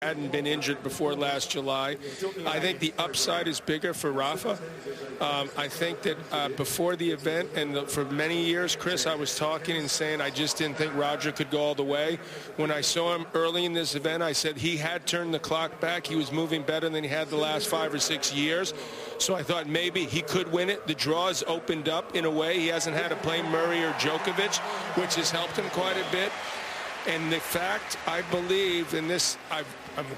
hadn't been injured before last July. I think the upside is bigger for Rafa. I think that before the event and for many years, Chris, I was talking and saying I just didn't think Roger could go all the way. When I saw him early in this event, I said he had turned the clock back. He was moving better than he had the last 5 or 6 years. So I thought maybe he could win it. The draws opened up in a way. He hasn't had to play Murray or Djokovic, which has helped him quite a bit. And the fact, I believe, in this,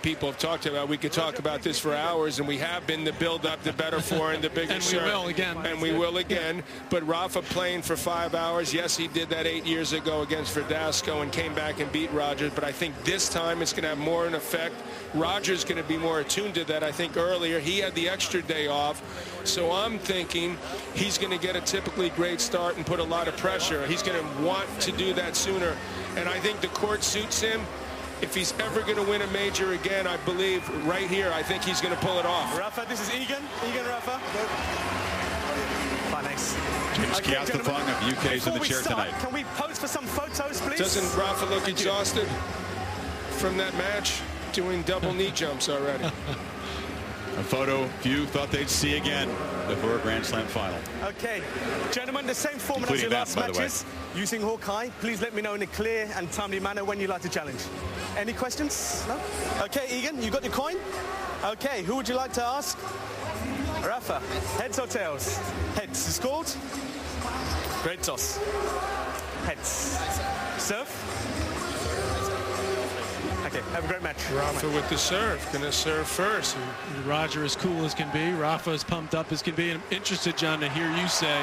people have talked about, we could talk about this for hours, and we have been, the build-up, the better forehand, the bigger serve. And we will again. And we will again. But Rafa playing for 5 hours, yes, he did that 8 years ago against Verdasco and came back and beat Rogers. But I think this time it's going to have more an effect. Rogers going to be more attuned to that. I think earlier he had the extra day off. So I'm thinking he's going to get a typically great start and put a lot of pressure. He's going to want to do that sooner. And I think the court suits him. If he's ever going to win a major again, I believe right here, I think he's going to pull it off. Rafa, this is Egan. Egan, Rafa. Fine, thanks. James Kiastafong of UK's in the chair tonight. Can we pose for some photos, please? Doesn't Rafa look exhausted from that match? Doing double knee jumps already. A photo few thought they'd see again before a Grand Slam final. Okay, gentlemen, the same format as your last matches. Using Hawkeye, please let me know in a clear and timely manner when you'd like to challenge. Any questions? No? Okay, Egan, you got your coin? Okay, who would you like to ask? Rafa, heads or tails? Heads is called. Great toss. Heads. Serve. Okay, have a great match. Rafa with the serve, gonna serve first. Roger as cool as can be. Rafa as pumped up as can be. And I'm interested, John, to hear you say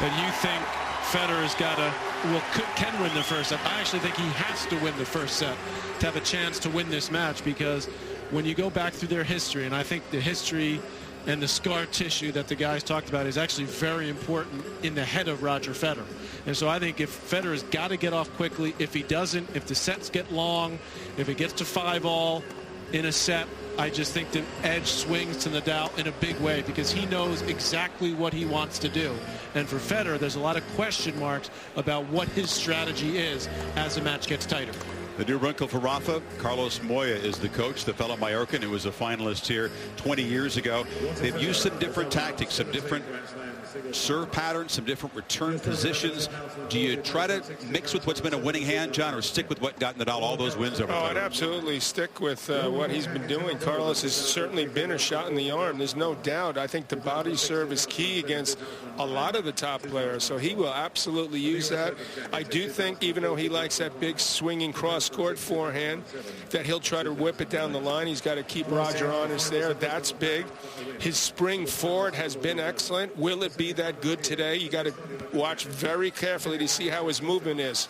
that you think Federer's can win the first set. I actually think he has to win the first set to have a chance to win this match, because when you go back through their history, and I think the history and the scar tissue that the guys talked about is actually very important in the head of Roger Federer. And so I think if Federer's got to get off quickly, if he doesn't, if the sets get long, if it gets to 5-all in a set, I just think the edge swings to Nadal in a big way, because he knows exactly what he wants to do. And for Federer, there's a lot of question marks about what his strategy is as the match gets tighter. The new wrinkle for Rafa, Carlos Moya is the coach, the fellow Mallorcan who was a finalist here 20 years ago. They've used some different tactics, some different serve patterns, some different return positions. Do you try to mix with what's been a winning hand, John, or stick with what got Nadal all those wins over time? I'd absolutely stick with what he's been doing. Carlos has certainly been a shot in the arm. There's no doubt. I think the body serve is key against a lot of the top players, so he will absolutely use that. I do think, even though he likes that big swinging cross-court forehand, that he'll try to whip it down the line. He's got to keep Roger honest there. That's big. His spring forward has been excellent. Will it be that good today? You got to watch very carefully to see how his movement is.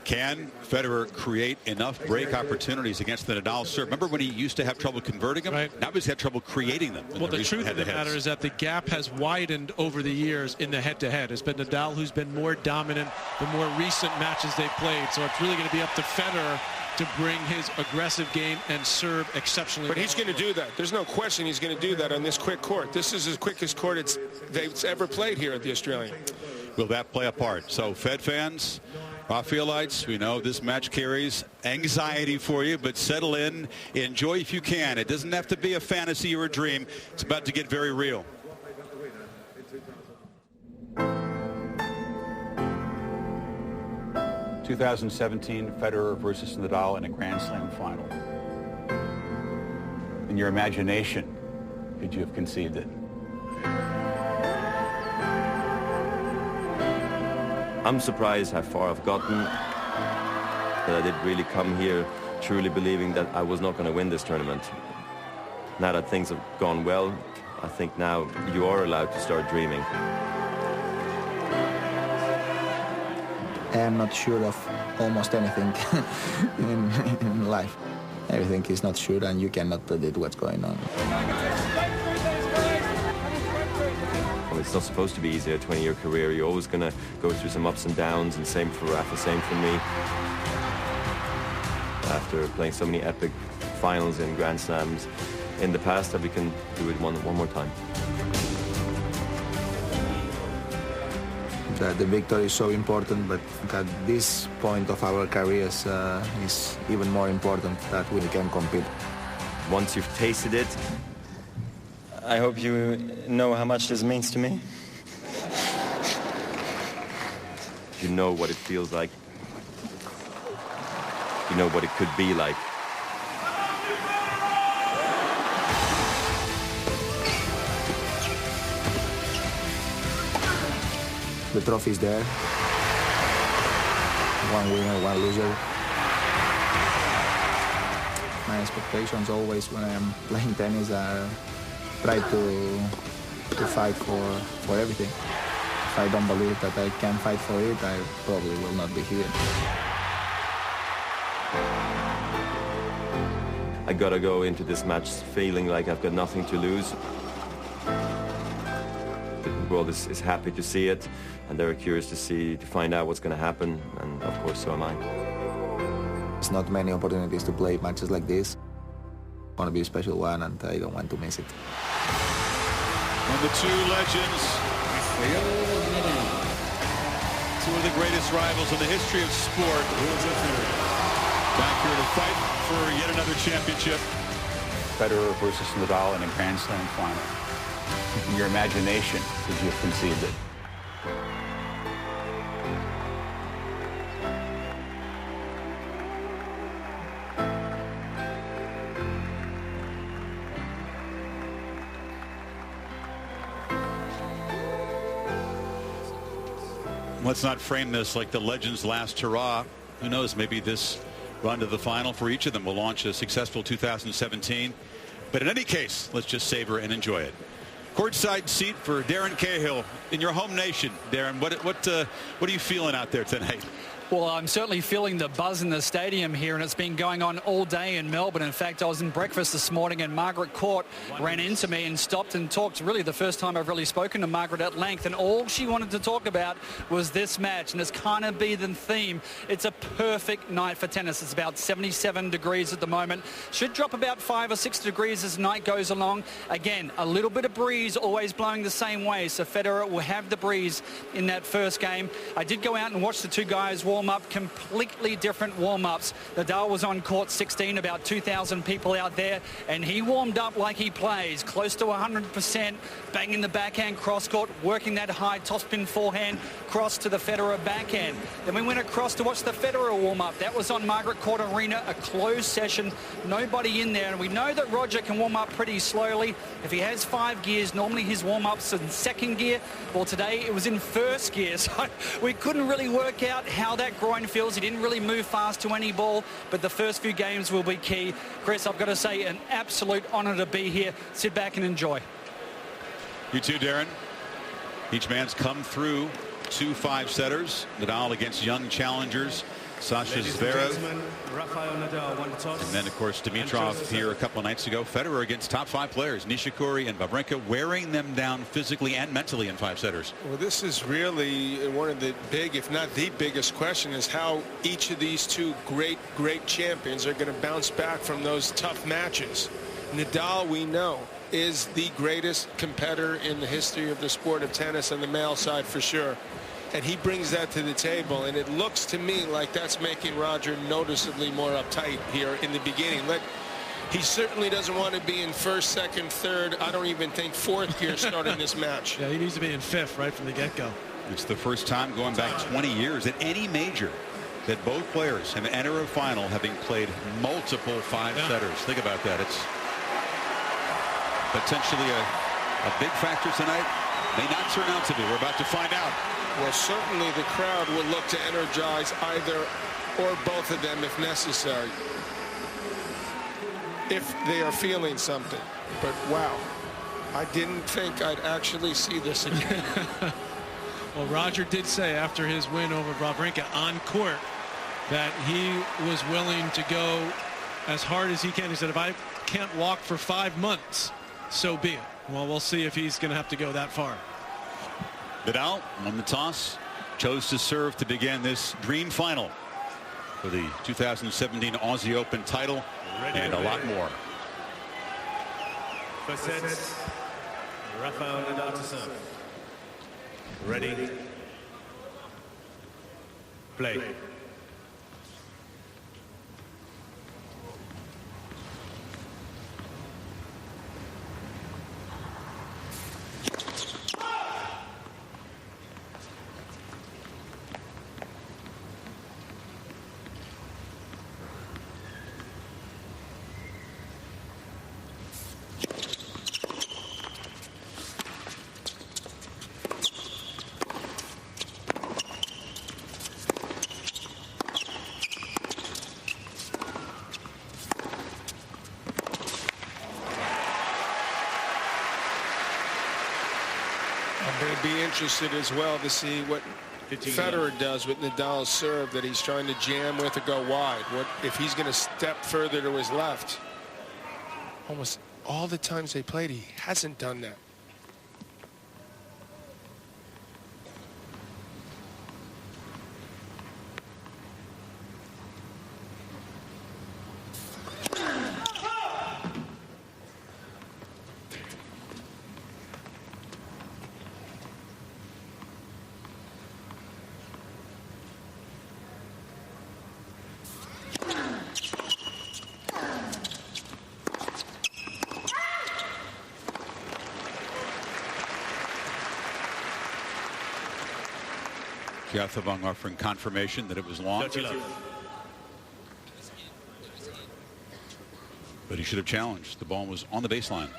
Can Federer create enough break opportunities against the Nadal serve? Remember when he used to have trouble converting them? Right. Now he's had trouble creating them. Well, the truth of the matter is that the gap has widened over the years in the head-to-head. It's been Nadal who's been more dominant the more recent matches they've played. So it's really going to be up to Federer to bring his aggressive game and serve exceptionally well. But he's well. going to do that. There's no question he's going to do that on this quick court. This is the quickest court they've ever played here at the Australian. Will that play a part? So, Fed fans, Rafaelites, we know this match carries anxiety for you, but settle in, enjoy if you can. It doesn't have to be a fantasy or a dream. It's about to get very real. (2017) Federer versus Nadal in a Grand Slam final. In your imagination, could you have conceived it? I'm surprised how far I've gotten, that I did really come here truly believing that I was not going to win this tournament. Now that things have gone well, I think now you are allowed to start dreaming. I am not sure of almost anything in life. Everything is not sure, and you cannot predict what's going on. Well, it's not supposed to be easy, a 20-year career. You're always going to go through some ups and downs, and same for Rafa, same for me. After playing so many epic finals in Grand Slams in the past, that we can do it one more time. that the victory is so important, but at this point of our careers is even more important that we can compete. Once you've tasted it, I hope you know how much this means to me. You know what it feels like. You know what it could be like. The trophy is there. One winner, one loser. My expectations always when I'm playing tennis are try to fight for everything. If I don't believe that I can fight for it, I probably will not be here. I gotta go into this match feeling like I've got nothing to lose. The world is happy to see it, and they're curious to find out what's gonna happen, and of course so am I. There's not many opportunities to play matches like this. I want to be a special one, and I don't want to miss it. And the two legends, two of the greatest rivals in the history of sport, back here to fight for yet another championship. Federer versus Nadal in a Grand Slam final. In your imagination, would you have conceived it? Let's not frame this like the legends' last hurrah. Who knows, maybe this run to the final for each of them will launch a successful 2017. But in any case, let's just savor and enjoy it. Courtside seat for Darren Cahill in your home nation. Darren, what are you feeling out there tonight? Well, I'm certainly feeling the buzz in the stadium here, and it's been going on all day in Melbourne. In fact, I was in breakfast this morning, and Margaret Court ran into me and stopped and talked. Really the first time I've really spoken to Margaret at length, and all she wanted to talk about was this match, and it's kind of been the theme. It's a perfect night for tennis. It's about 77 degrees at the moment. Should drop about 5 or 6 degrees as the night goes along. Again, a little bit of breeze always blowing the same way, so Federer will have the breeze in that first game. I did go out and watch the two guys warm up, completely different warm-ups. Nadal was on court 16, about 2,000 people out there, and he warmed up like he plays, close to 100%, banging the backhand cross-court, working that high topspin forehand cross to the Federer backhand. Then we went across to watch the Federer warm-up. That was on Margaret Court Arena, a closed session, nobody in there, and we know that Roger can warm up pretty slowly. If he has 5 gears, normally his warm-up's in second gear. Well, today it was in first gear, so we couldn't really work out how that groin feels. He didn't really move fast to any ball, but the first few games will be key. Chris, I've got to say, an absolute honour to be here. Sit back and enjoy. You too, Darren. Each man's come through 2 5-setters. Nadal against young challengers, Sasha Zverev. Rafael Nadal won the toss. And then, of course, Dimitrov here a couple of nights ago. Federer against top 5 players, Nishikori and Wawrinka, wearing them down physically and mentally in 5-setters. Well, this is really one of the big, if not the biggest question, is how each of these two great champions are going to bounce back from those tough matches. Nadal, we know, is the greatest competitor in the history of the sport of tennis on the male side for sure. And he brings that to the table, and it looks to me like that's making Roger noticeably more uptight here in the beginning. He certainly doesn't want to be in first, second, third. I don't even think fourth gear starting this match. Yeah, he needs to be in fifth right from the get-go. It's the first time going back 20 years at any major that both players have entered a final having played multiple 5-setters. Think about that. It's potentially a big factor tonight. May not turn out to be. We're about to find out. Well, certainly the crowd will look to energize either or both of them if necessary, if they are feeling something. But wow, I didn't think I'd actually see this again. Well, Roger did say after his win over Wawrinka on court that he was willing to go as hard as he can. He said, if I can't walk for 5 months, so be it. Well, we'll see if he's going to have to go that far. Nadal won the toss, chose to serve to begin this dream final for the 2017 Aussie Open title, and a lot more. First set, Rafael Nadal to serve. Ready, Play. I'm going to be interested as well to see what Federer does with Nadal's serve that he's trying to jam with or go wide. What if he's going to step further to his left? Almost all the times they played, he hasn't done that. Guthabung offering confirmation that it was long. But he should have challenged. The ball was on the baseline.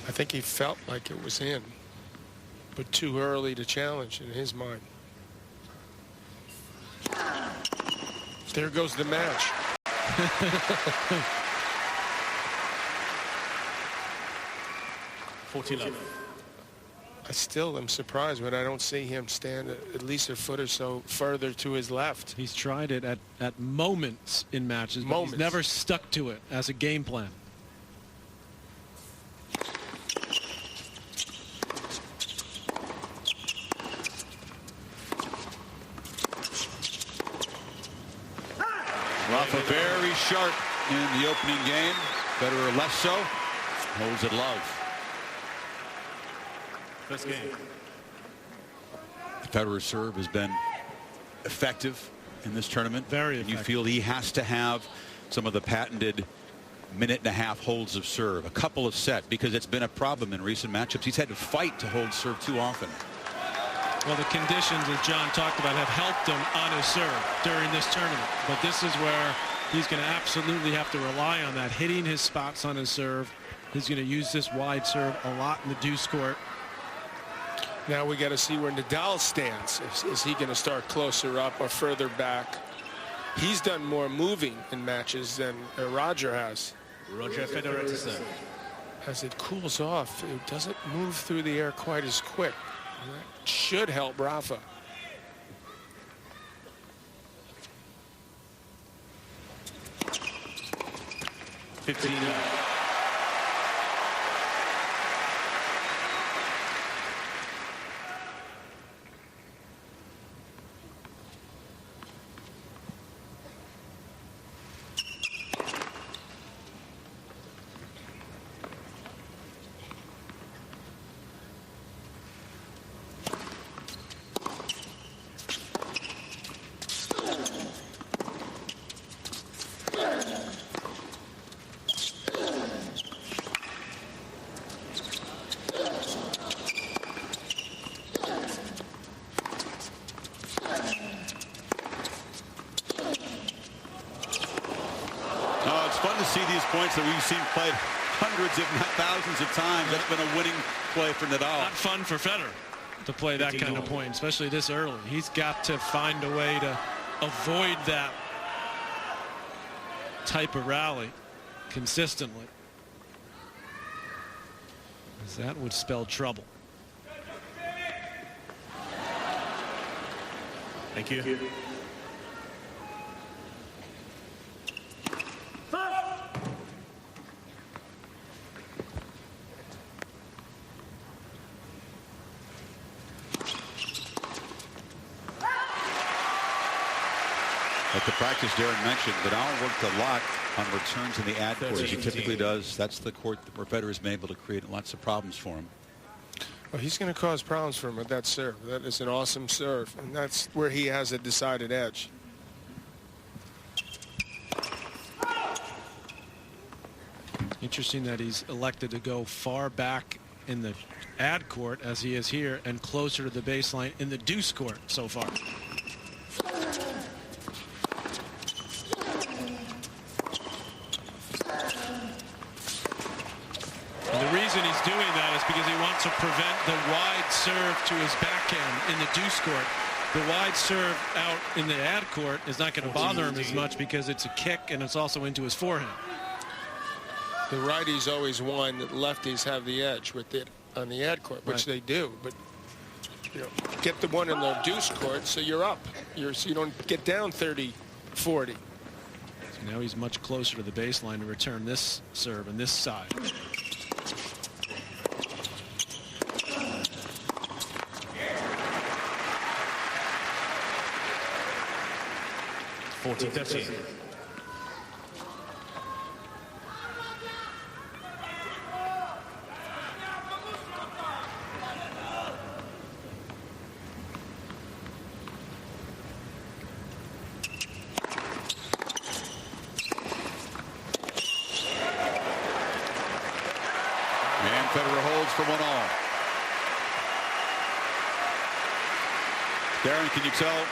I think he felt like it was in, but too early to challenge in his mind. There goes the match. I still am surprised when I don't see him stand at least a foot or so further to his left. He's tried it at moments in matches, but he's never stuck to it as a game plan. Rafa very sharp in the opening game. Federer less so. Holds it love. First game. Federer's serve has been effective in this tournament. Very effective. effective. You feel he has to have some of the patented minute-and-a-half holds of serve, a couple of set, because it's been a problem in recent matchups. He's had to fight to hold serve too often. Well, the conditions, as John talked about, have helped him on his serve during this tournament. But this is where he's going to absolutely have to rely on that, hitting his spots on his serve. He's going to use this wide serve a lot in the deuce court. Now we got to see where Nadal stands. Is he going to start closer up or further back? He's done more moving in matches than Roger has. Roger Federer to serve. As it cools off, it doesn't move through the air quite as quick. That should help Rafa. Fun to see these points that we've seen played hundreds, if not thousands of times. That's been a winning play for Nadal. Not fun for Federer to play that kind of point, especially this early. He's got to find a way to avoid that type of rally consistently, because that would spell trouble. Thank you. At the practice Darren mentioned, Nadal worked a lot on returns in the ad court, as he typically does. That's the court where Federer has been able to create lots of problems for him. Well, he's going to cause problems for him with that serve. That is an awesome serve, and that's where he has a decided edge. Interesting that he's elected to go far back in the ad court as he is here and closer to the baseline in the deuce court so far. And the reason he's doing that is because he wants to prevent the wide serve to his backhand in the deuce court. The wide serve out in the ad court is not going to bother him as much because it's a kick and it's also into his forehand. The righties always won that lefties have the edge with it on the ad court, which they do. But you know, get the one in the deuce court so you're up. So you don't get down 30-40. So now he's much closer to the baseline to return this serve and this side. And Federer holds for 1-all. Darren, can you tell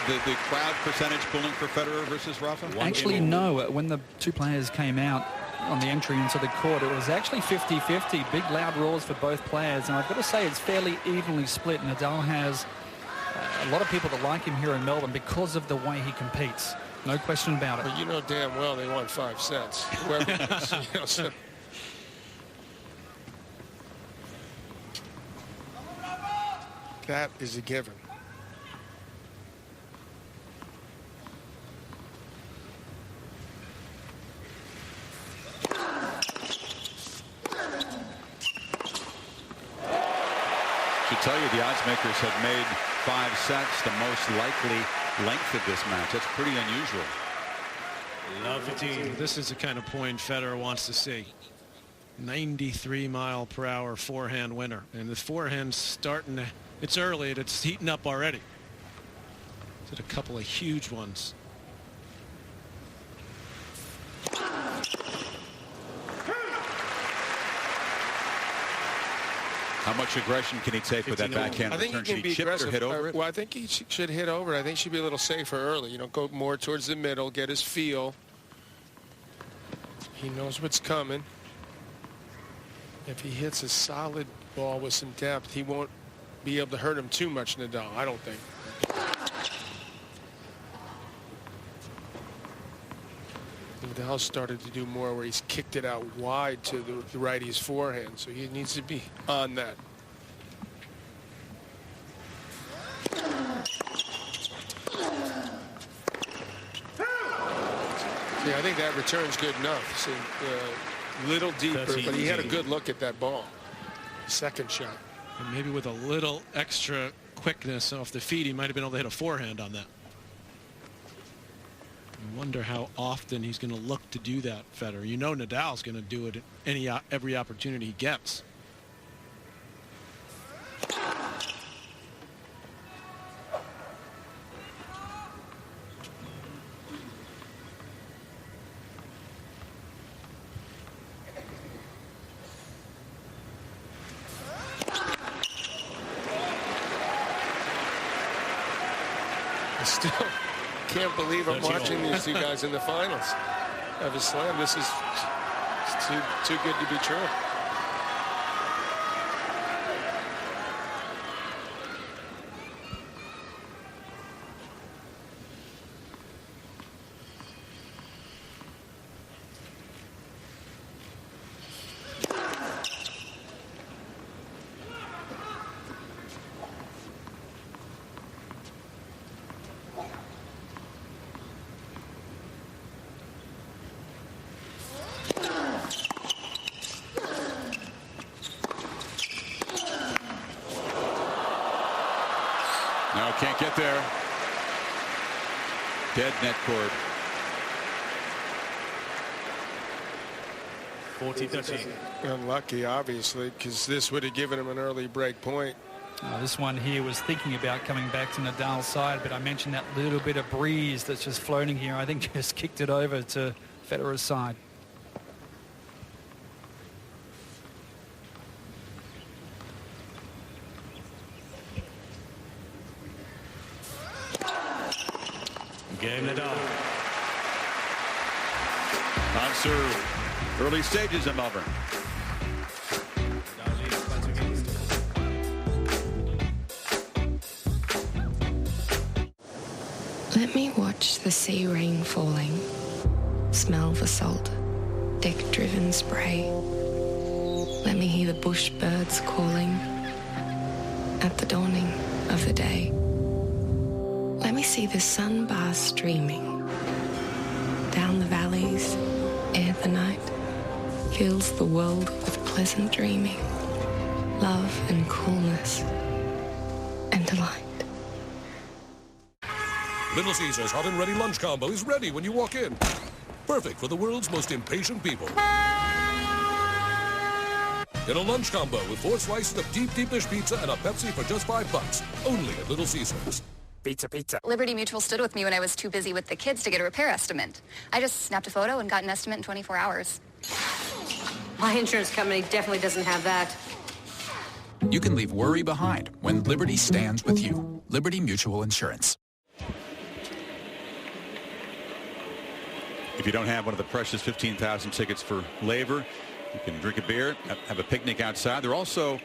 the crowd percentage pulling for Federer versus Rafa? Actually, no. When the two players came out on the entry into the court, it was actually 50-50. Big, loud roars for both players. And I've got to say, it's fairly evenly split. Nadal has a lot of people that like him here in Melbourne because of the way he competes. No question about it. But you know damn well they won 5 sets. Whoever it is, you know, so. That is a given. Should tell you the odds makers have made 5 sets the most likely length of this match. That's pretty unusual. This is the kind of point Federer wants to see. 93-mile-per-hour forehand winner, and the forehand's starting to. It's early, and it's heating up already. Did a couple of huge ones. How much aggression can he take with that backhand? I think he can be aggressive. Well, I think he should hit over. I think he should be a little safer early. You know, go more towards the middle, get his feel. He knows what's coming. If he hits a solid ball with some depth, he won't be able to hurt him too much, Nadal, I don't think. Nadal started to do more where he's kicked it out wide to the righty's forehand, so he needs to be on that. Yeah, I think that return's good enough. So, little deeper, but he had a good look at that ball. Second shot. And maybe with a little extra quickness off the feet, he might have been able to hit a forehand on that. I wonder how often he's going to look to do that, Federer. You know Nadal's going to do it every opportunity he gets. I still can't believe I'm watching these two guys in the finals of a slam. This is too good to be true. No, can't get there. Dead net cord. 40-30. Unlucky, obviously, because this would have given him an early break point. This one here was thinking about coming back to Nadal's side, but I mentioned that little bit of breeze that's just floating here. I think just kicked it over to Federer's side. Game Nadal. On serve. Early stages in Melbourne. Let me watch the sea rain falling, smell the salt, deck-driven spray. Let me hear the bush birds calling at the dawning of the day. Let me see the sun bars streaming down the valleys ere the night fills the world with pleasant dreaming, love and coolness and delight. Little Caesars Hot and Ready Lunch Combo is ready when you walk in. Perfect for the world's most impatient people. Get a lunch combo with 4 slices of deep dish pizza and a Pepsi for just $5. Only at Little Caesars. Pizza, pizza. Liberty Mutual stood with me when I was too busy with the kids to get a repair estimate. I just snapped a photo and got an estimate in 24 hours. My insurance company definitely doesn't have that. You can leave worry behind when Liberty stands with you. Liberty Mutual Insurance. If you don't have one of the precious 15,000 tickets for Laver, you can drink a beer, have a picnic outside. They're also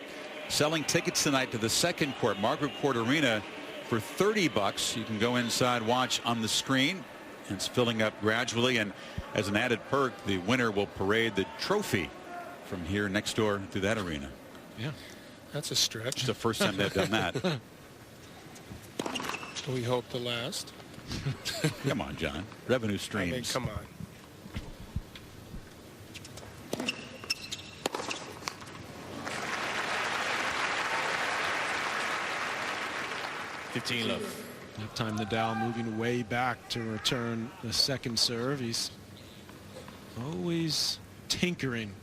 selling tickets tonight to the second court, Margaret Court Arena, for $30. You can go inside, watch on the screen. It's filling up gradually, and as an added perk, the winner will parade the trophy from here next door to that arena. Yeah, that's a stretch. It's the first time they've done that. We hope the last. Come on, John. Revenue streams. I mean, come on. That time Nadal moving way back to return the second serve. He's always tinkering.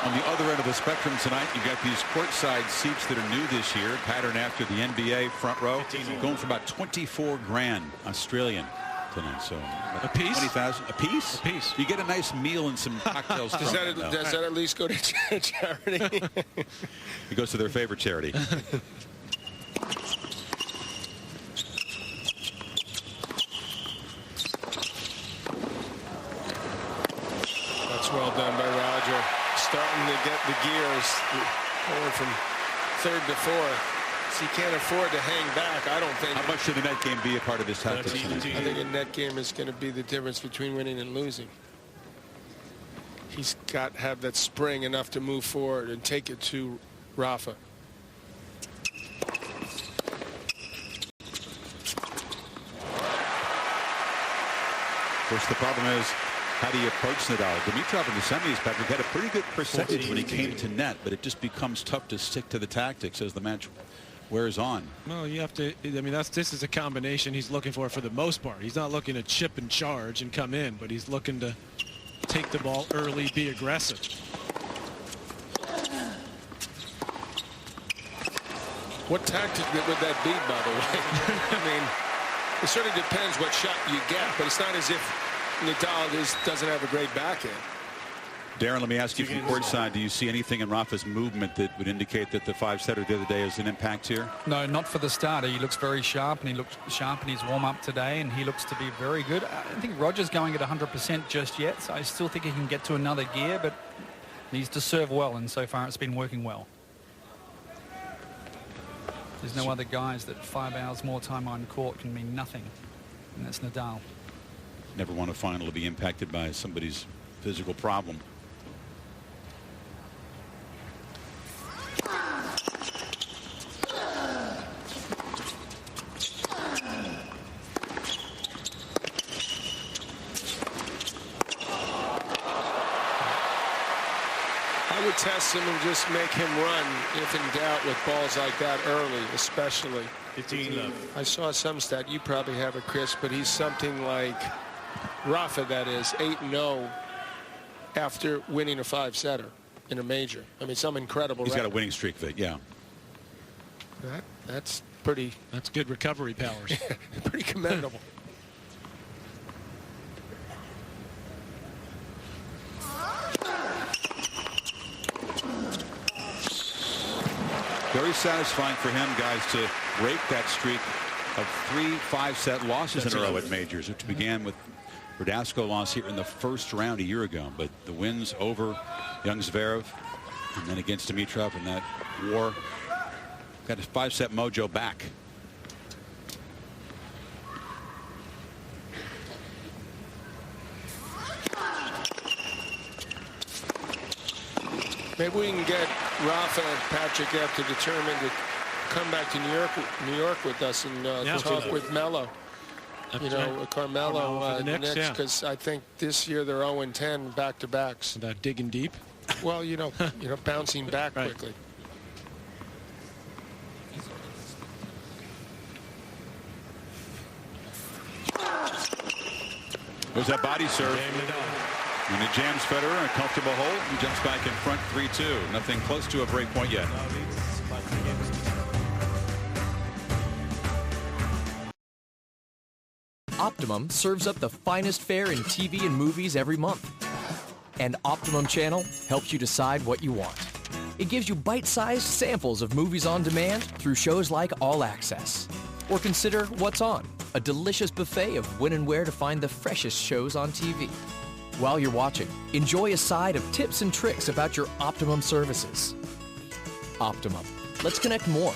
On the other end of the spectrum tonight, you got these courtside seats that are new this year, pattern after the NBA front row, going for about 24 grand Australian tonight. So a piece, 20,000 a piece. A piece. You get a nice meal and some cocktails. Does that at least go to charity? It goes to their favorite charity. That's well done by Roger. Starting to get the gears going from third to fourth. So he can't afford to hang back, I don't think. How much should the net game be a part of this tactic? I think a net game is going to be the difference between winning and losing. He's got to have that spring enough to move forward and take it to Rafa. Of course, the problem is, how do you approach Nadal? Dimitrov in the semis, Patrick, had a pretty good percentage when he came to net, but it just becomes tough to stick to the tactics as the match wears on. Well, you have to, I mean, this is a combination he's looking for the most part. He's not looking to chip and charge and come in, but he's looking to take the ball early, be aggressive. What tactic would that be, by the way? I mean, it sort of depends what shot you get, but it's not as if Nadal doesn't have a great backhand. Darren, let me ask you from courtside, do you see anything in Rafa's movement that would indicate that the 5-setter the other day has an impact here? No, not for the starter. He looks very sharp, and he looked sharp in his warm-up today, and he looks to be very good. I don't think Roger's going at 100% just yet, so I still think he can get to another gear, but needs to serve well, and so far it's been working well. There's no other guys that 5 hours more time on court can mean nothing, and that's Nadal. Never want a final to be impacted by somebody's physical problem. test him and just make him run if in doubt with balls like that early, especially. 15 love. I saw some stat, you probably have it, Chris, but he's something like Rafa, that is, 8-0 after winning a 5-setter in a major. I mean, some incredible He's record. got a winning streak, Vic, yeah. That's pretty. That's good recovery powers. Pretty commendable. Very satisfying for him, guys, to break that streak of 3 5-set losses in a row at majors, which began with Verdasco loss here in the first round a year ago. But the wins over young Zverev and then against Dimitrov in that war got his 5-set mojo back. Maybe we can get Rafa and Patrick after the tournament to come back to New York with us and talk with Melo. You know, Carmelo next, because I think this year they're 0-10 back-to-backs. About digging deep. Well, you know, bouncing back quickly. There's that body serve. And it jams Federer in a comfortable hole. He jumps back in front 3-2. Nothing close to a break point yet. Optimum serves up the finest fare in TV and movies every month. And Optimum Channel helps you decide what you want. It gives you bite-sized samples of movies on demand through shows like All Access. Or consider What's On, a delicious buffet of when and where to find the freshest shows on TV. While you're watching, enjoy a side of tips and tricks about your Optimum services. Optimum. Let's connect more.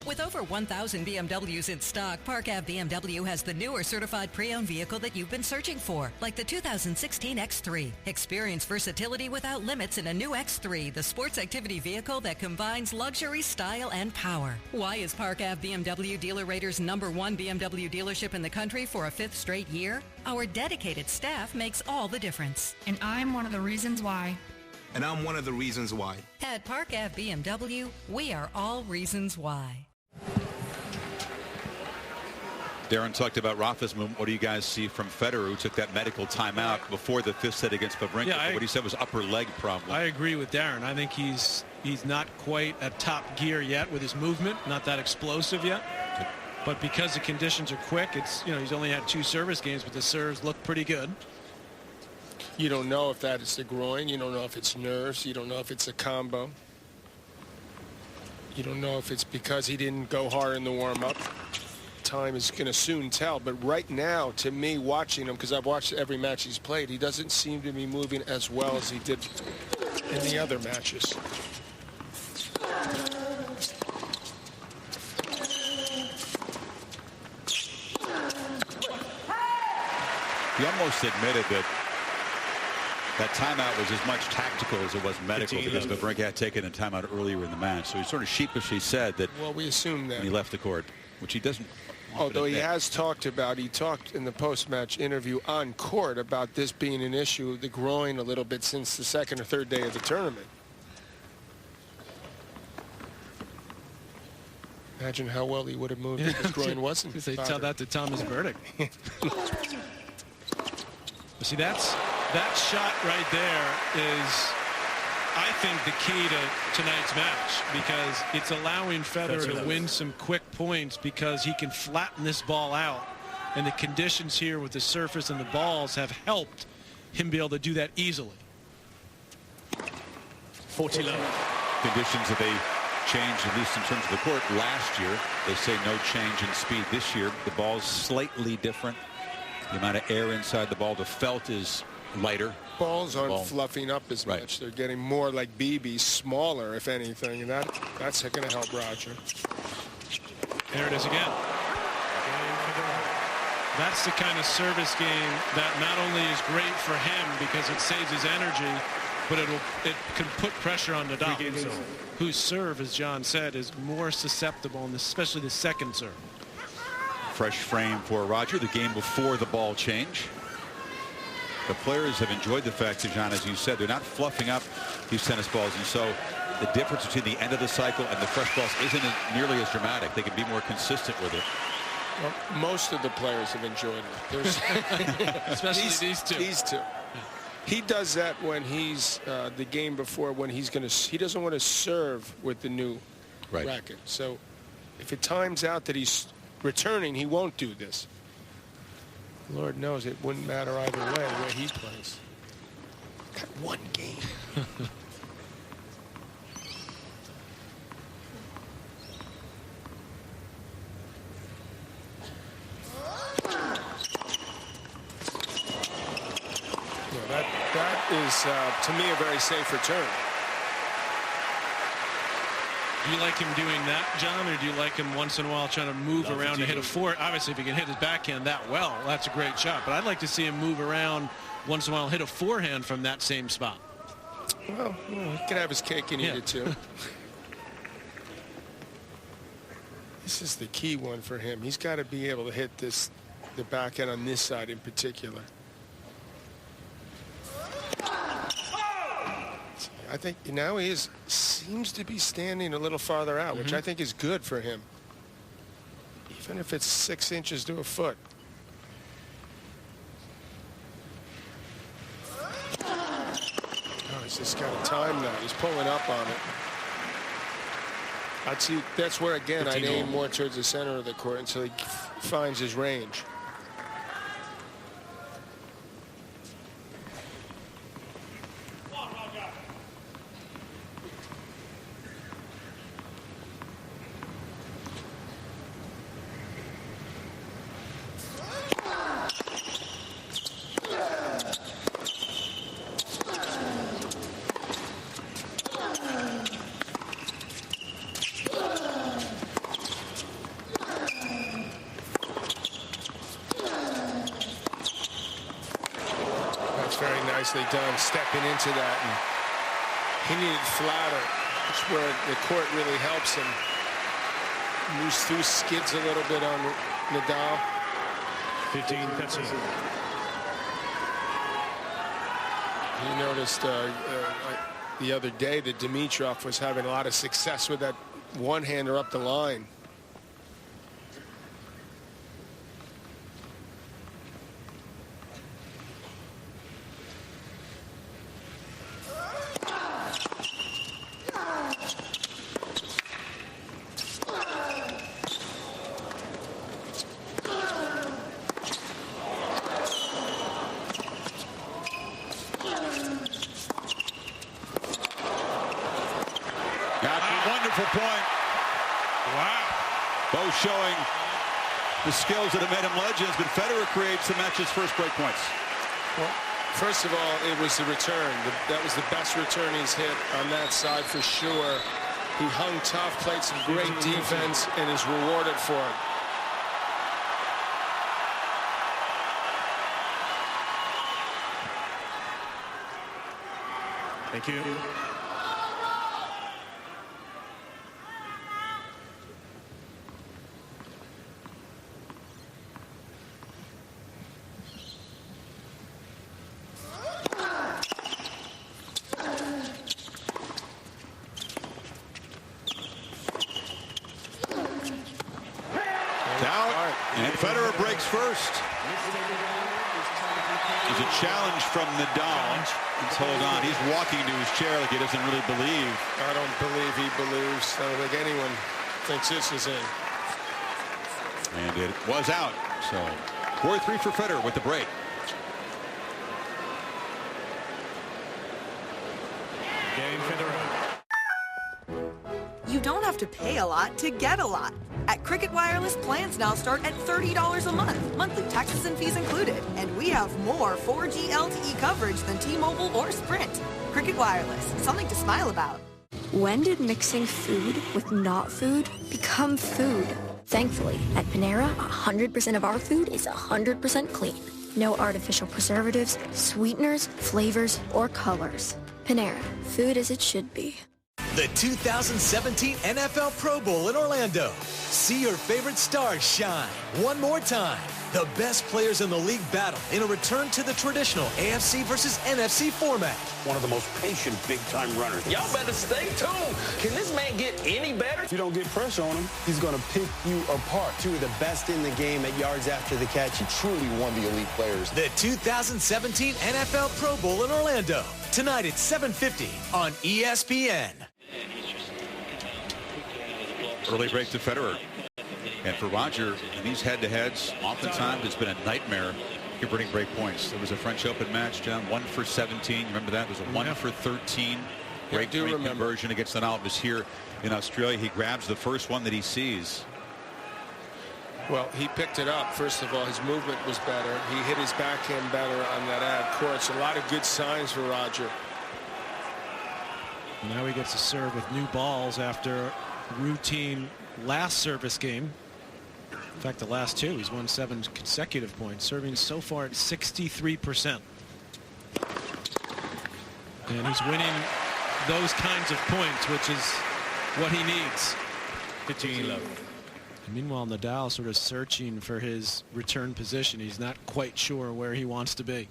With over 1,000 BMWs in stock, Park Ave BMW has the newer certified pre-owned vehicle that you've been searching for, like the 2016 X3. Experience versatility without limits in a new X3, the sports activity vehicle that combines luxury, style, and power. Why is Park Ave BMW Dealer Rater's #1 BMW dealership in the country for a 5th straight year? Our dedicated staff makes all the difference. And I'm one of the reasons why. And I'm one of the reasons why. At Park Ave BMW, we are all reasons why. Darren talked about Rafa's movement. What do you guys see from Federer, who took that medical timeout before the 5th set against Wawrinka? Yeah, what he said was upper leg problem. I agree with Darren. I think he's not quite at top gear yet with his movement, not that explosive yet. But because the conditions are quick, it's, you know, he's only had 2 service games, but the serves look pretty good. You don't know if that is the groin. You don't know if it's nerves. You don't know if it's a combo. You don't know if it's because he didn't go hard in the warm-up. Time is going to soon tell. But right now, to me, watching him, because I've watched every match he's played, he doesn't seem to be moving as well as he did in the other matches. He almost admitted that timeout was as much tactical as it was medical, because Wawrinka had taken a timeout earlier in the match. So he sort of sheepishly said that. Well, we assume that. When he left the court, which he doesn't. Although he has talked in the post-match interview on court about this being an issue of the groin a little bit since the 2nd or 3rd day of the tournament. Imagine how well he would have moved if his groin wasn't. They tell that to Thomas Burdick. See, that shot right there is, I think, the key to tonight's match, because it's allowing Federer to win some quick points because he can flatten this ball out, and the conditions here with the surface and the balls have helped him be able to do that easily. 40 low. Conditions that they changed, at least in terms of the court, last year. They say no change in speed this year. The ball's slightly different. The amount of air inside the ball, the felt is lighter. Balls aren't fluffing up as much. They're getting more like BB, smaller, if anything, and that's going to help Roger. There it is again. That's the kind of service game that not only is great for him because it saves his energy, but it can put pressure on Nadal, whose serve, as John said, is more susceptible, and especially the second serve. Fresh frame for Roger, the game before the ball change. The players have enjoyed the fact that, John, as you said, they're not fluffing up these tennis balls, and so the difference between the end of the cycle and the fresh balls isn't nearly as dramatic. They can be more consistent with it. Well, most of the players have enjoyed it. Especially these two. These two. He does that when he's the game before, when he doesn't want to serve with the new racket. So if it times out that he's returning, he won't do this. Lord knows it wouldn't matter either way the way he plays. Got one game. That is, to me, a very safe return. Do you like him doing that, John, or do you like him once in a while trying to move around to hit a forehand? Obviously, if he can hit his backhand that well, that's a great shot. But I'd like to see him move around once in a while, hit a forehand from that same spot. Well, he can have his cake and eat it, too. This is the key one for him. He's got to be able to hit the backhand on this side in particular. I think now he seems to be standing a little farther out, which I think is good for him, even if it's 6 inches to a foot. Oh, he's just got to time that. He's pulling up on it. I'd see. That's where again I'd aim more towards the center of the court until he finds his range. Nicely done, stepping into that, and he needed flatter. That's where the court really helps him. Moves through, skids a little bit on Nadal. 15-15. You noticed the other day that Dimitrov was having a lot of success with that one-hander up the line. Showing the skills that have made him legends, but Federer creates the match's first break points. Well, first of all, it was the return. That was the best return he's hit on that side for sure. He hung tough, played some great defense, and is rewarded for it. Thank you. And Federer breaks first. There's a challenge from Nadal. Let's hold on. He's walking to his chair like he doesn't really believe. I don't believe he believes. I don't think anyone thinks this is in. And it was out. So 4-3 for Federer with the break. Game Federer. You don't have to pay a lot to get a lot. At Cricket Wireless, plans now start at $30 a month, monthly taxes and fees included. And we have more 4G LTE coverage than T-Mobile or Sprint. Cricket Wireless, something to smile about. When did mixing food with not food become food? Thankfully, at Panera, 100% of our food is 100% clean. No artificial preservatives, sweeteners, flavors, or colors. Panera, food as it should be. The 2017 NFL Pro Bowl in Orlando. See your favorite stars shine one more time. The best players in the league battle in a return to the traditional AFC versus NFC format. One of the most patient big-time runners. Y'all better stay tuned. Can this man get any better? If you don't get pressure on him, he's going to pick you apart. Two of the best in the game at yards after the catch. He truly one of the elite players. The 2017 NFL Pro Bowl in Orlando. Tonight at 7:50 on ESPN. Early break to Federer. And for Roger, in these head-to-heads, oftentimes it's been a nightmare converting break points. There was a French Open match, John, 1 for 17. Remember that? It was a 1 for 13 break point conversion against Nadal. It was here in Australia. He grabs the first one that he sees. Well, he picked it up. First of all, his movement was better. He hit his backhand better on that ad court. So a lot of good signs for Roger. Now he gets to serve with new balls after routine last service game. In fact, the last two, he's won 7 consecutive points, serving so far at 63%. And he's winning those kinds of points, which is what he needs. 15-11. Meanwhile, Nadal sort of searching for his return position. He's not quite sure where he wants to be.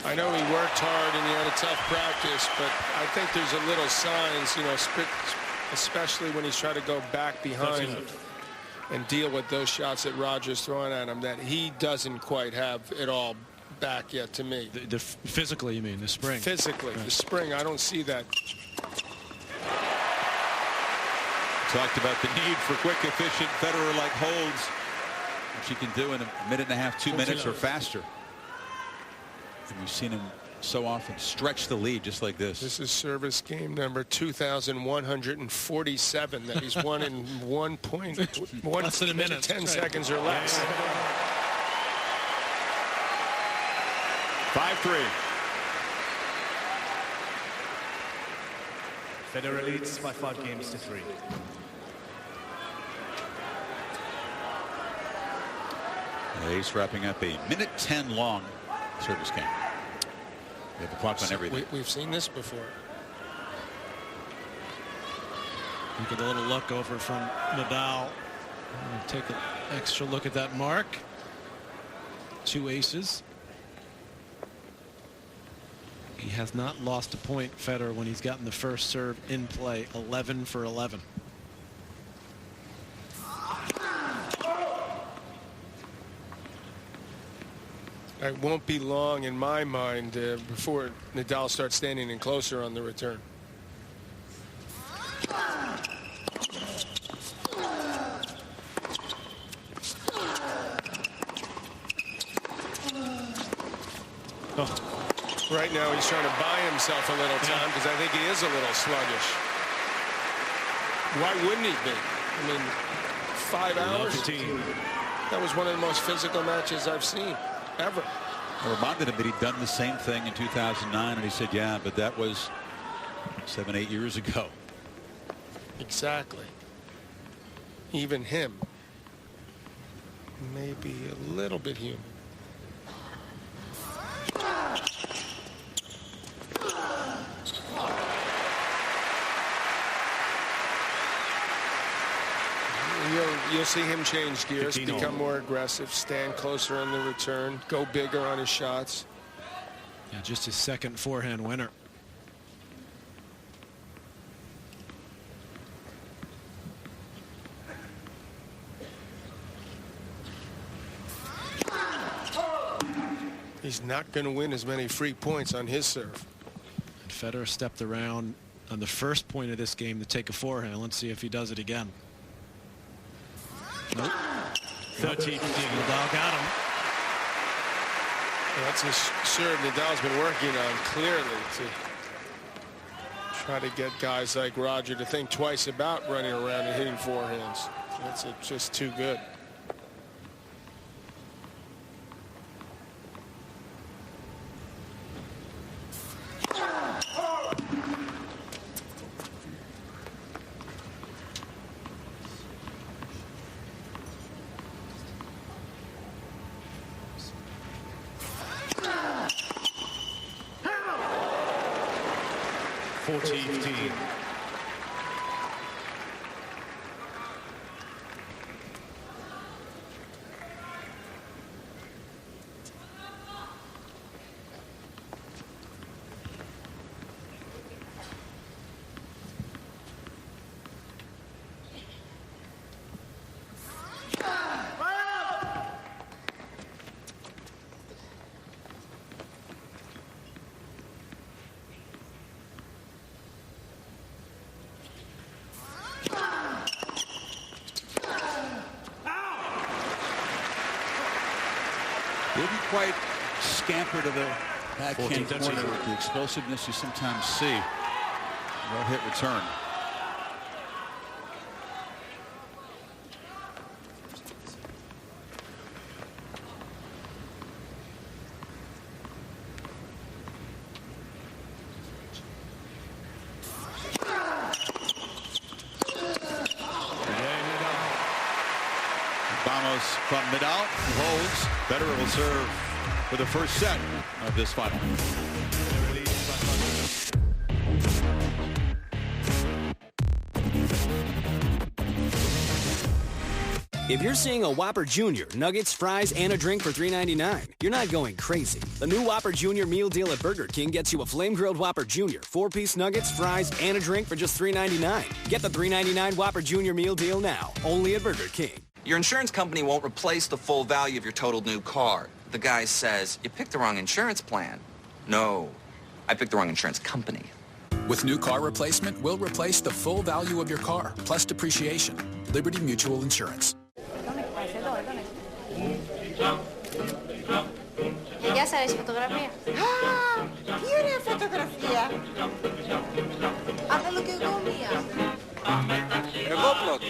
I know he worked hard and he had a tough practice, but I think there's a little signs, you know, especially when he's trying to go back behind and deal with those shots that Roger's throwing at him, that he doesn't quite have it all back yet to me. Physically, you mean, the spring? Physically, right. The spring, I don't see that. Talked about the need for quick, efficient Federer-like holds, which he can do in a minute and a half, 2 minutes or faster. And we've seen him so often stretch the lead just like this. This is service game number 2,147 that he's won in 1 minute, 10 seconds or less. 5-3. Federer leads by 5 games to 3. Ace wrapping up a minute 10 long service game. We have the clock on everything. We've seen this before. You get a little look over from Nadal. Take an extra look at that mark. 2 aces. He has not lost a point, Federer, when he's gotten the first serve in play. 11 for 11. It won't be long in my mind before Nadal starts standing in closer on the return. Right now he's trying to buy himself a little time because I think he is a little sluggish. Why wouldn't he be? I mean, 5 hours? That was one of the most physical matches I've seen ever. I reminded him that he'd done the same thing in 2009, and he said, yeah, but that was 7, 8 years ago. Exactly. Even him. Maybe a little bit human. You'll see him change gears, become more aggressive, stand closer on the return, go bigger on his shots. Yeah, just his second forehand winner. He's not going to win as many free points on his serve. And Federer stepped around on the first point of this game to take a forehand. Let's see if he does it again. Nope. 13. Nadal got him. Well, that's a serve Nadal's been working on clearly to try to get guys like Roger to think twice about running around and hitting forehands. That's just too good. quite scamper to the backhand corner with the explosiveness you sometimes see. Well hit return. Vamos from Nadal, who holds. Federer will serve for the first set of this final. If you're seeing a Whopper Jr., nuggets, fries, and a drink for $3.99, you're not going crazy. The new Whopper Jr. meal deal at Burger King gets you a flame-grilled Whopper Jr., 4-piece nuggets, fries, and a drink for just $3.99. Get the $3.99 Whopper Jr. meal deal now, only at Burger King. Your insurance company won't replace the full value of your totaled new car. The guy says, you picked the wrong insurance plan. No, I picked the wrong insurance company. With new car replacement, we'll replace the full value of your car, plus depreciation. Liberty Mutual Insurance. Ya sabes, fotografía. Ah, ¿quiere fotografía? Haga lo que comía. Εγώ πρώτο.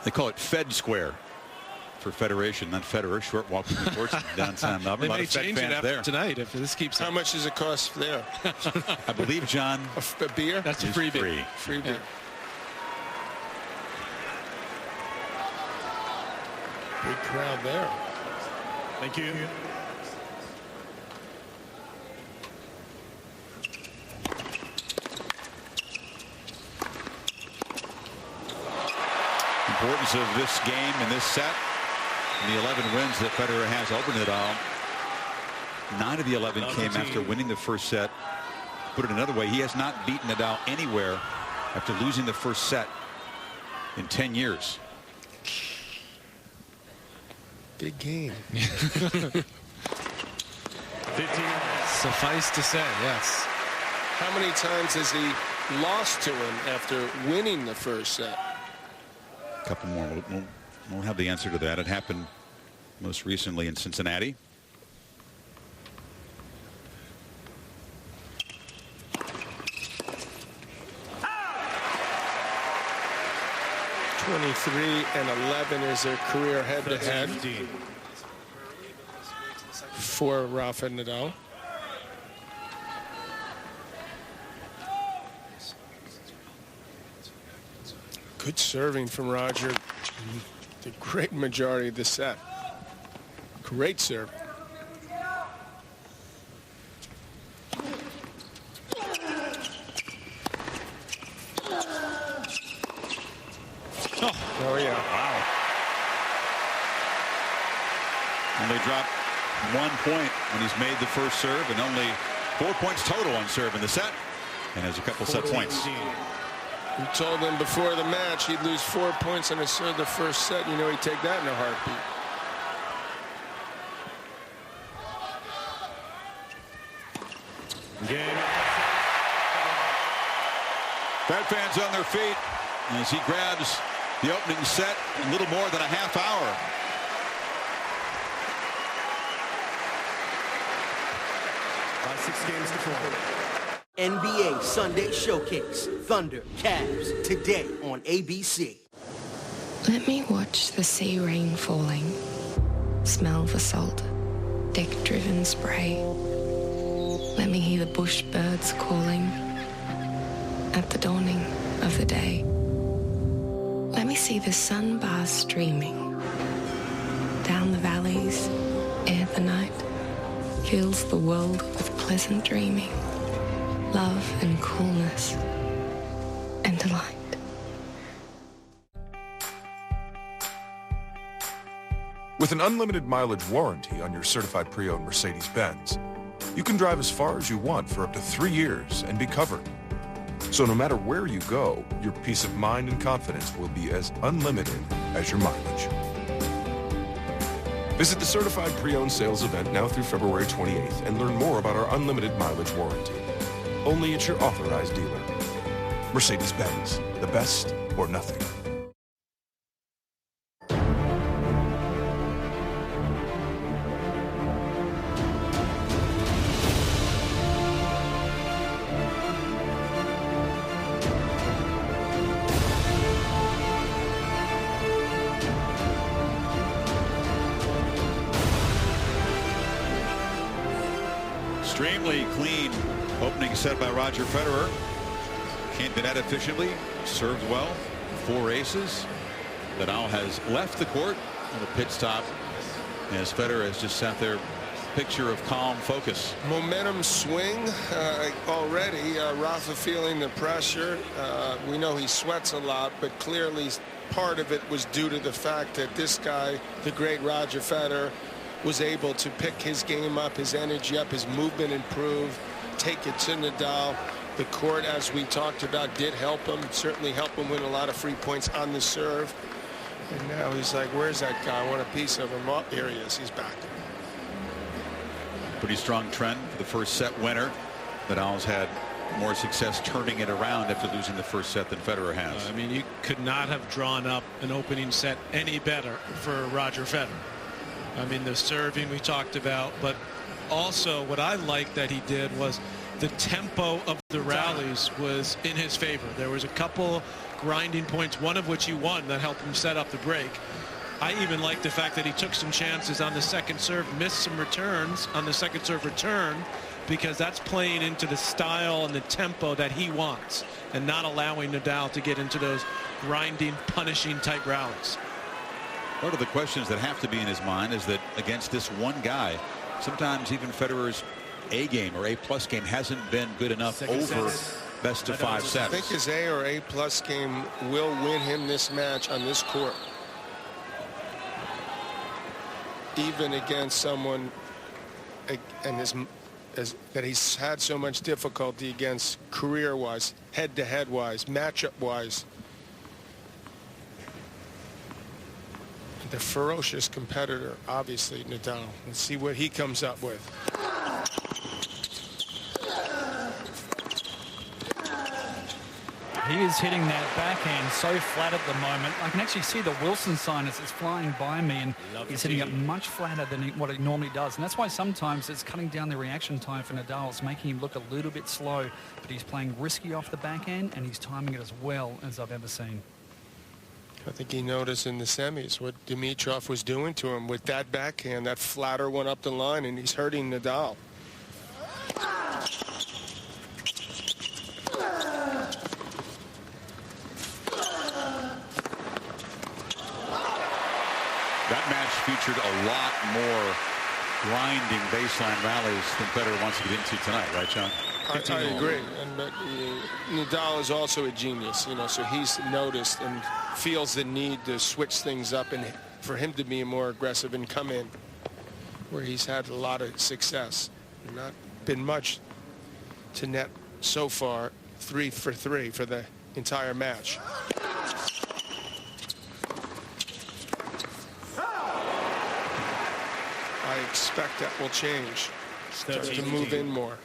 They call it Fed Square for Federation, not Federer. Short walk from the courts downtown Melbourne. They A lot may of Fed change it fans after there tonight if this keeps. How much does it cost there? I believe, John, a beer? That's a free beer. Free beer. Big crowd there. Thank you. Importance of this game and this set and the 11 wins that Federer has over Nadal. 9 of the 11 came after winning the first set. Put it another way, he has not beaten Nadal anywhere after losing the first set in 10 years. Big game. 15. Suffice to say, yes. How many times has he lost to him after winning the first set? A couple more. We'll have the answer to that. It happened most recently in Cincinnati. and 11 is their career head-to-head for Rafa Nadal. Good serving from Roger. The great majority of the set. Great serve. Oh yeah. Wow. Only dropped 1 point when he's made the first serve, and only 4 points total on serve in the set, and has a couple set points. We told him before the match he'd lose 4 points on the first set. You know he'd take that in a heartbeat. Game. Fed fans on their feet as he grabs the opening set in a little more than a half hour. By 6 games to 4. NBA Sunday Showcase. Thunder, Cavs, today on ABC. Let me watch the sea rain falling, smell the salt, deck-driven spray. Let me hear the bush birds calling at the dawning of the day. Let me see the sun bars streaming down the valleys ere the night fills the world with pleasant dreaming, love and coolness and delight. With an unlimited mileage warranty on your certified pre-owned Mercedes-Benz, you can drive as far as you want for up to 3 years and be covered. So no matter where you go, your peace of mind and confidence will be as unlimited as your mileage. Visit the certified pre-owned sales event now through February 28th and learn more about our unlimited mileage warranty. Only at your authorized dealer. Mercedes-Benz, the best or nothing. Extremely clean opening set by Roger Federer. Can't be that efficiently. Served well. 4 aces. Nadal has left the court on the pit stop as Federer has just sat there. Picture of calm focus. Momentum swing already. Rafa feeling the pressure. We know he sweats a lot, but clearly part of it was due to the fact that this guy, the great Roger Federer, was able to pick his game up, his energy up, his movement improved, take it to Nadal. The court, as we talked about, did help him, certainly helped him win a lot of free points on the serve. And now he's like, where's that guy? I want a piece of him. Oh, here he is. He's back. Pretty strong trend for the first set winner. Nadal's had more success turning it around after losing the first set than Federer has. I mean, you could not have drawn up an opening set any better for Roger Federer. I mean, the serving we talked about, but also what I liked that he did was the tempo of the rallies was in his favor. There was a couple grinding points, one of which he won, that helped him set up the break. I even like the fact that he took some chances on the second serve, missed some returns on the second serve return, because that's playing into the style and the tempo that he wants and not allowing Nadal to get into those grinding, punishing type rallies. One of the questions that have to be in his mind is that against this one guy, sometimes even Federer's A game or A+ game hasn't been good enough over best of 5 sets. I think his A or A+ game will win him this match on this court. Even against someone and that he's had so much difficulty against career-wise, head-to-head-wise, matchup-wise. The ferocious competitor, obviously, Nadal. Let's see what he comes up with. He is hitting that backhand so flat at the moment. I can actually see the Wilson sign as it's flying by me, and he's hitting it much flatter than what he normally does. And that's why sometimes it's cutting down the reaction time for Nadal. It's making him look a little bit slow, but he's playing risky off the backhand, and he's timing it as well as I've ever seen. I think he noticed in the semis what Dimitrov was doing to him with that backhand. That flatter one up the line, and he's hurting Nadal. That match featured a lot more grinding baseline rallies than Federer wants to get into tonight, right, John? I agree, and Nadal is also a genius, so he's noticed and feels the need to switch things up and for him to be more aggressive and come in where he's had a lot of success. Not been much to net so far, 3 for 3 for the entire match. I expect that will change. Start to move in more.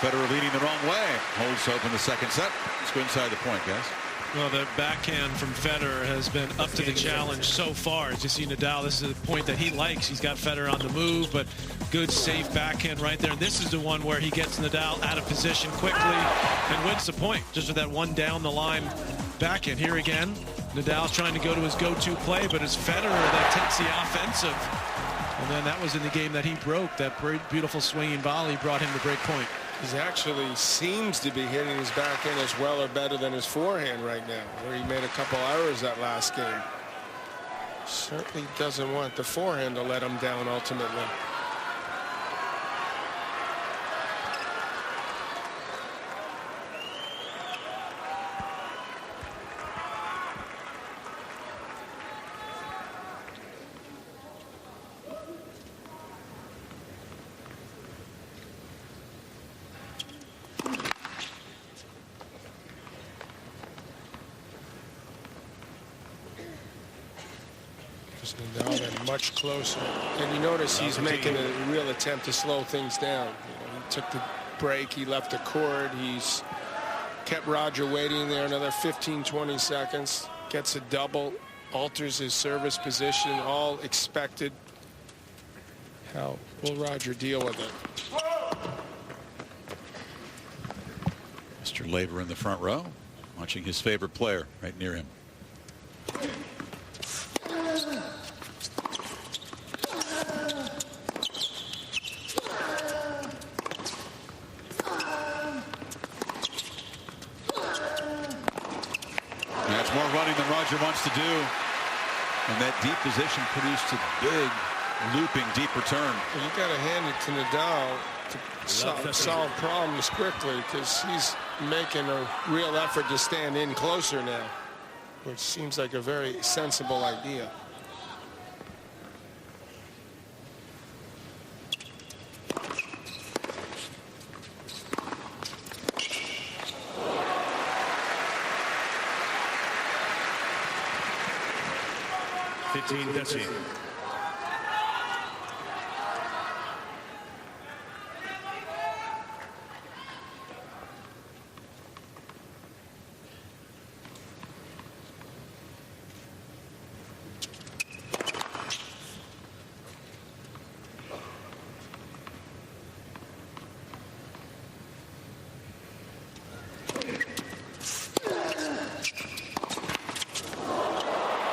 Federer leading the wrong way. Holds open the second set. Let's go inside the point, guys. Well, the backhand from Federer has been up to the challenge so far. As you see Nadal, this is a point that he likes. He's got Federer on the move, but good, safe backhand right there. And this is the one where he gets Nadal out of position quickly and wins the point, just with that one down the line backhand. Here again, Nadal trying to go to his go-to play, but it's Federer that takes the offensive. And then that was in the game that he broke. That beautiful swinging volley brought him to break point. He actually seems to be hitting his backhand as well or better than his forehand right now, where he made a couple errors that last game. Certainly doesn't want the forehand to let him down ultimately. Nadal then much closer, and you notice he's making a real attempt to slow things down. You know, he took the break, he left the court, he's kept Roger waiting there another 15-20 seconds, gets a double, alters his service position, all expected. How will Roger deal with it? Mr. Laver in the front row, watching his favorite player right near him. That's more running than Roger wants to do. And that deep position produced a big, looping, deep return. Well, you got to hand it to Nadal to solve problems quickly, because he's making a real effort to stand in closer now, which seems like a very sensible idea.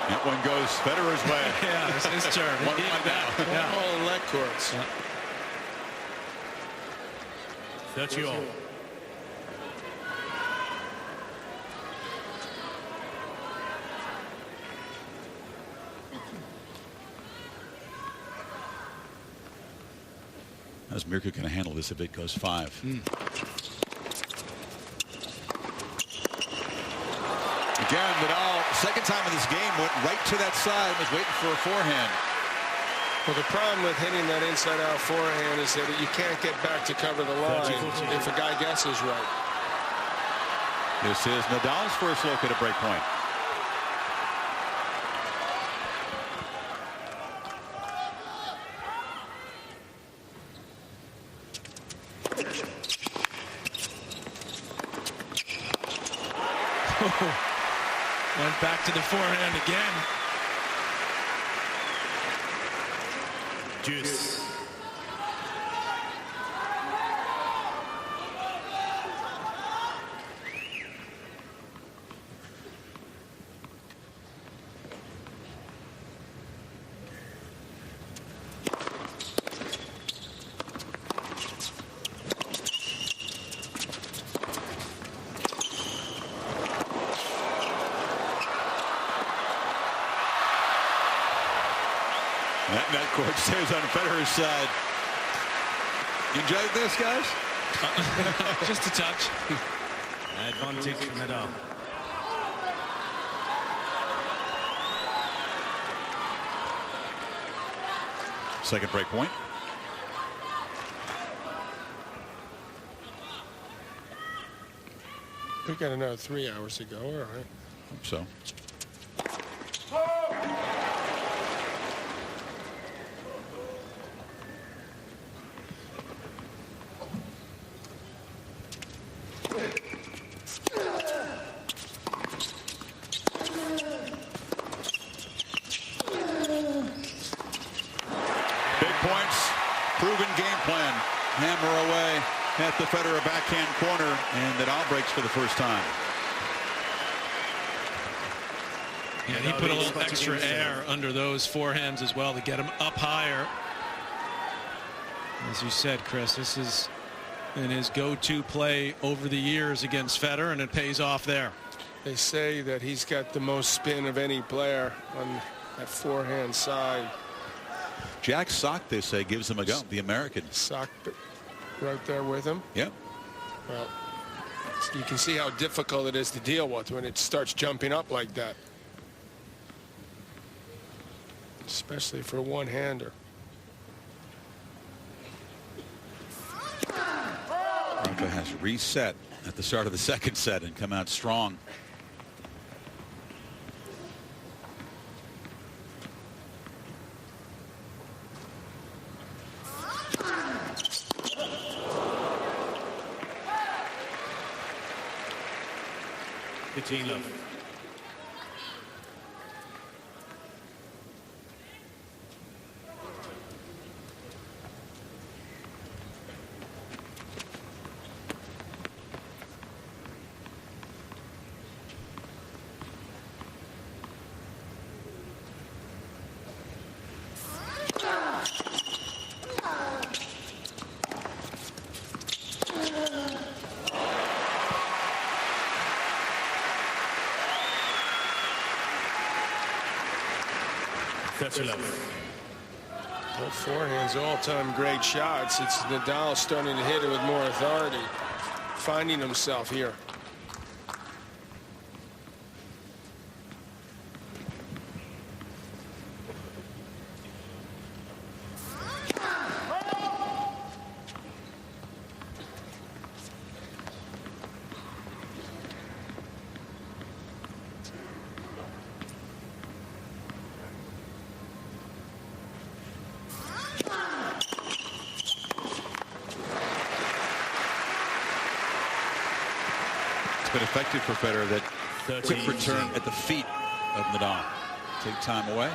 That one goes Federer's way. Yeah, it's his turn. One down. Yeah. All in leg courts. Yeah. That's you all. How's Mirko going to handle this if it goes 5? Again, Nadal, second time in this game, went right to that side, was waiting for a forehand. Well, the problem with hitting that inside-out forehand is that you can't get back to cover the line if a guy guesses right. This is Nadal's first look at a break point. Went back to the forehand again. Juice. That court stays on Federer's side. You enjoyed this, guys? Just a touch. Advantage Nadal. Second break point. We got another 3 hours to go. All right. Hope so. hammer away at the Federer backhand corner, and Nadal breaks for the first time. Yeah, he put a little extra air under those forehands as well to get him up higher. As you said, Chris, this is in his go-to play over the years against Federer, and it pays off there. They say that he's got the most spin of any player on that forehand side. Jack Sock, they say, gives him a go. The American. Sock right there with him. Yep. Well, you can see how difficult it is to deal with when it starts jumping up like that. Especially for a one-hander. Rafa has reset at the start of the second set and come out strong. Love. Both forehands, all-time great shots. It's Nadal starting to hit it with more authority, finding himself here. Been effective for Federer, that quick return at the feet of Nadal. Take time away.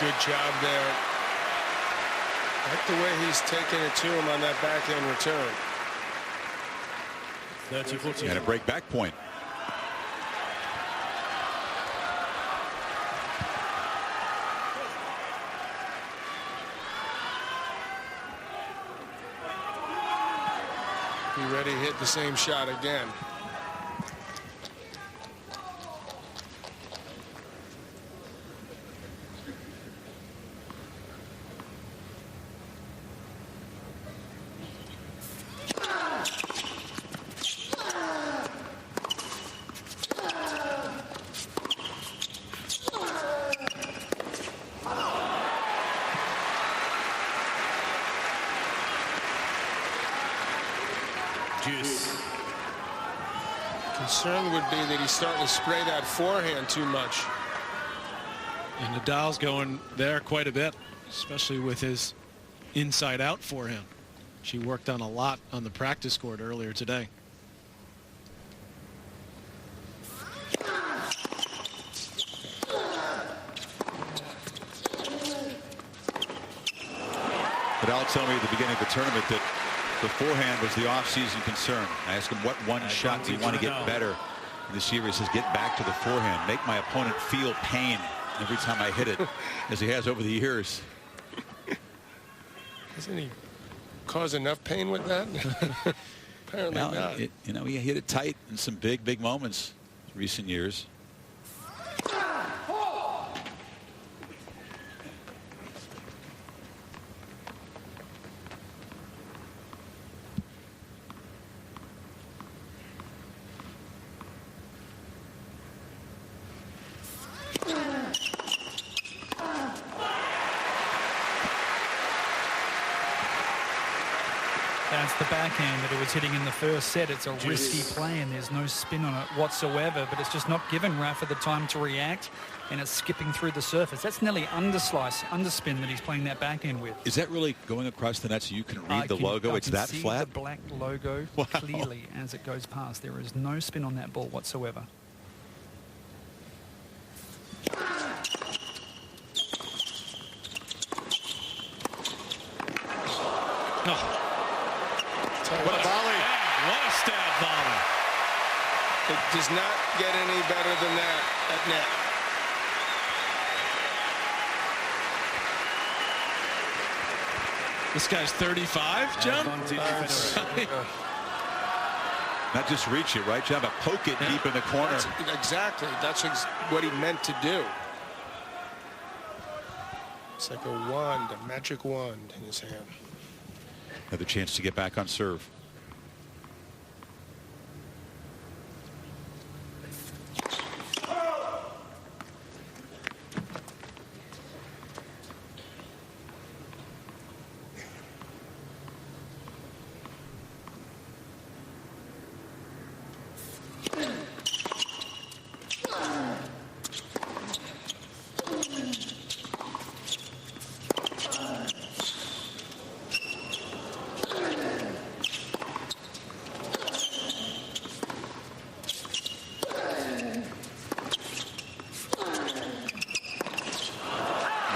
Good job there. I like the way he's taking it to him on that backhand return. 30-40. And a break back point. Be ready to hit the same shot again. Concern would be that he's starting to spray that forehand too much. And Nadal's going there quite a bit, especially with his inside-out forehand. She worked on a lot on the practice court earlier today. Nadal told me at the beginning of the tournament that the forehand was the off-season concern. I asked him what one shot do you want to get better This year he says, get back to the forehand, make my opponent feel pain every time I hit it, as he has over the years. Doesn't he cause enough pain with that? Apparently not. He hit it tight in some big moments in recent years. That's the backhand that he was hitting in the first set. It's a risky play, and there's no spin on it whatsoever, but it's just not given Rafa the time to react, and it's skipping through the surface. That's nearly underspin that he's playing that backhand with. Is that really going across the net so you can read the logo? It's that flat? I can see the black logo clearly as it goes past. There is no spin on that ball whatsoever. What a volley. What a stab volley. It does not get any better than that at net. This guy's 35, John? Not just reach it, right, John, but poke it deep in the corner. Exactly. That's what he meant to do. It's like a wand, a magic wand in his hand. Another chance to get back on serve.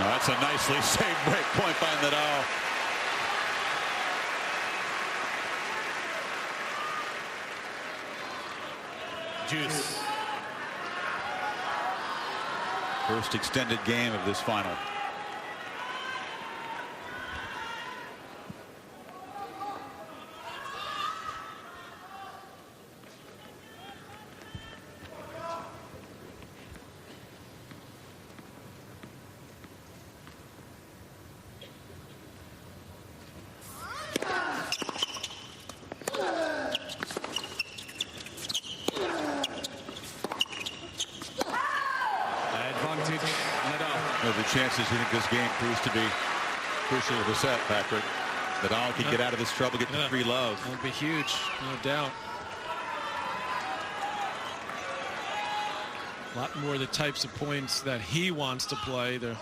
That's a nicely saved break point by Nadal. Juice. First extended game of this final. The chances you think this game proves to be crucial to the set, Patrick? Nadal can get out of this trouble, get to 3-love. That would be huge, no doubt. A lot more of the types of points that he wants to play. The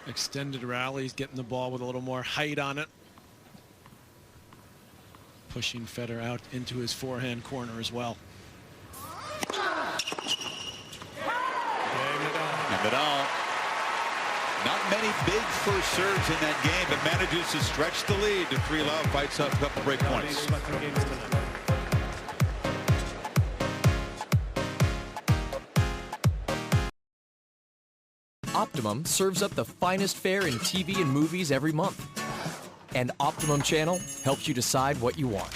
extended rallies, getting the ball with a little more height on it. Pushing Federer out into his forehand corner as well. And Nadal, not many big first serves in that game, but manages to stretch the lead to 3-love, fights up a couple break points. Optimum serves up the finest fare in TV and movies every month. And Optimum Channel helps you decide what you want.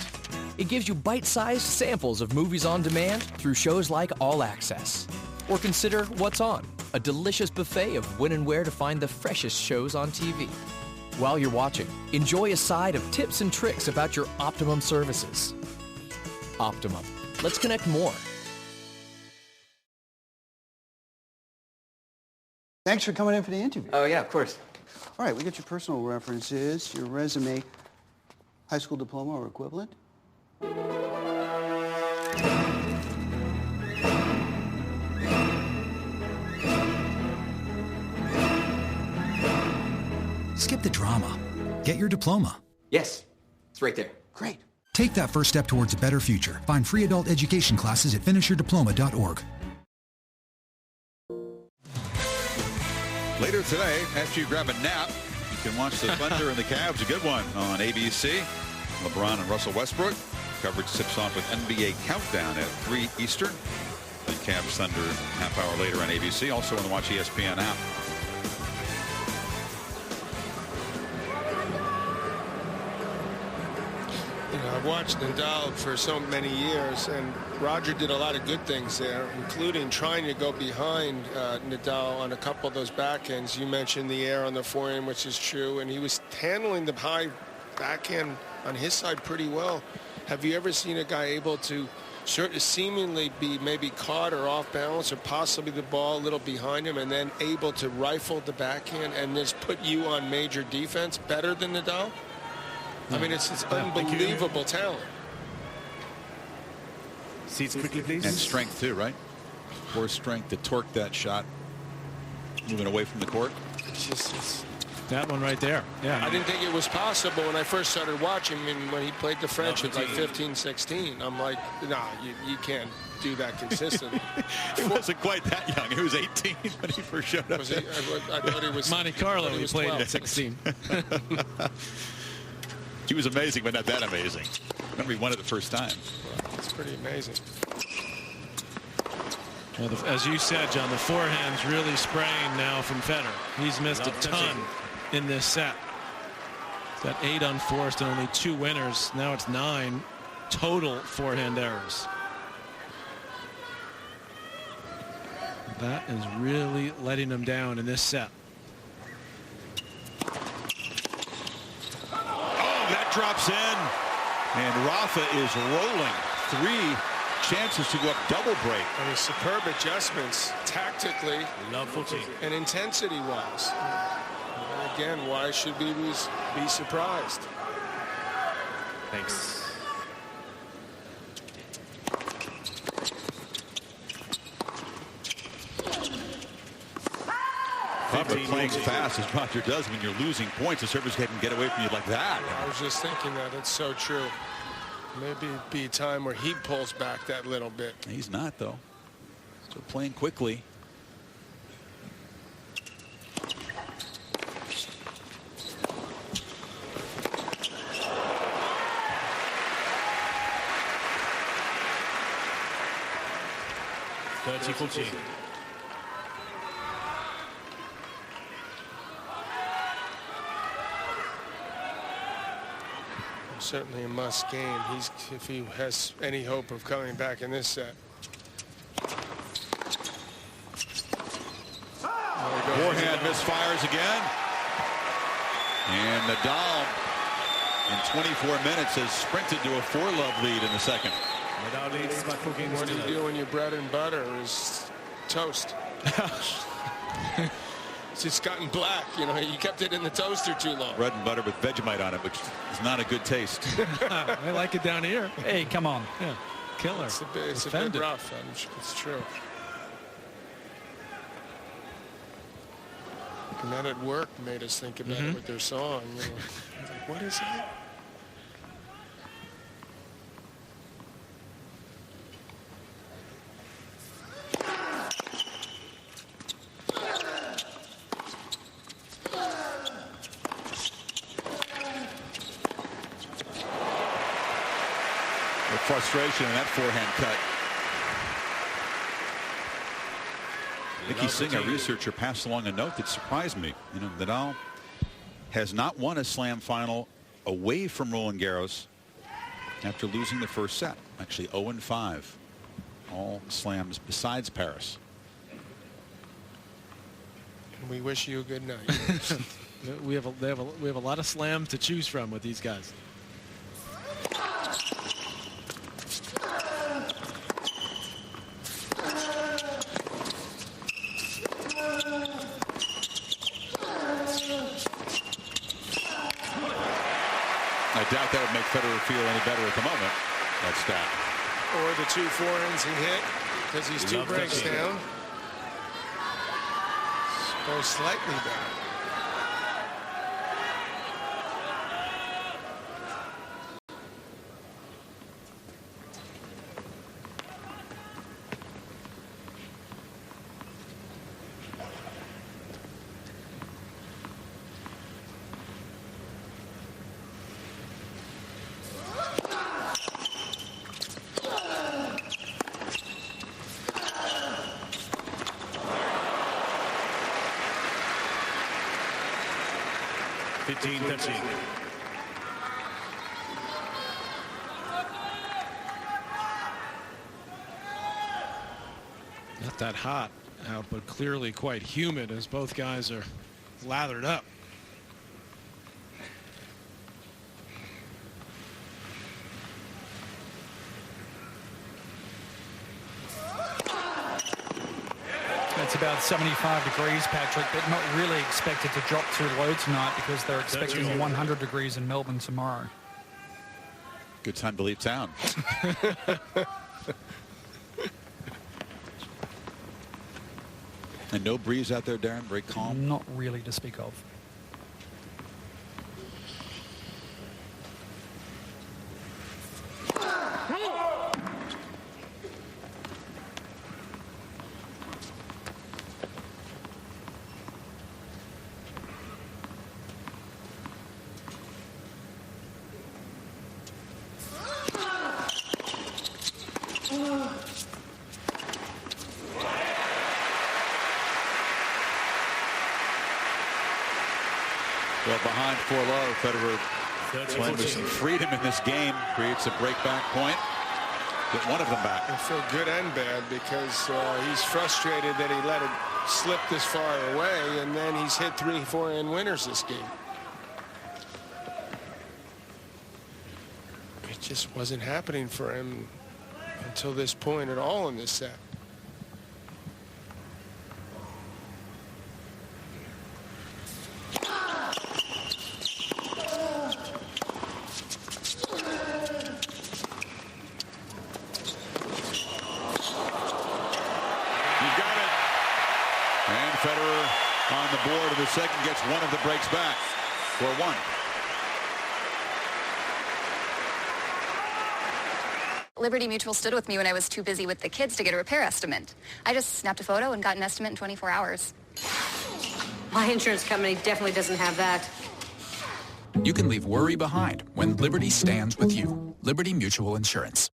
It gives you bite-sized samples of movies on demand through shows like All Access. Or consider What's On, a delicious buffet of when and where to find the freshest shows on TV. While you're watching, enjoy a side of tips and tricks about your Optimum services. Optimum. Let's connect more. Thanks for coming in for the interview. Oh, yeah, of course. All right, we got your personal references, your resume, high school diploma or equivalent. Skip the drama. Get your diploma. Yes, it's right there. Great. Take that first step towards a better future. Find free adult education classes at finishyourdiploma.org. Later today, after you grab a nap, you can watch the Thunder and the Cavs, a good one, on ABC. LeBron and Russell Westbrook. Coverage tips off with NBA Countdown at 3 Eastern. and Cavs Thunder half hour later on ABC. Also on the Watch ESPN app. You know, I've watched Nadal for so many years, and Roger did a lot of good things there, including trying to go behind Nadal on a couple of those backhands. You mentioned the air on the forehand, which is true, and he was handling the high backhand on his side pretty well. Have you ever seen a guy able to sort of seemingly be maybe caught or off balance, or possibly the ball a little behind him, and then able to rifle the backhand and just put you on major defense better than Nadal? I mean, it's unbelievable talent. Seats quickly, please. And strength, too, right? Core strength to torque that shot. Moving away from the court. It's that one right there. Yeah. I didn't think it was possible when I first started watching him, when he played the French at like 15, 16. I'm like, nah, you can't do that consistently. He wasn't quite that young. He was 18 when he first showed up. Was he? I thought he was Monte Carlo. He was played 12. at 16. He was amazing, but not that amazing. Remember, he won it the first time. It's pretty amazing. Well, as you said, John, the forehand's really spraying now from Federer. He's missed a ton in this set. He's got 8 unforced and only 2 winners. Now it's 9 total forehand errors. That is really letting him down in this set. That drops in, and Rafa is rolling. 3 chances to go up double break. I mean, superb adjustments tactically and intensity-wise. And again, why should we be surprised? Thanks. But playing fast as Roger does when you're losing points, the servers can get away from you like that. I was just thinking that. It's so true. Maybe it'd be a time where he pulls back that little bit. He's not, though. Still playing quickly. Certainly a must game. If he has any hope of coming back in this set. Forehand misfires again. And Nadal in 24 minutes has sprinted to a 4-love lead in the second. What do you do when your bread and butter is toast? It's just gotten black. You know, you kept it in the toaster too long. Bread and butter with Vegemite on it, which is not a good taste. I like it down here. Hey, come on. Yeah. Killer. It's a bit rough. It's true. And that at work made us think about it with their song. You know, like, what is that? Frustration in that forehand cut. Nikki Singh, a researcher, passed along a note that surprised me. You know, Nadal has not won a slam final away from Roland Garros after losing the first set. Actually 0-5. All slams besides Paris. We wish you a good night. we have a lot of slams to choose from with these guys. I doubt that would make Federer feel any better at the moment. That stat. Or the 2 forehands he hit because he's 2 breaks down. Goes slightly better. 15-13. Not that hot out, but clearly quite humid as both guys are lathered up. It's about 75 degrees, Patrick, but not really expected to drop too low tonight because they're expecting 100 degrees in Melbourne tomorrow. Good time to leave town. And no breeze out there, Darren? Very calm? Not really to speak of. Well, behind 4-low, Federer playing with some freedom in this game, creates a break-back point. Get one of them back. I feel good and bad because he's frustrated that he let it slip this far away, and then he's hit 3 forehand winners this game. It just wasn't happening for him until this point at all in this set. Federer on the board in the second gets one of the breaks back for 1. Liberty Mutual stood with me when I was too busy with the kids to get a repair estimate. I just snapped a photo and got an estimate in 24 hours. My insurance company definitely doesn't have that. You can leave worry behind when Liberty stands with you. Liberty Mutual Insurance.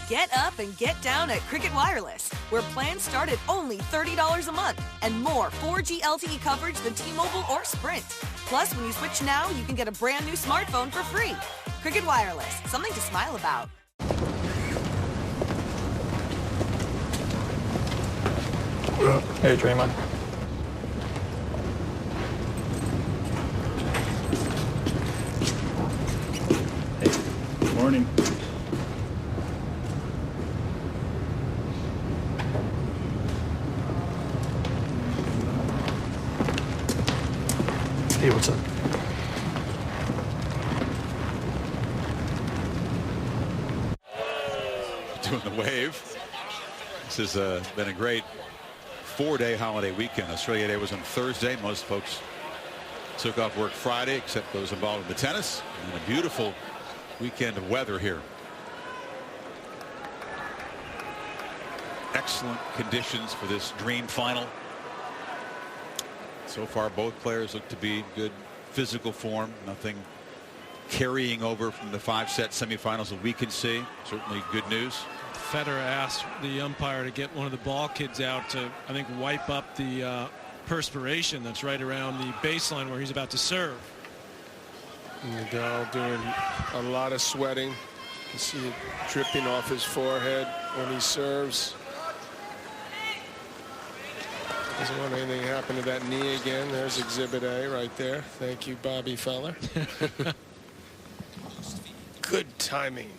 Get up and get down at Cricket Wireless, where plans start at only $30 a month and more 4G LTE coverage than T-Mobile or Sprint. Plus, when you switch now, you can get a brand new smartphone for free. Cricket Wireless, something to smile about. Hey, Draymond. Good morning. Hey, what's up? Doing the wave. This has been a great 4-day holiday weekend. Australia Day was on Thursday. Most folks took off work Friday, except those involved in the tennis. And a beautiful weekend of weather here. Excellent conditions for this dream final. So far, both players look to be good physical form. Nothing carrying over from the 5-set semifinals that we can see. Certainly good news. Federer asked the umpire to get one of the ball kids out to, I think, wipe up the perspiration that's right around the baseline where he's about to serve. Nadal doing a lot of sweating. You see it dripping off his forehead when he serves. Doesn't want anything to happen to that knee again. There's Exhibit A right there. Thank you, Bobby Feller. Good timing.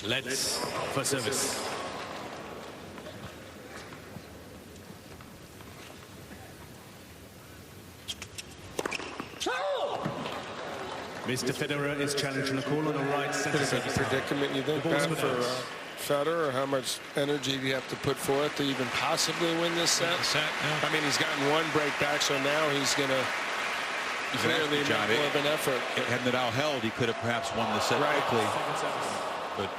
Let's for service. Mr. Federer is challenging a call on the right center. Predicament, you think, Ben, Federer, or how much energy do you have to put forth to even possibly win this set? I mean, he's gotten one break back, so now he's going to clearly make more of an effort. Had Nadal held, he could have perhaps won the set quickly. But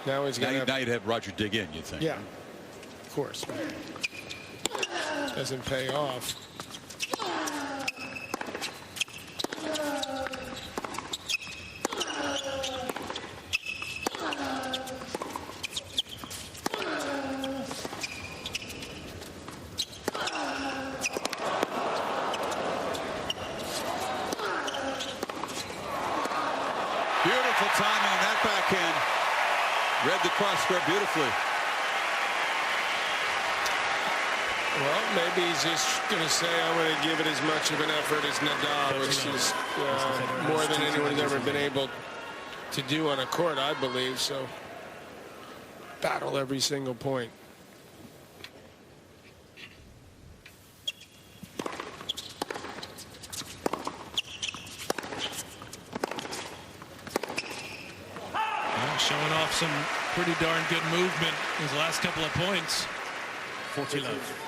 now he's going to. Now you'd have Roger dig in, you'd think. Yeah, of course. Doesn't pay off. Beautiful timing on that backhand. Read the cross square beautifully. Well, maybe he's just going to say, I'm going to give it as much of an effort as Nadal, which is more than anyone's ever been able to do on a court, I believe. So, battle every single point. Showing off some pretty darn good movement his last couple of points. 40 love.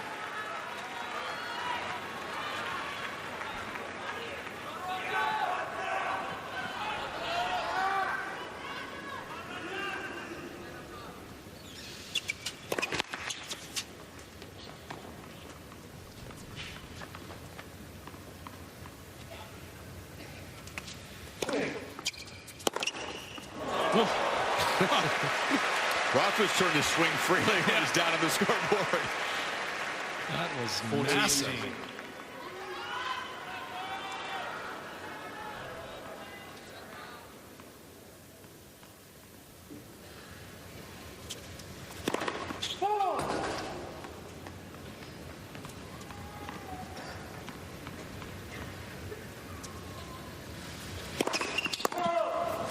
Rafa's turned to swing freely when he's down on the scoreboard. That was massive.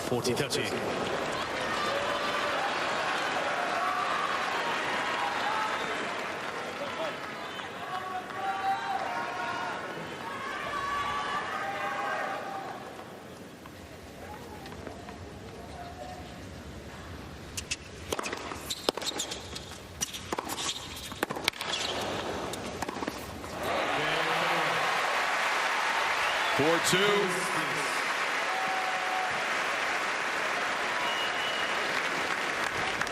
40-30.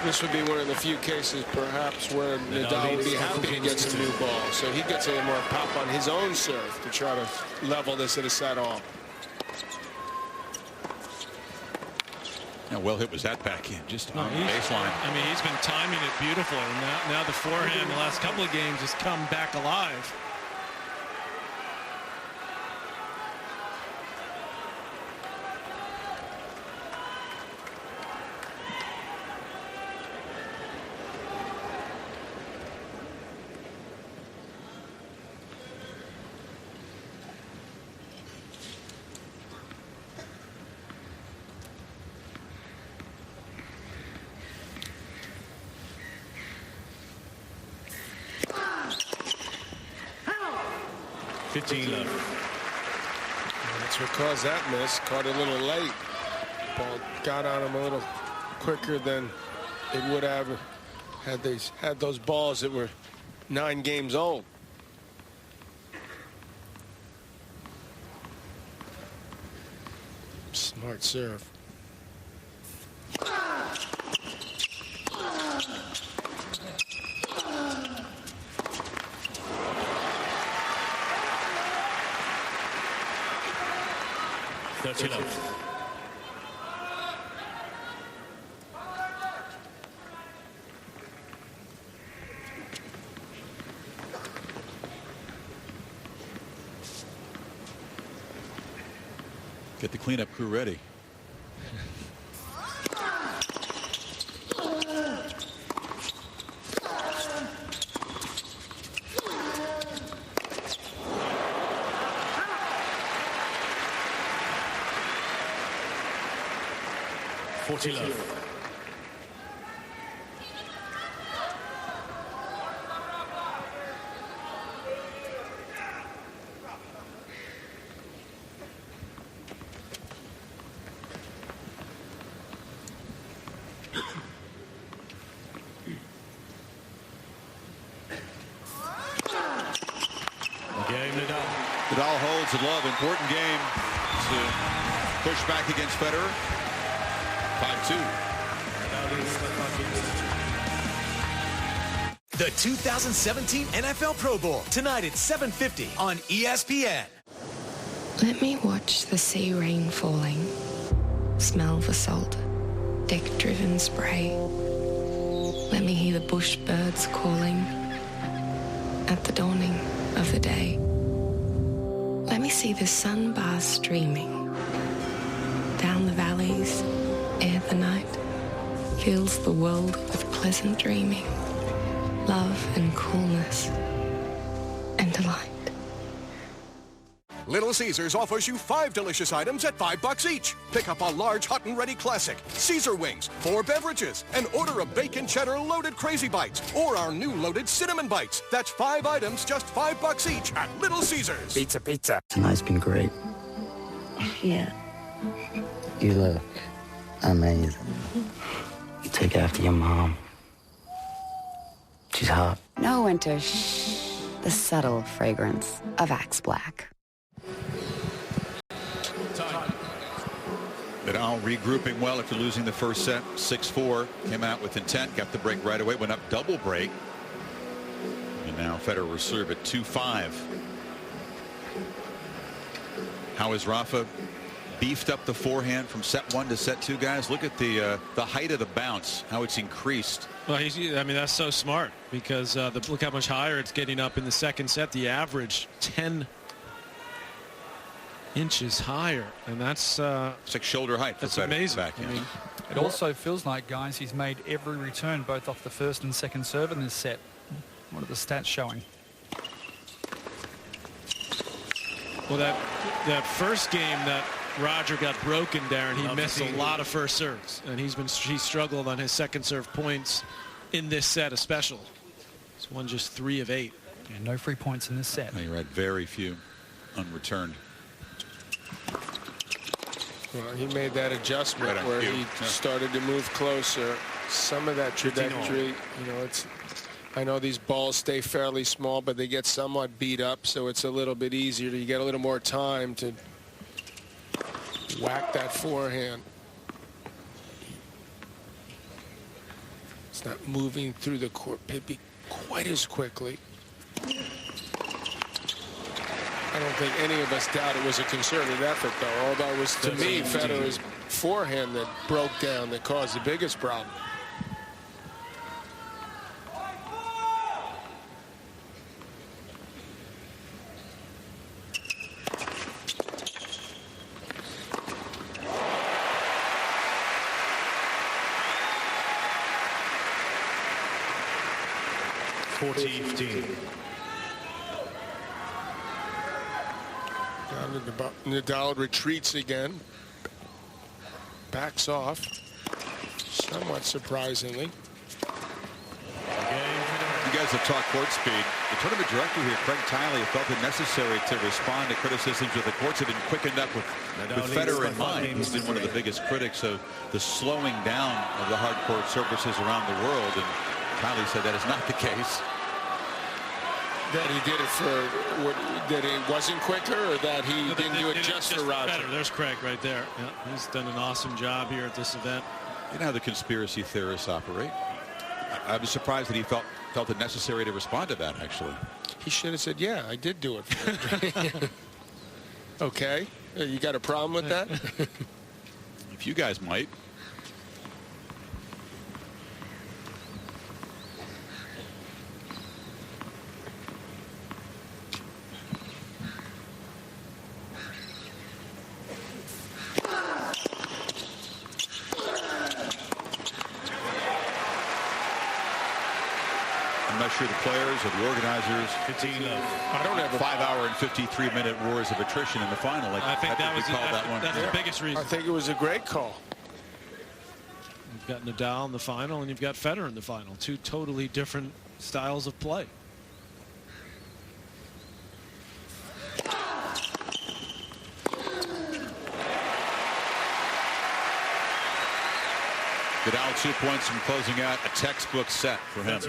This would be one of the few cases, perhaps, where Nadal would be happy to get some new balls. So he gets a little more pop on his own serve to try to level this at a set all. How well hit was that backhand? Just on the baseline. I mean, he's been timing it beautifully. And now the forehand the last couple of games has come back alive. That's what caused that miss. Caught it a little late. Ball got on him a little quicker than it would have had they had those balls that were 9 games old. Smart serve. Get the cleanup crew ready. Nadal holds at love. Important game to push back against Federer. 5-2. The 2017 NFL Pro Bowl, tonight at 7:50 on ESPN. Let me watch the sea rain falling, smell the salt, deck-driven spray. Let me hear the bush birds calling at the dawning of the day. Let me see the sun bars streaming down the valleys ere the night fills the world with pleasant dreaming, love and coolness and delight. Little Caesars offers you 5 delicious items at $5 each. Pick up a large hot and ready classic, Caesar wings, 4 beverages, and order a bacon cheddar loaded Crazy Bites or our new loaded cinnamon bites. That's 5 items, just $5 each at Little Caesars. Pizza, pizza. Tonight's been great. Yeah. You look amazing. You take after your mom. She's hot. No, Winter. Shh. The subtle fragrance of Axe Black. Nadal regrouping well after losing the first set. 6-4. Came out with intent. Got the break right away. Went up double break. And now Federer will serve at 2-5. How has Rafa beefed up the forehand from set 1 to set 2, guys? Look at the height of the bounce, how it's increased. Well, I mean, that's so smart because look how much higher it's getting up in the second set. The average 10 inches higher, and that's it's like shoulder height. That's amazing. Backhand. I mean, it also feels like, guys, he's made every return both off the first and second serve in this set. What are the stats showing? Well, that first game that Roger got broken, Darren, he missed a lot of first serves, and he struggled on his second serve points in this set especially. He's won just 3 of 8. Yeah, no free points in this set. You're right, very few unreturned. Well, he made that adjustment where he started to move closer. Some of that trajectory, you know, I know these balls stay fairly small, but they get somewhat beat up, so it's a little bit easier. You get a little more time to whack that forehand. It's not moving through the court maybe quite as quickly. I don't think any of us doubt it was a concerted effort, though, although it was, to me, Federer's forehand that broke down, that caused the biggest problem. Nadal retreats again, backs off, somewhat surprisingly. You guys have talked court speed. The tournament director here, Craig Tiley, felt it necessary to respond to criticisms that the courts have been quickened up with Federer in mind. He's been one of the biggest critics of the slowing down of the hard court surfaces around the world, and Tiley said that is not the case. That he did it for that it wasn't quicker, or that he didn't do it just for Roger. Better. There's Craig right there. Yeah, he's done an awesome job here at this event. You know how the conspiracy theorists operate. I was surprised that he felt it necessary to respond to that, actually. He should have said, yeah, I did do it for him. Okay, you got a problem with that? If you guys might. I'm not sure the players or the organizers. I don't have a 5-hour and 53-minute wars of attrition in the final. I think that's the biggest reason. I think it was a great call. You've got Nadal in the final, and you've got Federer in the final. 2 totally different styles of play. Nadal 2 points from closing out a textbook set for him.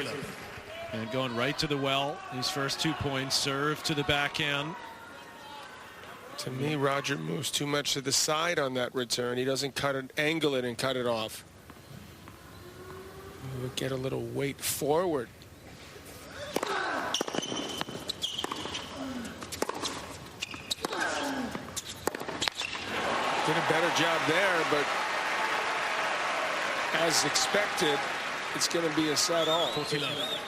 And going right to the well. These first 2 points, serve to the backhand. To me, Roger moves too much to the side on that return. He doesn't angle it and cut it off. He would get a little weight forward. Did a better job there, but as expected, it's going to be a set off. 40-love.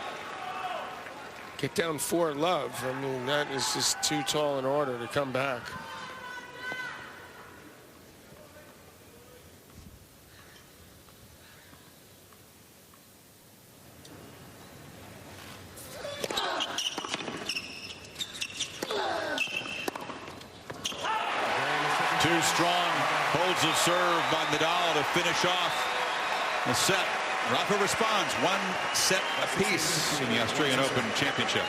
Get down 4-love. I mean, that is just too tall an order to come back. Two strong holds of serve by Nadal to finish off the set. Rafa responds, 1 set apiece in the Australian Open Championship.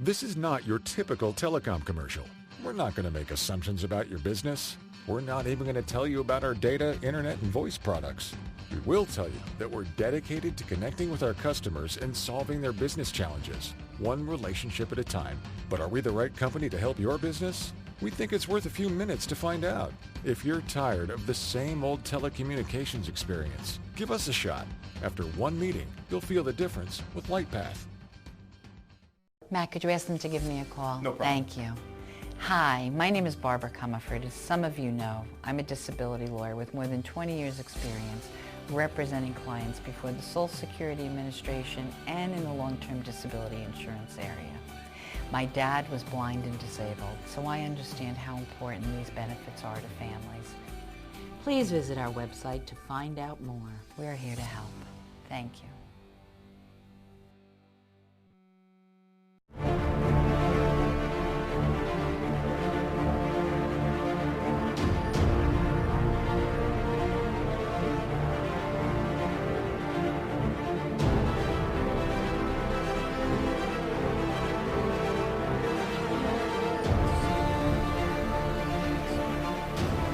This is not your typical telecom commercial. We're not going to make assumptions about your business. We're not even going to tell you about our data, internet, and voice products. We will tell you that we're dedicated to connecting with our customers and solving their business challenges, one relationship at a time. But are we the right company to help your business? We think it's worth a few minutes to find out. If you're tired of the same old telecommunications experience, give us a shot. After one meeting, you'll feel the difference with LightPath. Matt, could you ask them to give me a call? No problem. Thank you. Hi, my name is Barbara Comerford. As some of you know, I'm a disability lawyer with more than 20 years experience representing clients before the Social Security Administration and in the long-term disability insurance area. My dad was blind and disabled, so I understand how important these benefits are to families. Please visit our website to find out more. We're here to help. Thank you.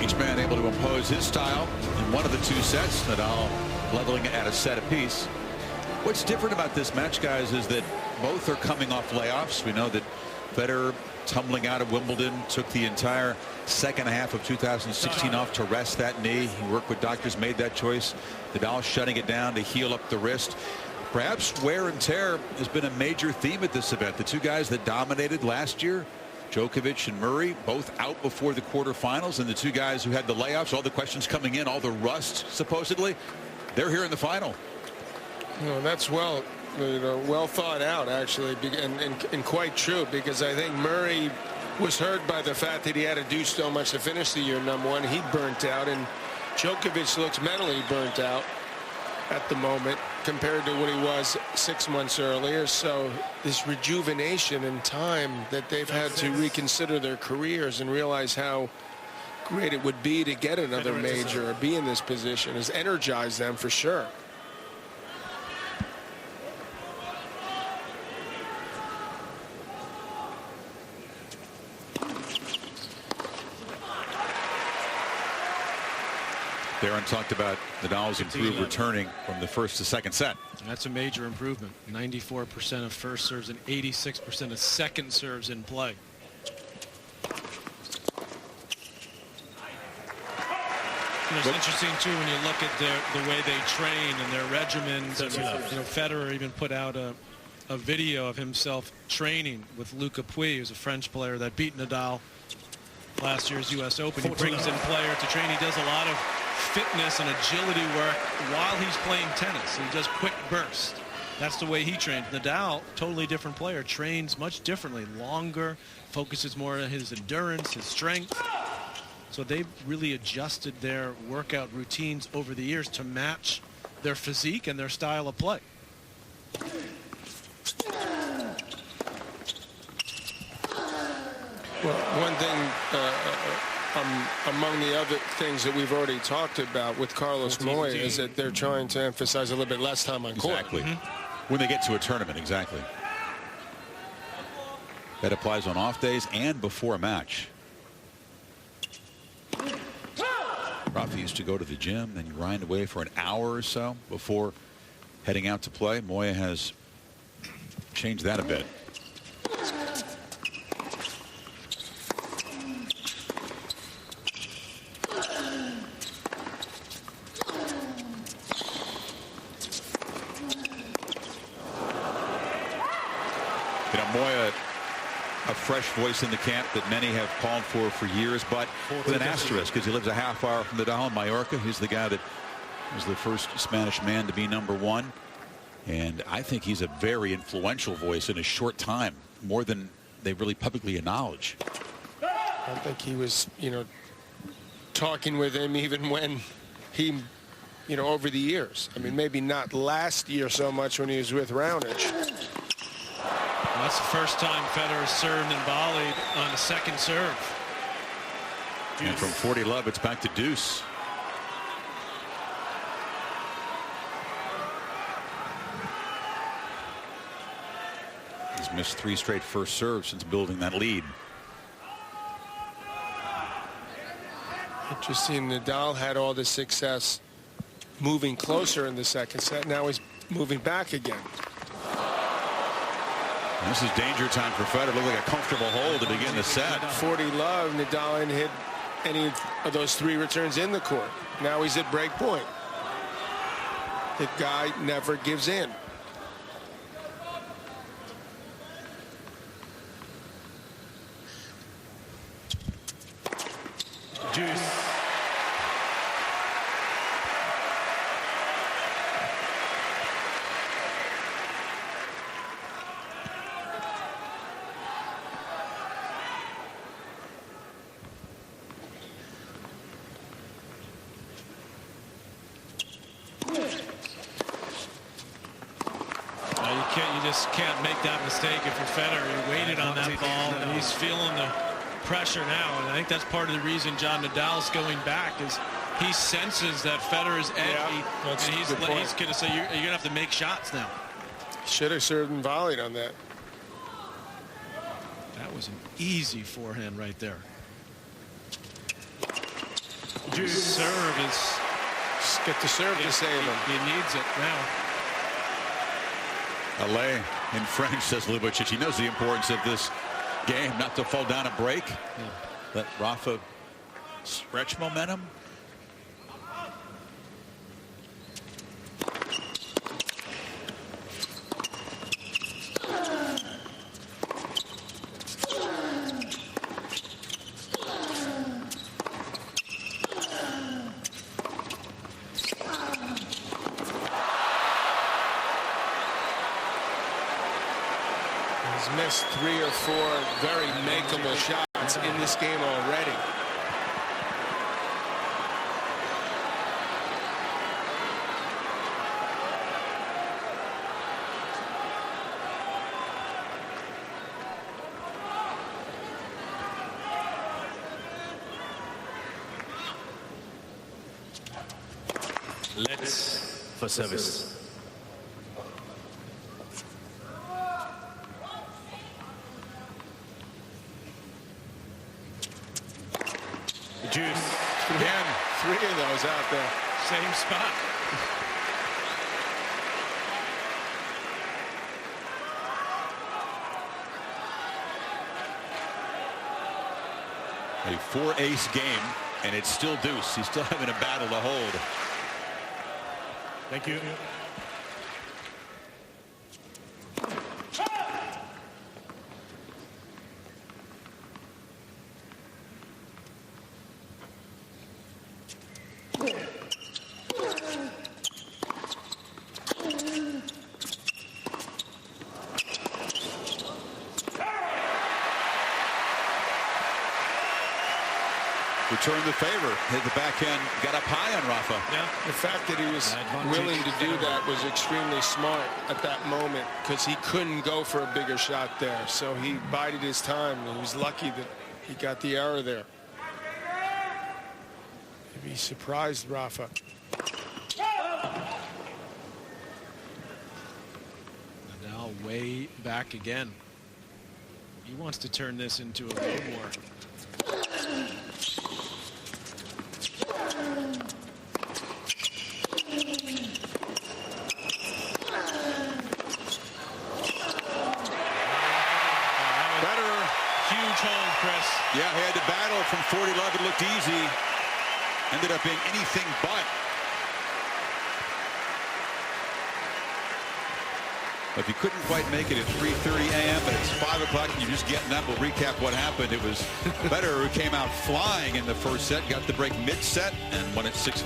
Each man able to impose his style in one of the 2 sets. Nadal leveling at a set apiece. What's different about this match, guys, is that both are coming off layoffs. We know that Federer, tumbling out of Wimbledon, took the entire second half of 2016 off to rest that knee. He worked with doctors, made that choice. Nadal shutting it down to heal up the wrist. Perhaps wear and tear has been a major theme at this event. The 2 guys that dominated last year, Djokovic and Murray, both out before the quarterfinals, and the 2 guys who had the layoffs, all the questions coming in, all the rust supposedly, they're here in the final. Well, that's well thought out, actually, and quite true, because I think Murray was hurt by the fact that he had to do so much to finish the year #1. He burnt out, and Djokovic looks mentally burnt out at the moment compared to what he was 6 months earlier. So this rejuvenation and time that they've had to reconsider their careers and realize how great it would be to get another major or be in this position has energized them for sure. Darren talked about Nadal's improved returning from the first to second set. That's a major improvement. 94% of first serves and 86% of second serves in play. It's interesting too when you look at the way they train and their regimens. And, Federer even put out a video of himself training with Luca Pouille, who's a French player that beat Nadal last year's U.S. Open. He brings in player to train. He does a lot of fitness and agility work while he's playing tennis. He does quick bursts. That's the way he trains. Nadal, totally different player, trains much differently, longer, focuses more on his endurance, his strength. So they've really adjusted their workout routines over the years to match their physique and their style of play. Well, one thing among the other things that we've already talked about with Carlos Moya is that they're trying to emphasize a little bit less time on court. Exactly. When they get to a tournament, exactly. That applies on off days and before a match. Rafa used to go to the gym, then grind away for an hour or so before heading out to play. Moya has changed that a bit. You know, Moya, a fresh voice in the camp that many have called for years, but with an asterisk because he lives a half hour from Nadal in Mallorca. He's the guy that was the first Spanish man to be #1. And I think he's a very influential voice in a short time, more than they really publicly acknowledge. I think he was, you know, talking with him even when he, you know, over the years. I mean, maybe not last year so much when he was with Raonic. That's the first time Federer served and volleyed on a second serve. And from 40 love, it's back to deuce. He's missed 3 straight first serves since building that lead. Interesting. Nadal had all the success moving closer in the second set. Now he's moving back again. And this is danger time for Federer. Looked like a comfortable hole to begin the set. 40 love. Nadal didn't hit any of those 3 returns in the court. Now he's at break point. The guy never gives in. Juice. You just can't make that mistake if you're Federer. He waited on that ball, and he's feeling the pressure now. And I think that's part of the reason John Nadal's going back is he senses that Federer's edgy, and he's going to say, you're going to have to make shots now. Should have served and volleyed on that. That was an easy forehand right there. Juice serve is... Just get the serve to save him. He needs it now. Allez in French, says Lubicic. He knows the importance of this game, not to fall down a break. Let Rafa stretch momentum. He's missed 3 or 4 very makeable shots in this game already. Let's for service. Juice. Again, 3 of those out there. Same spot. A 4-ace game, and it's still deuce. He's still having a battle to hold. Thank you. Returned the favor. Hit the backhand, got up high on Rafa. Yeah. The fact that he was willing to do that was extremely smart at that moment because he couldn't go for a bigger shot there. So he bided his time, and he was lucky that he got the error there. Maybe he surprised Rafa. Nadal way back again. He wants to turn this into a game war. Yeah, he had to battle from 40 love. It looked easy. Ended up being anything but. If you couldn't quite make it at 3:30 a.m., but it's 5 o'clock and you're just getting up, we'll recap what happened. It was Federer who came out flying in the first set, got the break mid-set, and won it 6-4.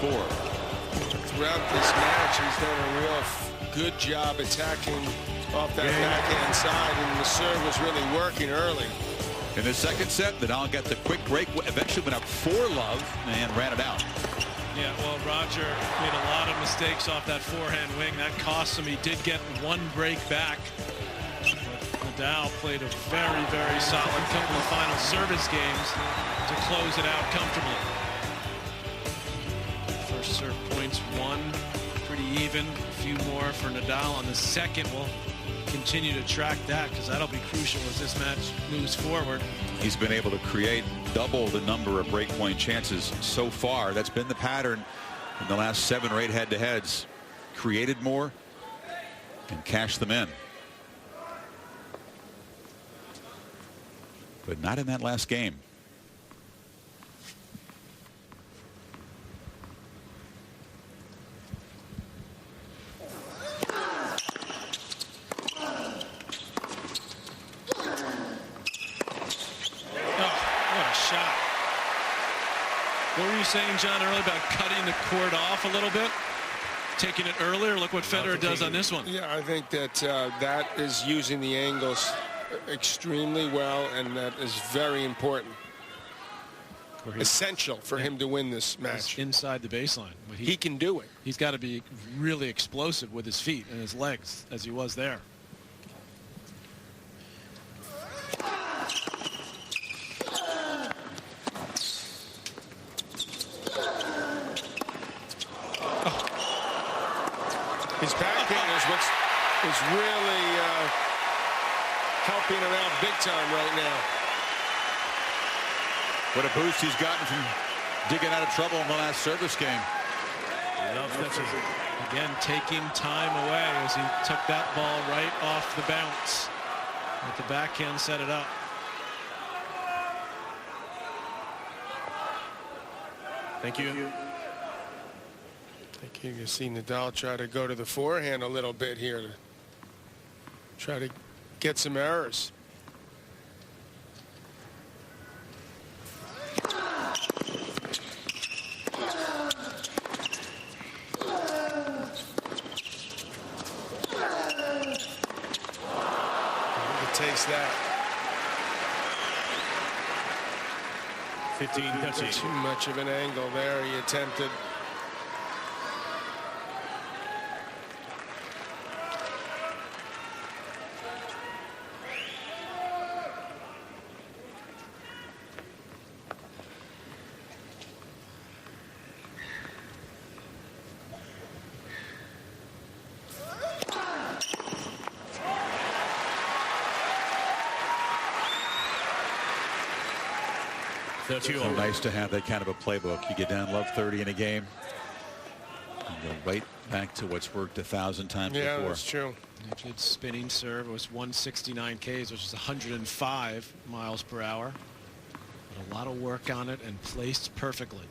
Throughout this match, he's done a real good job attacking off that backhand side, and the serve was really working early. In the second set, Nadal got the quick break, eventually went up 4-love, and ran it out. Yeah, well, Roger made a lot of mistakes off that forehand wing. That cost him. He did get one break back. But Nadal played a very, very solid couple of final service games to close it out comfortably. First serve points won, pretty even. A few more for Nadal on the second. We'll continue to track that because that'll be crucial as this match moves forward. He's been able to create double the number of breakpoint chances so far. That's been the pattern in the last 7 or 8 head-to-heads. Created more and cashed them in. But not in that last game. What were you saying, John, earlier about cutting the court off a little bit? Taking it earlier? Look what Federer does on this one. Yeah, I think that that is using the angles extremely well, and that is very important. Essential for him to win this match. Inside the baseline. He can do it. He's got to be really explosive with his feet and his legs, as he was there. His backhand is really helping him out big time right now. What a boost he's gotten from digging out of trouble in the last service game. Again, taking time away as he took that ball right off the bounce. With the backhand set it up. Thank you. I think you can see Nadal try to go to the forehand a little bit here to try to get some errors. It takes that. 15-30. Too much of an angle there. He attempted. So nice to have that kind of a playbook. You get down love 30 in a game and go right back to what's worked 1,000 times before. Yeah, that's true. Its spinning serve was 169 Ks, which is 105 miles per hour. But a lot of work on it and placed perfectly.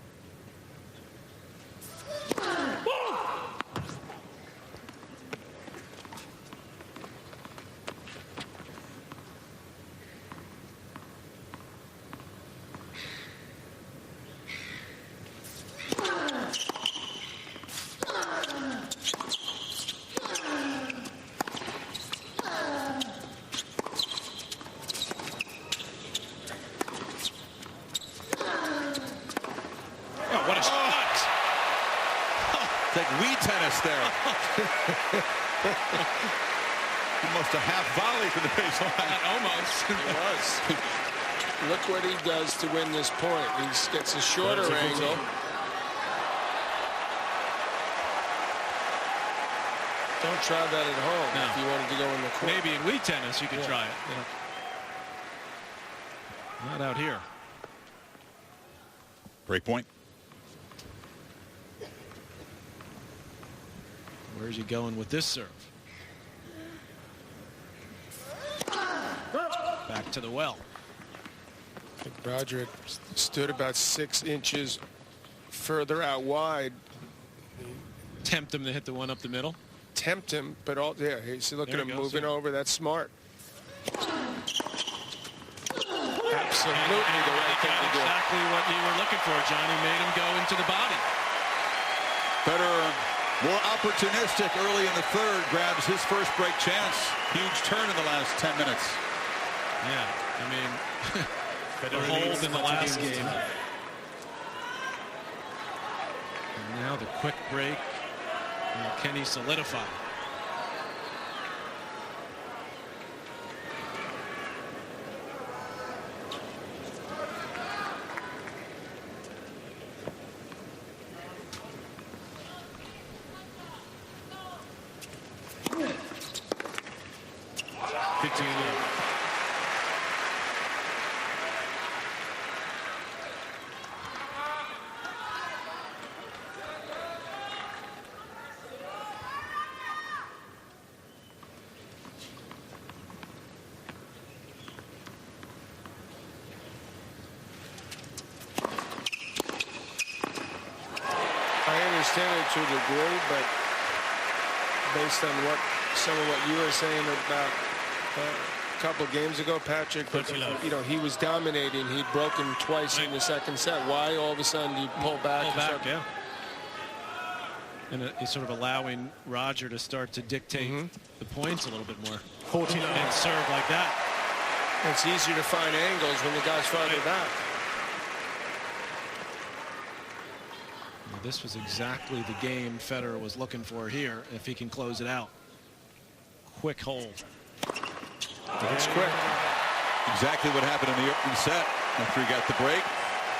Almost a half volley from the baseline. Almost. It was. Look what he does to win this point. He gets a shorter angle. Don't try that at home if you wanted to go in the court. Maybe in Wii tennis you could try it. Yeah. Not out here. Break point. Where's he going with this serve? Back to the well. I think Roger had stood about 6 inches further out wide. Tempt him to hit the one up the middle. tempt him, but he's looking at him moving over. That's smart. Absolutely the right thing to do. Exactly what you were looking for, Johnny. Made him go into the body. Federer, more opportunistic early in the third, grabs his first break chance. Huge turn in the last 10 minutes. Yeah, I mean, the hold in the last game. And now the quick break. Can he solidify? To a degree, but based on some of what you were saying about a couple of games ago, Patrick, he was dominating. He'd broken twice in the second set. Why all of a sudden do you pull back? Yeah. And he's sort of allowing Roger to start to dictate the points a little bit more. 49 and serve like that. It's easier to find angles when the guy's farther back. This was exactly the game Federer was looking for here, if he can close it out. Quick hold. It's quick. Exactly what happened in the opening set after he got the break.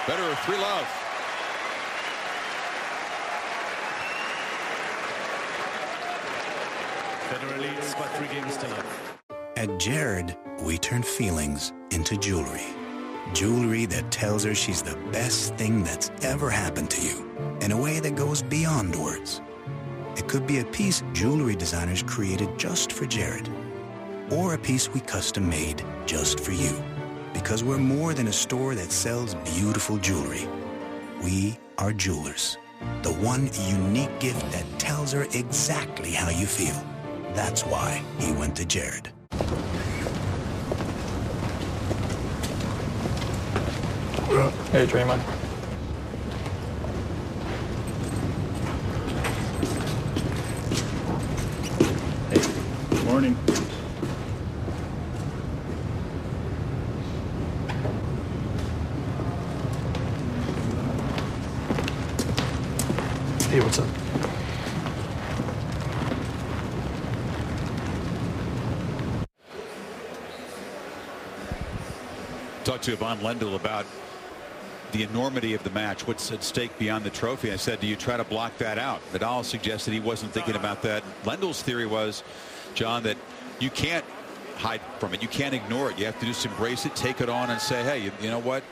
Federer 3-love. Federer leads by 3 games to love. At Jared, we turn feelings into jewelry. Jewelry that tells her she's the best thing that's ever happened to you, in a way that goes beyond words. It could be a piece jewelry designers created just for Jared, or a piece we custom made just for you. Because we're more than a store that sells beautiful jewelry. We are jewelers. The one unique gift that tells her exactly how you feel. That's why he went to Jared. Hey, Draymond. Hey. Good morning. Hey, what's up? Talked to Yvonne Lendl about the enormity of the match, what's at stake beyond the trophy. I said, do you try to block that out? Nadal suggested he wasn't thinking about that. Lendl's theory was, John, that you can't hide from it. You can't ignore it. You have to just embrace it, take it on, and say, hey, you know what?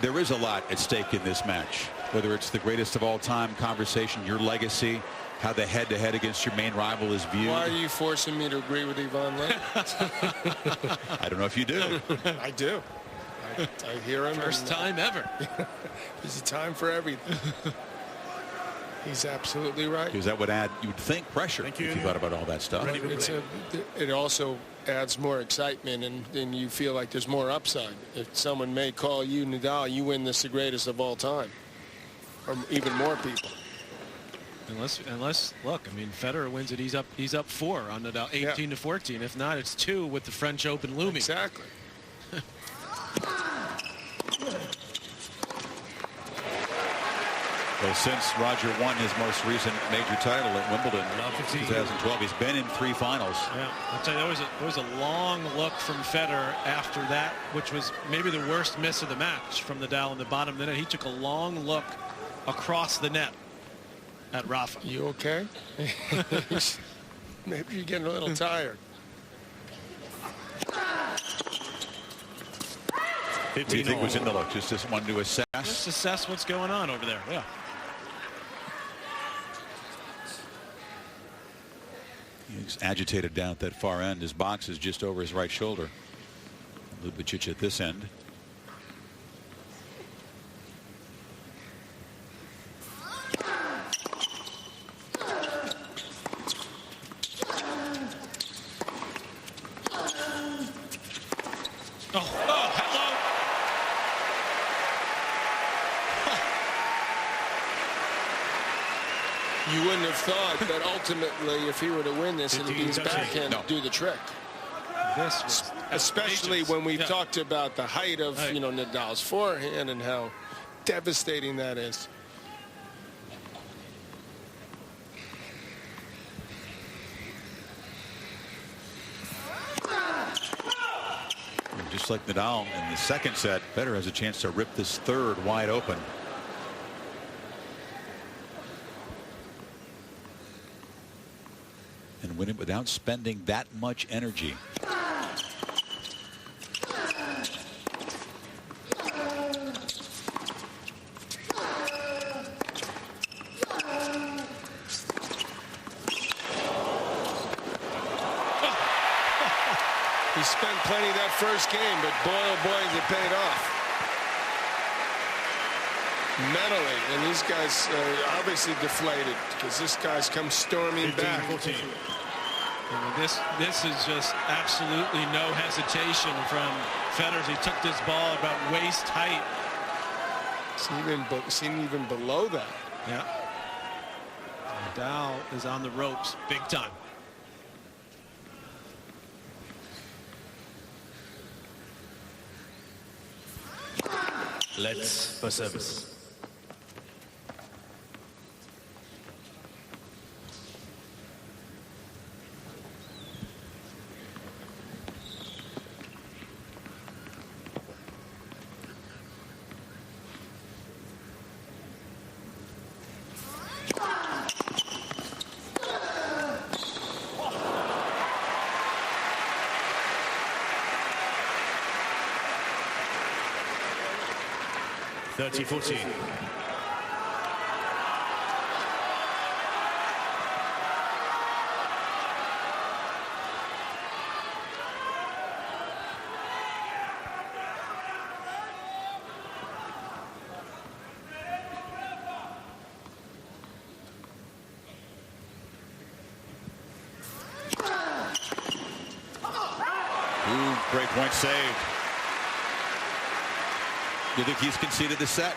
There is a lot at stake in this match. Whether it's the greatest of all time conversation, your legacy, how the head-to-head against your main rival is viewed. Why are you forcing me to agree with Yvonne Lendl? I don't know if you do. I do. I hear him. First time ever. There's a time for everything. He's absolutely right. Because that would add, you would think, pressure if you thought about all that stuff. It also adds more excitement, and then you feel like there's more upside. If someone may call you Nadal, you win this the greatest of all time, or even more people. Unless look, I mean, Federer wins it. He's up 4 on Nadal, 18-14. If not, it's 2 with the French Open looming. Exactly. Well, since Roger won his most recent major title at Wimbledon in 2012, he's been in 3 finals. Yeah, I'll tell you, there was a long look from Federer after that, which was maybe the worst miss of the match from Nadal in the bottom of the net. He took a long look across the net at Rafa. You okay? Maybe you're getting a little tired. What do you think was in the look? Just wanted to assess? Just assess what's going on over there. Yeah. He's agitated down at that far end. His box is just over his right shoulder. Lubicic at this end. have thought that ultimately, if he were to win this, it would be his backhand to do the trick. Especially when we've talked about the height of Nadal's forehand and how devastating that is. Just like Nadal in the second set, Federer has a chance to rip this third wide open. And win it without spending that much energy. He spent plenty that first game, but boy, oh boy, has it paid off. Mentally, and these guys are obviously deflated because this guy's come storming back. I mean, this is just absolutely no hesitation from Federer. He took this ball about waist height. Seen even below that. Yeah. Nadal is on the ropes big time. Let's for service. (30-14). Great point saved. You think he's conceded the set?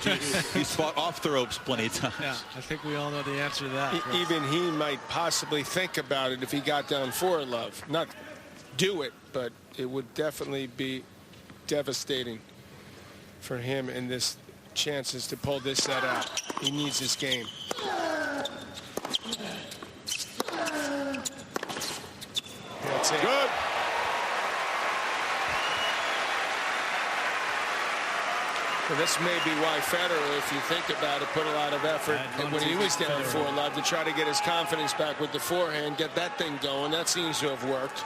He's fought off the ropes plenty of times. Yeah, I think we all know the answer to that. Even he might possibly think about it if he got down 4-love. Not do it, but it would definitely be devastating for him in this chances to pull this set out. He needs this game. That's it. Good. Well, this may be why Federer, if you think about it, put a lot of effort when he was down 4-love to try to get his confidence back with the forehand, get that thing going. That seems to have worked.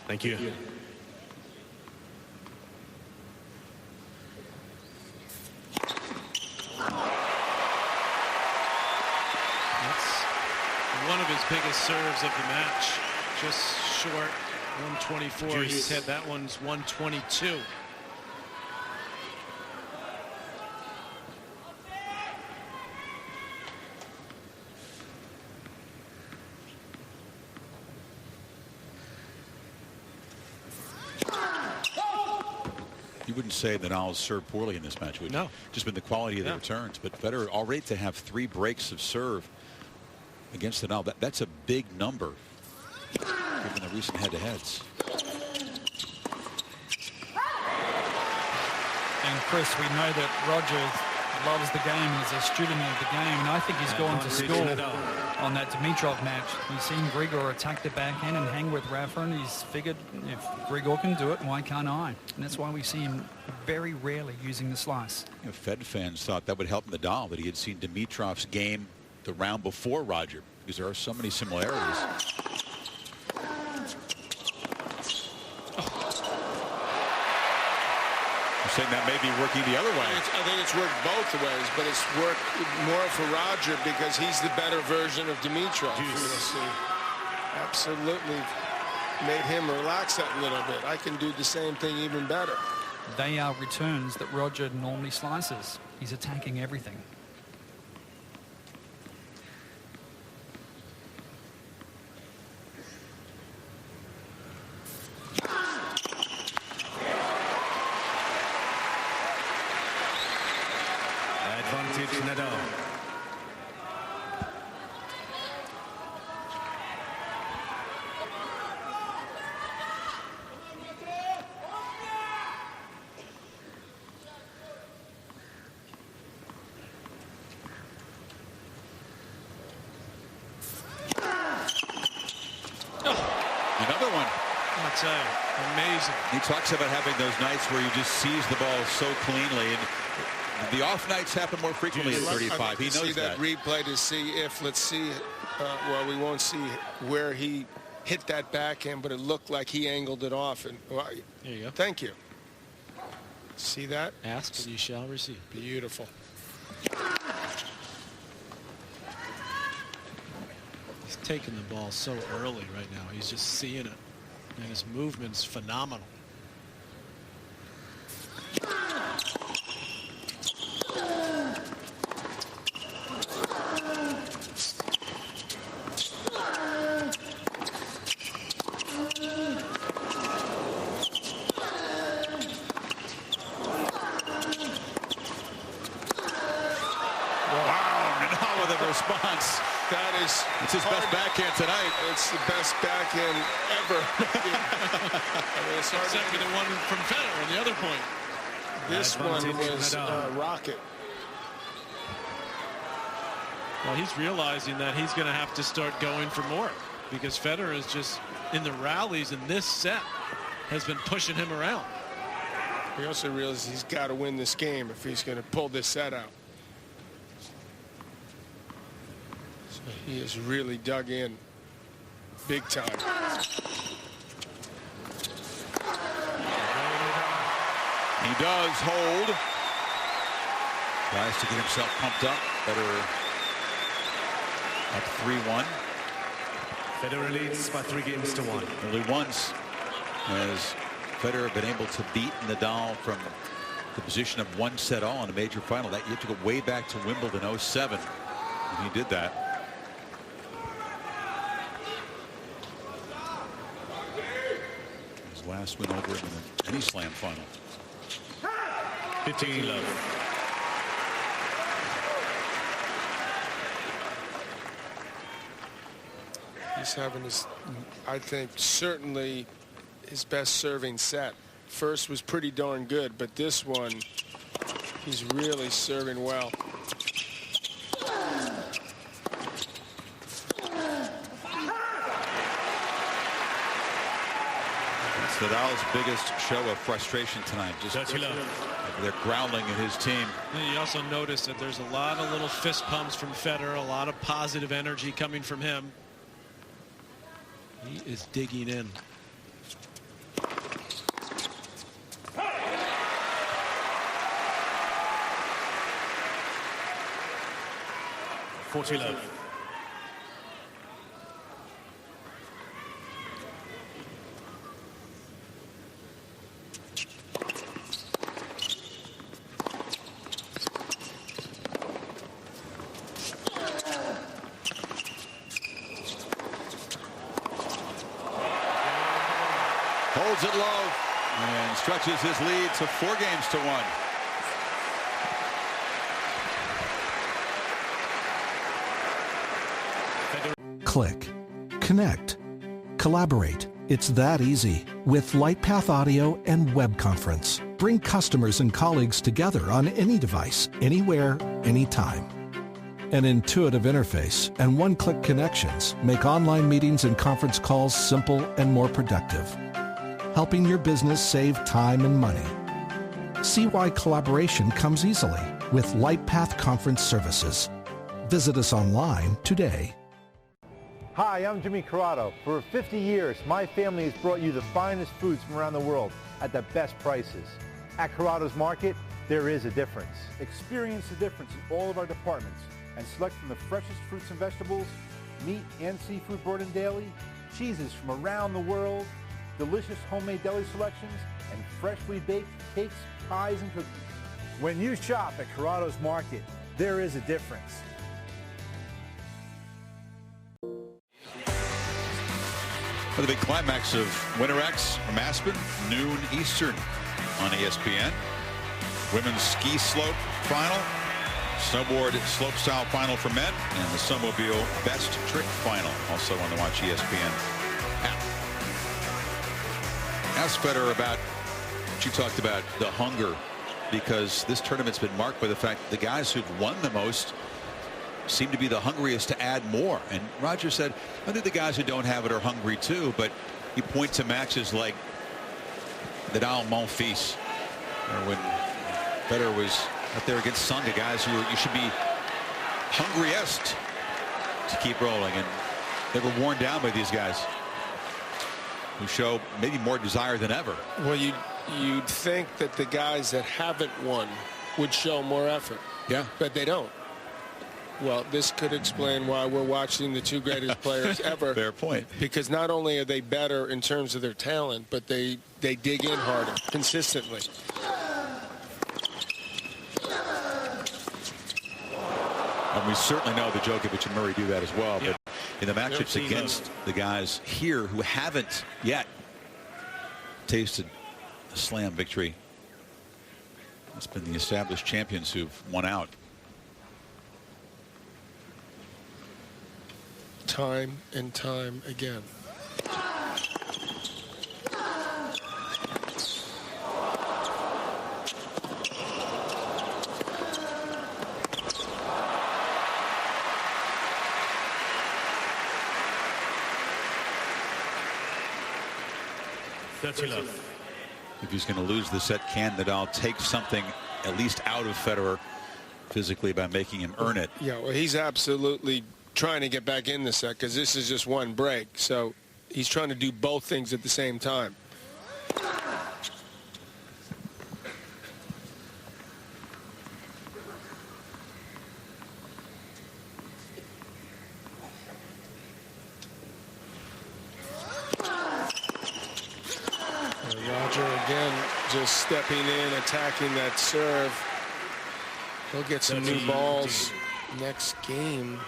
Thank you. One of his biggest serves of the match, just short 124. He's had that one's 122. You wouldn't say that Nadal served poorly in this match, would you? No. Just been the quality of the returns. But Federer already to have 3 breaks of serve against Nadal, that's a big number given the recent head-to-heads. And Chris, we know that Roger loves the game and is a student of the game, and I think he's gone to school on that Dimitrov match. He's seen Grigor attack the backhand and hang with Rafa, and he's figured if Grigor can do it, why can't I? And that's why we see him very rarely using the slice. You know, Fed fans thought that would help Nadal, that he had seen Dimitrov's game the round before Roger, because there are so many similarities. I'm saying that may be working the other way. I think it's worked both ways, but it's worked more for Roger because he's the better version of Dimitrov. Absolutely made him relax that little bit. I can do the same thing even better. They are returns that Roger normally slices. He's attacking everything. Advantage Nadal. Another one. I'll tell you, amazing. He talks about having those nights where you just seize the ball so cleanly, and the off nights happen more frequently at 35. He knows see that. replay to see if, let's see, well, we won't see where he hit that backhand, but it looked like he angled it off. And well, there you go. Thank you. See that? Ask and you shall receive. Beautiful. He's taking the ball so early right now. He's just seeing it. And his movement's phenomenal. Response. It's his best backhand tonight. It's the best backhand ever. I mean, it's hard except for the one from Federer on the other point. This one was rocket. Well, he's realizing that he's going to have to start going for more because Federer is just in the rallies in this set has been pushing him around. He also realizes he's got to win this game if he's going to pull this set out. He is really dug in big time. He does hold. Tries to get himself pumped up. Federer up 3-1. Federer leads by 3 games to 1. Only once has Federer been able to beat Nadal from the position of 1 set all in a major final. That you have to go way back to Wimbledon 07. And he did that. Last win over him in any slam final. 15 love. He's having his, I think, certainly his best serving set. First was pretty darn good, but this one, he's really serving well. Nadal's biggest show of frustration tonight. Just they're growling at his team. And you also notice that there's a lot of little fist pumps from Federer, a lot of positive energy coming from him. He is digging in. $40. Holds it low and stretches his lead to 4 games to 1. Click, connect, collaborate. It's that easy with LightPath Audio and Web Conference. Bring customers and colleagues together on any device, anywhere, anytime. An intuitive interface and one-click connections make online meetings and conference calls simple and more productive, helping your business save time and money. See why collaboration comes easily with LightPath Conference Services. Visit us online today. Hi, I'm Jimmy Corrado. For 50 years, my family has brought you the finest foods from around the world at the best prices. At Corrado's Market, there is a difference. Experience the difference in all of our departments and select from the freshest fruits and vegetables, meat and seafood brought in daily, cheeses from around the world, delicious homemade deli selections, and freshly baked cakes, pies, and cookies. When you shop at Corrado's Market, there is a difference. For the big climax of Winter X from Aspen, noon Eastern on ESPN. Women's ski slope final. Snowboard slopestyle final for men and the snowmobile best trick final also on the Watch ESPN app. Ask Federer about what you talked about, the hunger, because this tournament's been marked by the fact that the guys who've won the most seem to be the hungriest to add more. And Roger said, I think the guys who don't have it are hungry too, but you point to matches like Nadal, Monfils, or when Federer was out there against Tsonga, guys who you should be hungriest to keep rolling, and they were worn down by these guys who show maybe more desire than ever. Well, you'd think that the guys that haven't won would show more effort. Yeah. But they don't. Well, this could explain why we're watching the two greatest players ever. Fair point. Because not only are they better in terms of their talent, but they dig in harder consistently. And we certainly know that Djokovic and Murray do that as well. Yeah. But in the matchups against the guys here who haven't yet tasted a slam victory, it's been the established champions who've won out. Time and time again. If he's going to lose the set, can Nadal take something at least out of Federer physically by making him earn it? Yeah, well, he's absolutely trying to get back in the set because this is just one break. So he's trying to do both things at the same time. Roger again just stepping in, attacking that serve. He'll get some new balls next game.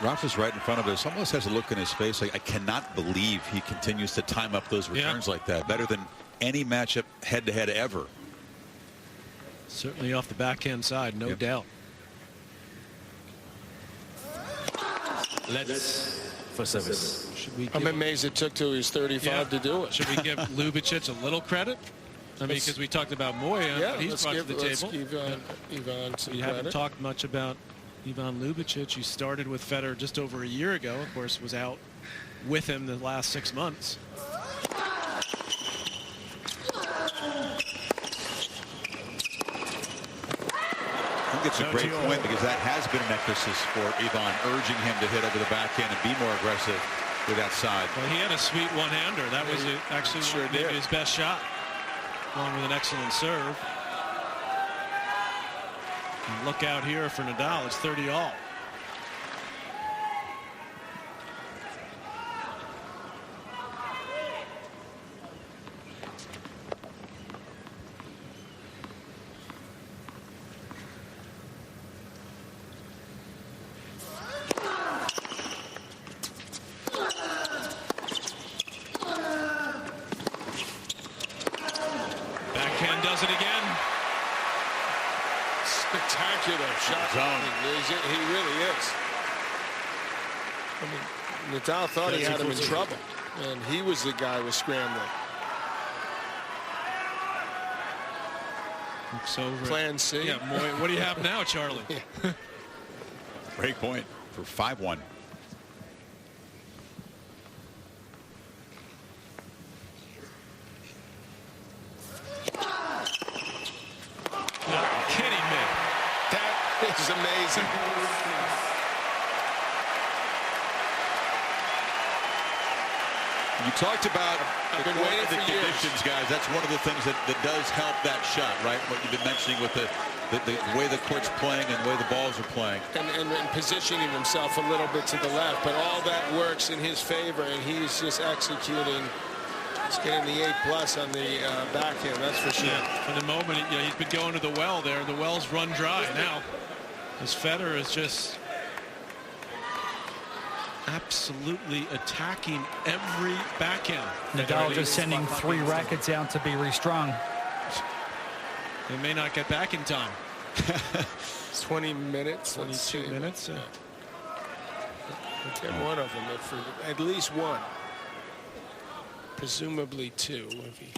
Rafa's right in front of us, almost has a look in his face like, I cannot believe he continues to time up those returns like that. Better than any matchup head-to-head ever. Certainly off the backhand side, no doubt. Let's for service. I'm amazed it took till he was 35 to do it. Should we give Ljubicic a little credit? I mean, because we talked about Moya. Yeah, he's brought to the table. Ivan some we haven't talked much about Ivan Ljubicic. He started with Federer just over a year ago. Of course, was out with him the last 6 months. I think it's a great point because that has been an emphasis for Ivan, urging him to hit over the backhand and be more aggressive with that side. Well, he had a sweet one-hander. That was actually maybe his best shot, along with an excellent serve. And look out here for Nadal. It's 30-all. Backhand does it again. Spectacular shot. He really is. I mean, Nadal thought he had him in trouble, and he was the guy who was scrambling. Looks over. Plan C. Yeah, what do you have now, Charlie? Great point for 5-1. Kidding me. That is amazing. You talked about I've been waiting the for years. conditions, guys. That's one of the things that does help that shot, right? What you've been mentioning with the way the court's playing and the way the balls are playing. And positioning himself a little bit to the left, but all that works in his favor, and he's just executing. He's getting the 8+ on the backhand, that's for sure. Yeah, for the moment, he's been going to the well there. The well's run dry now. As Federer is just absolutely attacking every backhand. Nadal just sending 3 rackets out to be restrung. They may not get back in time. 20 minutes. 22 minutes. We'll get one of them, at least one. Presumably two. If he...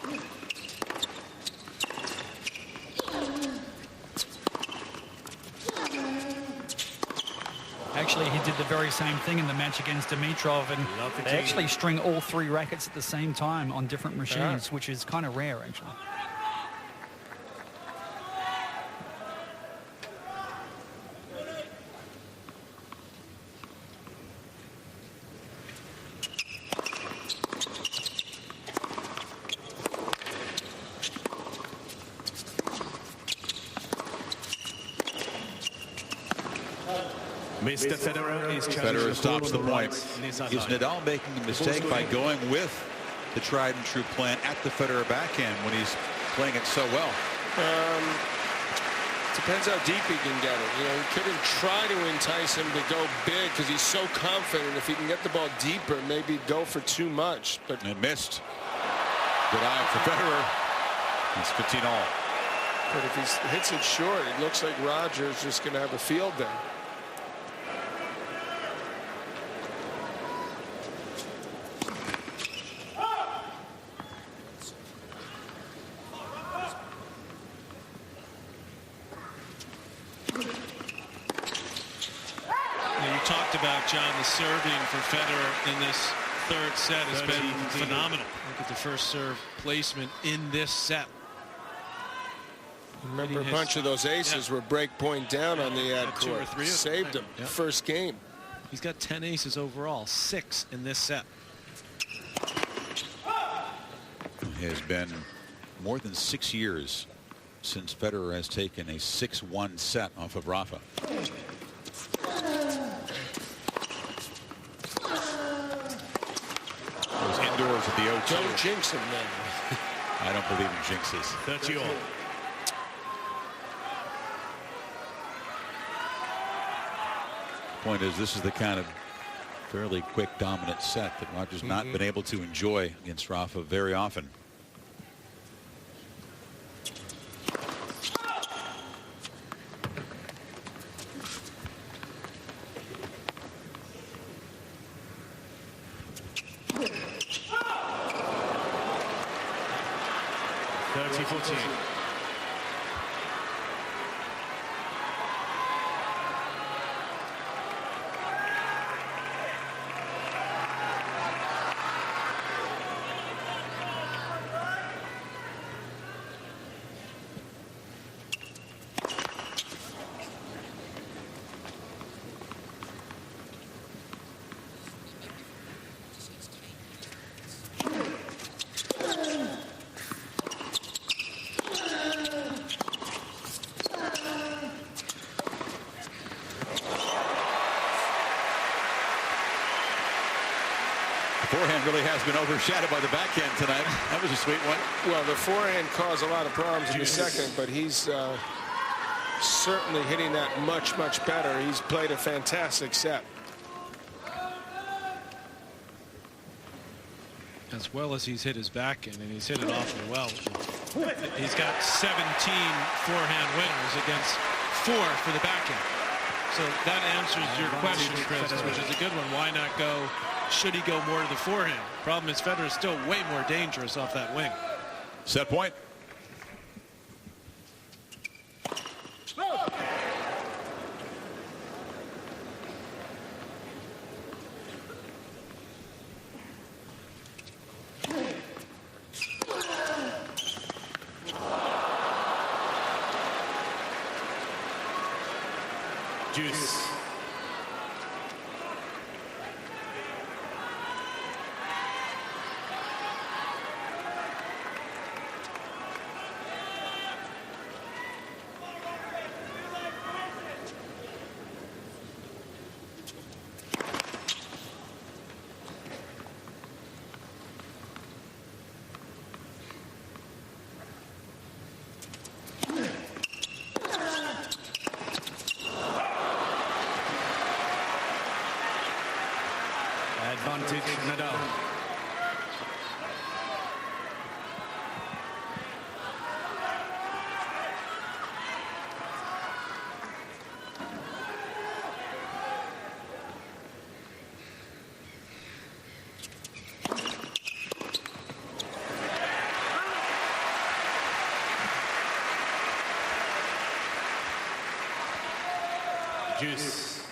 Actually, he did the very same thing in the match against Dimitrov, and they actually string all 3 rackets at the same time on different machines, which is kind of rare, actually. Mr. Federer stops the point. Is Nadal making a mistake by going with the tried and true plan at the Federer backhand when he's playing it so well? Depends how deep he can get it. You know, he couldn't try to entice him to go big because he's so confident. If he can get the ball deeper, maybe go for too much. But it missed. Good eye for Federer. It's 15-all. But if he hits it short, it looks like Roger's just going to have a field day. John, the serving for Federer in this third set has been phenomenal. Look at the first serve placement in this set. Remember, a bunch of those aces were break point down on the ad court. 2 or 3 saved him. First game. He's got 10 aces overall, 6 in this set. It has been more than 6 years since Federer has taken a 6-1 set off of Rafa. Indoors at the O2. Don't jinx him, then. I don't believe in jinxes. 30-all. Point is, this is the kind of fairly quick, dominant set that Roger's not been able to enjoy against Rafa very often. Forehand really has been overshadowed by the backhand tonight. That was a sweet one. Well, the forehand caused a lot of problems in the second, but he's certainly hitting that much better. He's played a fantastic set. As well as he's hit his backhand, and he's hit it awfully well. He's got 17 forehand winners against 4 for the backhand. So that answers your question, Chris, which is a good one. Why not go? Should he go more to the forehand? Problem is, Federer is still way more dangerous off that wing. Set point. Juice. Juice.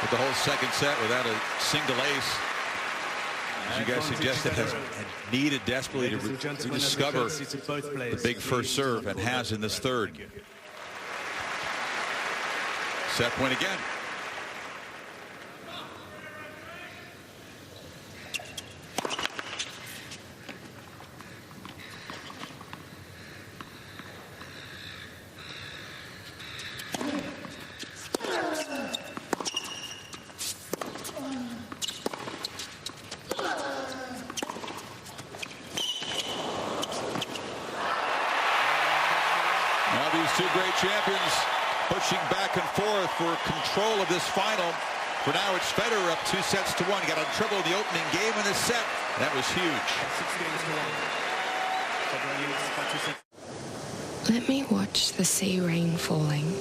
With the whole second set without a single ace. As you guys suggested, has needed desperately to rediscover the big first serve, and has in this third. Set point again. Now these two great champions pushing back and forth for control of this final. For now, it's Federer up 2-1. He got in trouble in the opening game in this set. That was huge. Let me watch the sea rain falling,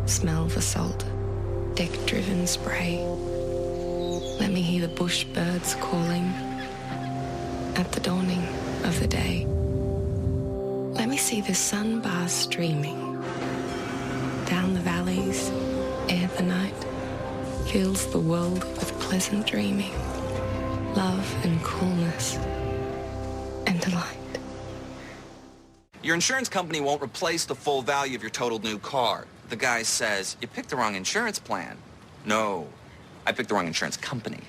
smell the salt, deck-driven spray. Let me hear the bush birds calling at the dawning of the day. Let me see the sun bars streaming down the valleys ere the night fills the world with pleasant dreaming, love and coolness and delight. Your insurance company won't replace the full value of your totaled new car. The guy says, you picked the wrong insurance plan. No, I picked the wrong insurance company.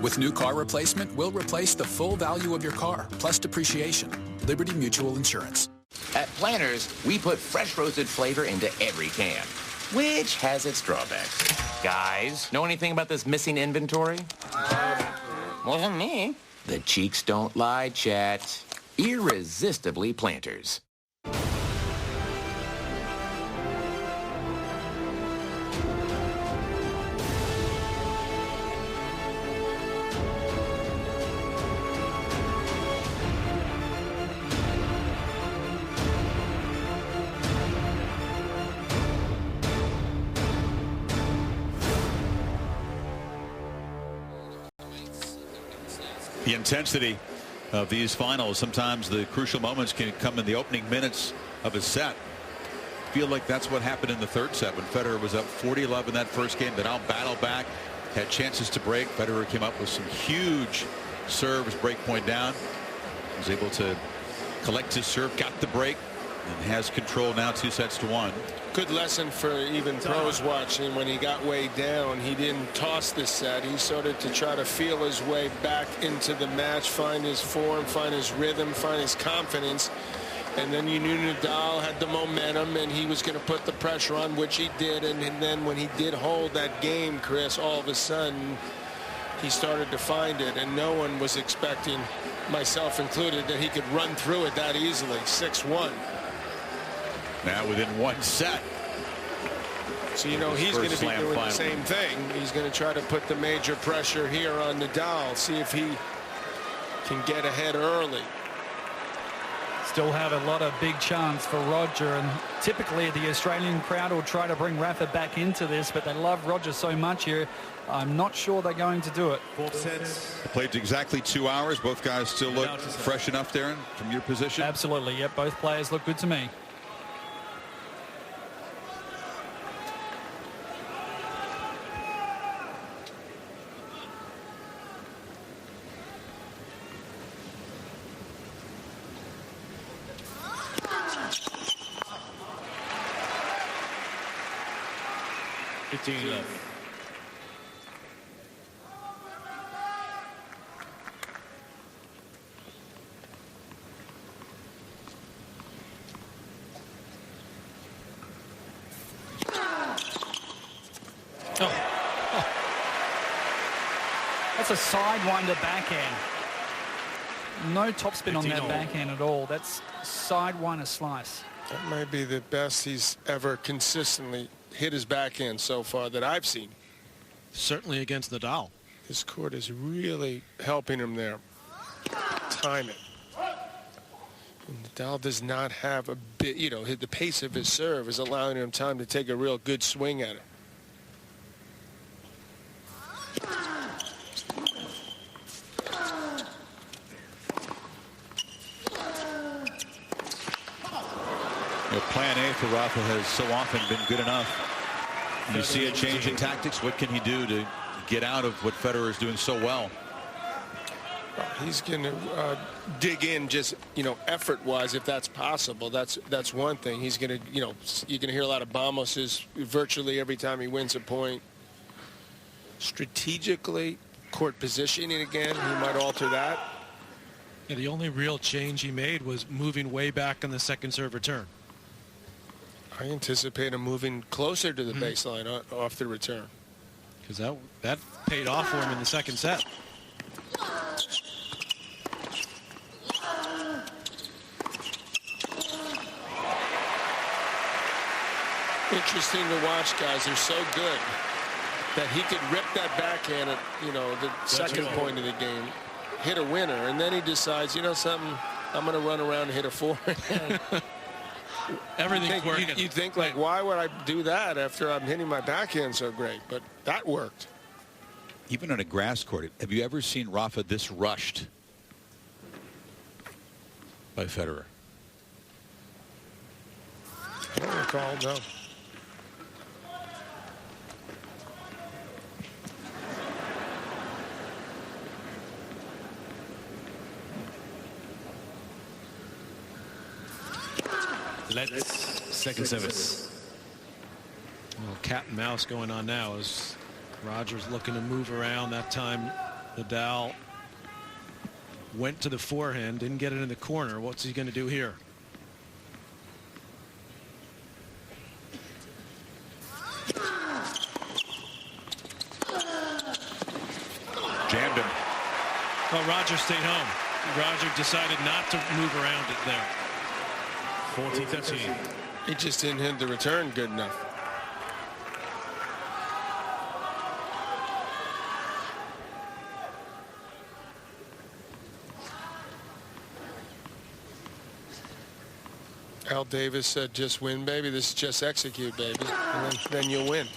With new car replacement, we'll replace the full value of your car, plus depreciation. Liberty Mutual Insurance. At Planters, we put fresh roasted flavor into every can, which has its drawbacks. Guys, know anything about this missing inventory? Wasn't me. The cheeks don't lie, chat. Irresistibly Planters. The intensity of these finals, sometimes the crucial moments can come in the opening minutes of a set. Feel like that's what happened in the third set when Federer was up 40-11 in that first game. Nadal battled back, had chances to break. Federer came up with some huge serves, break point down. Was able to collect his serve, got the break, and has control now 2-1. Good lesson for even pros watching. When he got way down, he didn't toss the set. He started to try to feel his way back into the match, find his form, find his rhythm, find his confidence. And then you knew Nadal had the momentum and he was going to put the pressure on, which he did. And then when he did hold that game, Chris, all of a sudden he started to find it. And no one was expecting, myself included, that he could run through it that easily. 6-1. Now within one set. So, you know, he's going to be doing the same thing. He's going to try to put the major pressure here on Nadal, see if he can get ahead early. Still have a lot of big chance for Roger, and typically the Australian crowd will try to bring Rafa back into this, but they love Roger so much here. I'm not sure they're going to do it. Played exactly 2 hours. Both guys still look fresh enough, Darren, from your position? Absolutely. Yep, both players look good to me. Left. That's a sidewinder backhand. No topspin on that backhand at all. That's sidewinder slice. That might be the best he's ever consistently hit his backhand so far that I've seen. Certainly against Nadal. His court is really helping him there. Time it. And Nadal does not have a bit, you know, the pace of his serve is allowing him time to take a real good swing at it. Plan A for Rafa has so often been good enough. You see a change in tactics. What can he do to get out of what Federer is doing so well? He's going to dig in, just effort-wise, if that's possible. That's one thing. He's going to, you're going to hear a lot of vamoses virtually every time he wins a point. Strategically, court positioning again, he might alter that. Yeah, the only real change he made was moving way back on the second serve return. I anticipate him moving closer to the baseline off the return. Because that paid off for him in the second set. Interesting to watch, guys. They're so good that he could rip that backhand at the second point of the game, hit a winner, and then he decides, something, I'm going to run around and hit a forehand. Everything's working. You think, like, why would I do that after I'm hitting my backhand so great? But that worked. Even on a grass court, have you ever seen Rafa this rushed by Federer? I don't recall, no. Let's second service. Well, cat and mouse going on now as Rogers looking to move around. That time Nadal went to the forehand, didn't get it in the corner. What's he going to do here? Jammed him. Well, Roger stayed home. Roger decided not to move around it there. 40-13. He just didn't hit the return good enough. Al Davis said, just win, baby. This is just execute, baby. And then you'll win.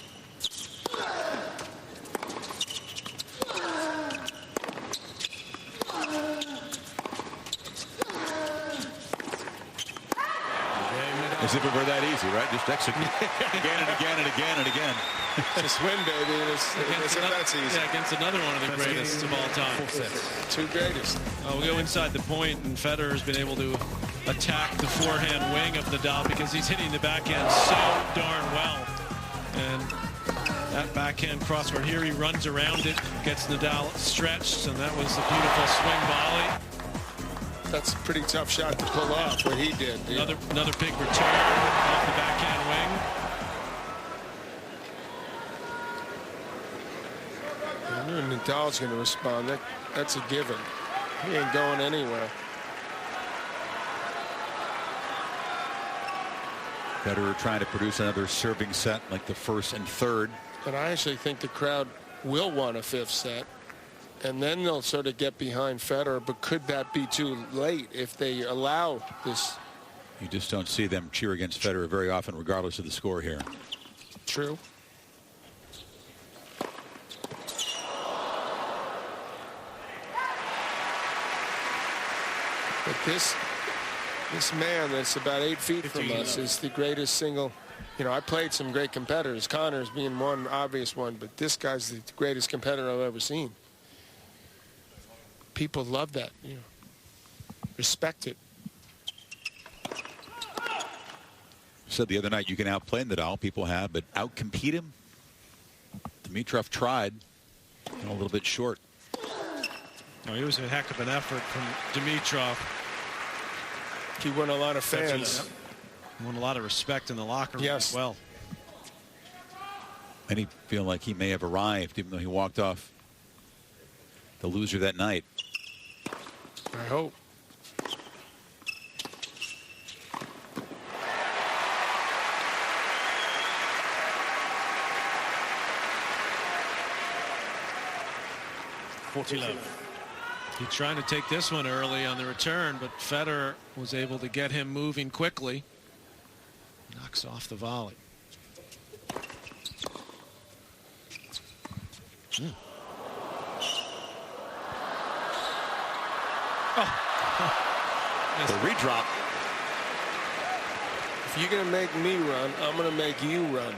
As if it were that easy, right? Just execute again and again and again and again. Just win, baby. That's easy. Yeah, against another one of the greatest of all time. Two greatest. We'll go inside the point, and Federer has been able to attack the forehand wing of Nadal because he's hitting the backhand so darn well. And that backhand crossword here, he runs around it, gets Nadal stretched, and that was a beautiful swing volley. That's a pretty tough shot to pull off, what he did. Another big return off the backhand wing. I knew Nadal's going to respond. That's a given. He ain't going anywhere. Federer trying to produce another serving set like the first and third. But I actually think the crowd will want a fifth set. And then they'll sort of get behind Federer. But could that be too late if they allow this? You just don't see them cheer against Federer very often, regardless of the score here. True. But this man that's about 8 feet from us is the greatest single. I played some great competitors, Connors being one obvious one, but this guy's the greatest competitor I've ever seen. People love that, respect it. Said the other night you can outplay Nadal. People have, but outcompete him. Dimitrov tried, a little bit short. Oh, it was a heck of an effort from Dimitrov. He won a lot of fans. Won a lot of respect in the locker room as well. Many feel like he may have arrived, even though he walked off the loser that night. I hope. He's trying to take this one early on the return, but Federer was able to get him moving quickly. Knocks off the volley. The redrop. if you're going to make me run, I'm going to make you run.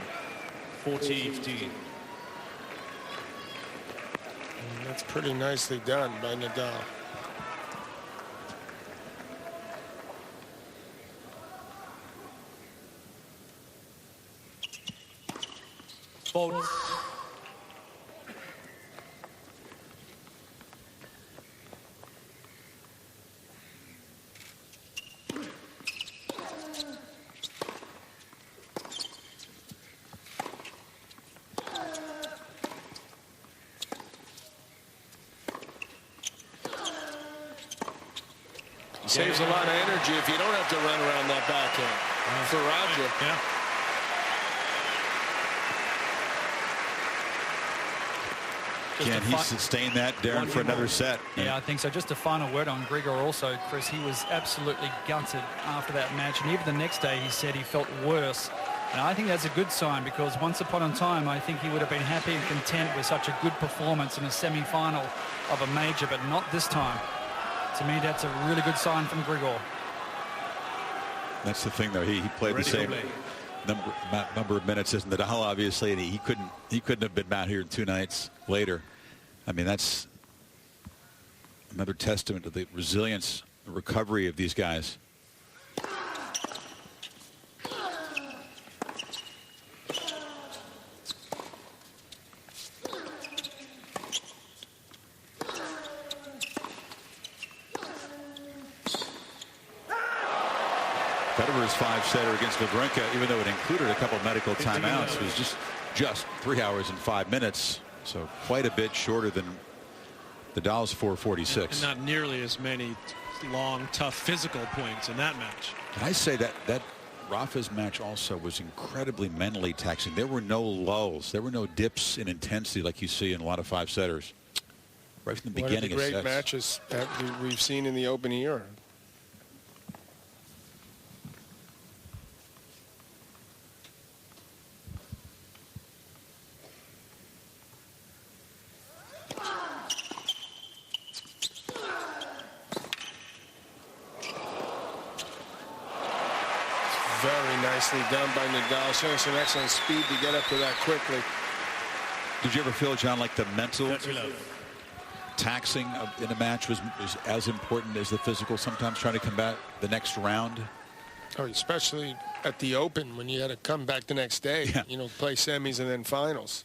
40-15. That's pretty nicely done by Nadal. Fault. Saves a lot of energy if you don't have to run around that backhand. For Roger. Yeah. Can he sustain that, Darren, for another set? Yeah, I think so. Just a final word on Grigor also, Chris. He was absolutely gutted after that match. And even the next day, he said he felt worse. And I think that's a good sign, because once upon a time, I think he would have been happy and content with such a good performance in a semi-final of a major, but not this time. To me, that's a really good sign from Grigor. That's the thing, though. He played the same number of minutes as Nadal, obviously, and he couldn't have been out here 2 nights later. I mean, that's another testament to the resilience, the recovery of these guys. Federer's 5-setter against Wawrinka, even though it included a couple of medical timeouts, was just 3 hours and 5 minutes, so quite a bit shorter than Nadal's 4:46. And not nearly as many long, tough physical points in that match. Can I say that Rafa's match also was incredibly mentally taxing. There were no lulls. There were no dips in intensity like you see in a lot of 5-setters. Right from the beginning of sets. One of the great matches that we've seen in the Open era. Very nicely done by Nadal, showing some excellent speed to get up to that quickly. Did you ever feel, John, like the mental taxing in a match was as important as the physical, sometimes trying to combat the next round? Oh, especially at the Open when you had to come back the next day, you know, play semis and then finals.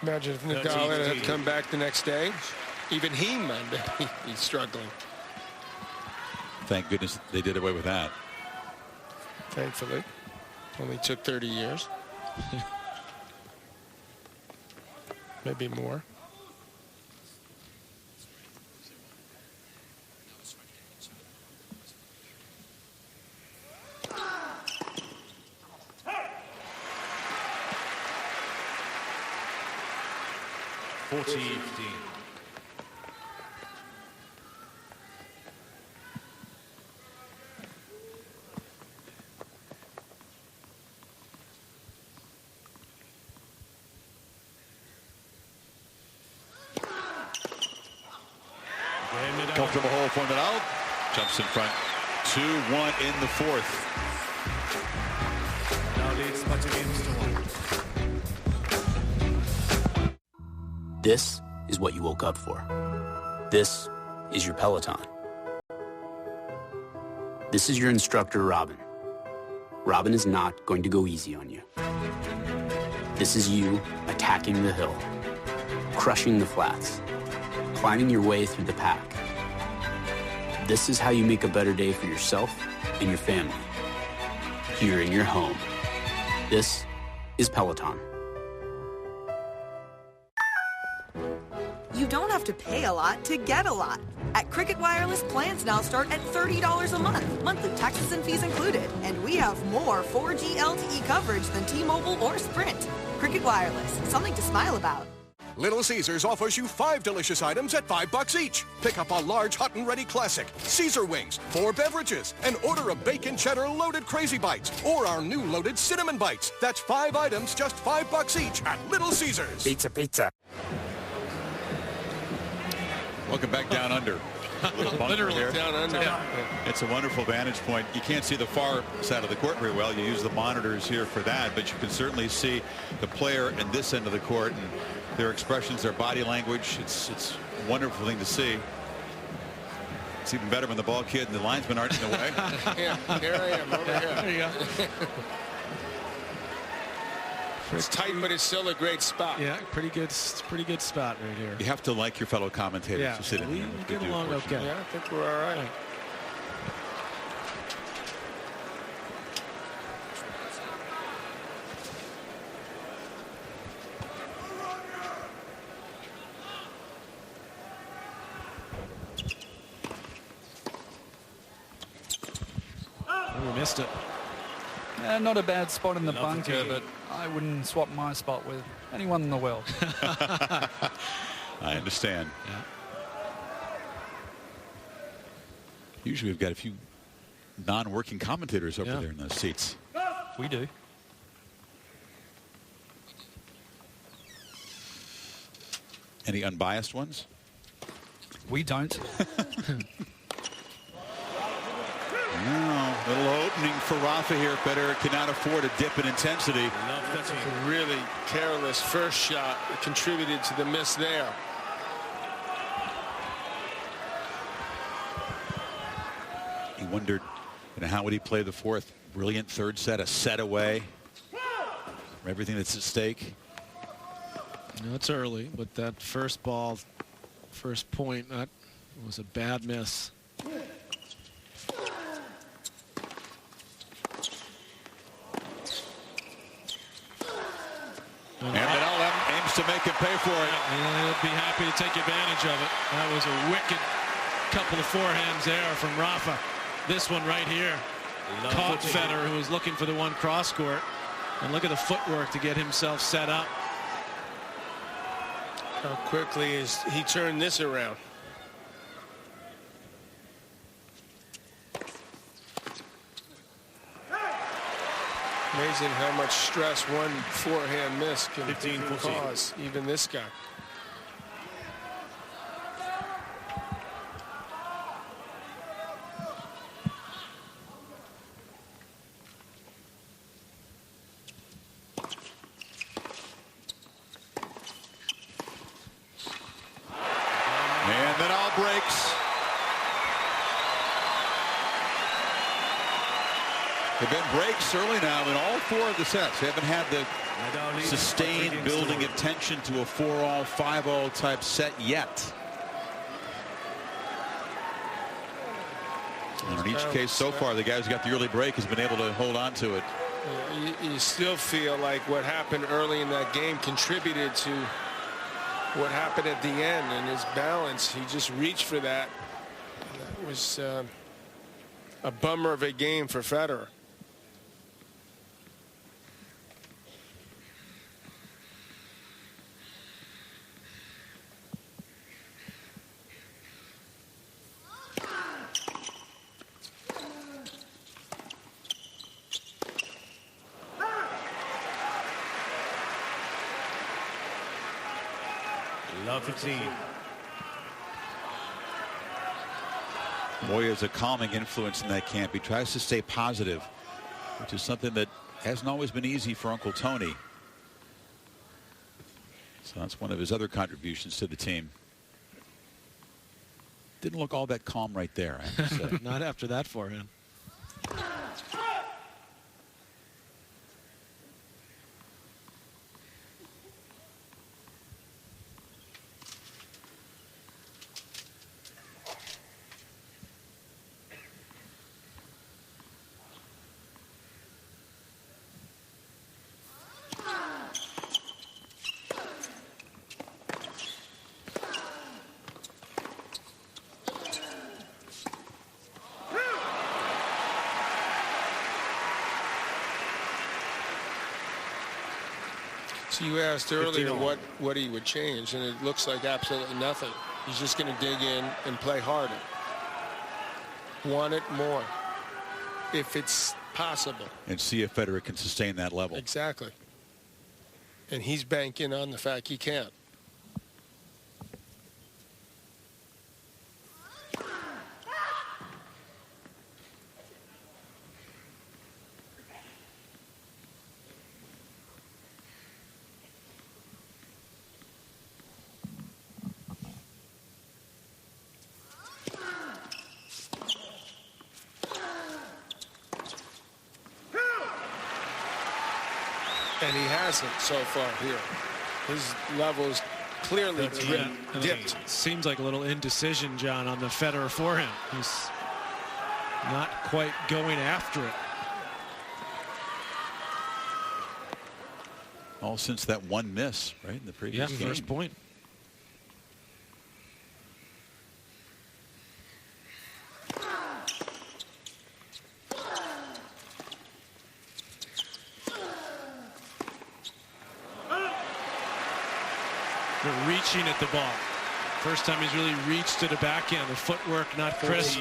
Imagine if Nadal had come back the next day. Even he might be struggling. Thank goodness they did away with that. Thankfully. Only took 30 years. Maybe more. Comfortable hole for Nadal. Jumps in front. 2-1 in the fourth. Now leads by 2 games to 1. This is what you woke up for. This is your Peloton. This is your instructor, Robin. Robin is not going to go easy on you. This is you attacking the hill, crushing the flats, climbing your way through the pack. This is how you make a better day for yourself and your family, here in your home. This is Peloton. You don't have to pay a lot to get a lot. At Cricket Wireless, plans now start at $30 a month, monthly taxes and fees included. And we have more 4G LTE coverage than T-Mobile or Sprint. Cricket Wireless, something to smile about. Little Caesars offers you 5 delicious items at $5 each. Pick up a large hot and ready classic, Caesar wings, 4 beverages, and order a bacon cheddar loaded Crazy Bites or our new loaded cinnamon bites. That's 5 items, just $5 each at Little Caesars. Pizza, pizza. Welcome back down under. Literally here. down under. Yeah. It's a wonderful vantage point. You can't see the far side of the court very well. You use the monitors here for that, but you can certainly see the player in this end of the court and their expressions, their body language. It's a wonderful thing to see. It's even better when the ball kid and the linesman aren't in the way. Yeah, here I am over here. There you go. It's tight, but it's still a great spot. Yeah, pretty good spot right here. You have to like your fellow commentators to sit in we here. get along okay. Yeah, I think we're all right. We missed it. Not a bad spot in the bunker, but I wouldn't swap my spot with anyone in the world. I understand. Yeah. Usually we've got a few non-working commentators over there in those seats. We do. Any unbiased ones? We don't. No, little opening for Rafa here. Federer cannot afford a dip in intensity. A really careless first shot that contributed to the miss there. He wondered, how would he play the fourth? Brilliant third set, a set away from everything that's at stake. It's early, but that first ball, first point, that was a bad miss. And Nadal aims to make him pay for it. And he'll be happy to take advantage of it. That was a wicked couple of forehands there from Rafa. This one right here caught Federer, who was looking for the one cross court. And look at the footwork to get himself set up. How quickly is he turned this around? Amazing how much stress one forehand miss can cause, even this guy. And Nadal breaks. There have been breaks early now in all 4 of the sets. They haven't had the sustained building of tension to a 4-all, 5-all type set yet. And in each case so far, the guy who's got the early break has been able to hold on to it. You still feel like what happened early in that game contributed to what happened at the end, and his balance. He just reached for that. That was a bummer of a game for Federer. Love 15. Moya is a calming influence in that camp. He tries to stay positive, which is something that hasn't always been easy for Uncle Tony. So that's one of his other contributions to the team. Didn't look all that calm right there, I have to say. Not after that forehand. So you asked earlier what he would change, and it looks like absolutely nothing. He's just going to dig in and play harder. Want it more, if it's possible. And see if Federer can sustain that level. Exactly. And he's banking on the fact he can't. And he hasn't so far here. His level's clearly dipped. Seems like a little indecision, John, on the Federer forehand. He's not quite going after it. All since that one miss, right, in the previous game. First point. Reaching at the ball. First time he's really reached to the backhand. The footwork not crisp.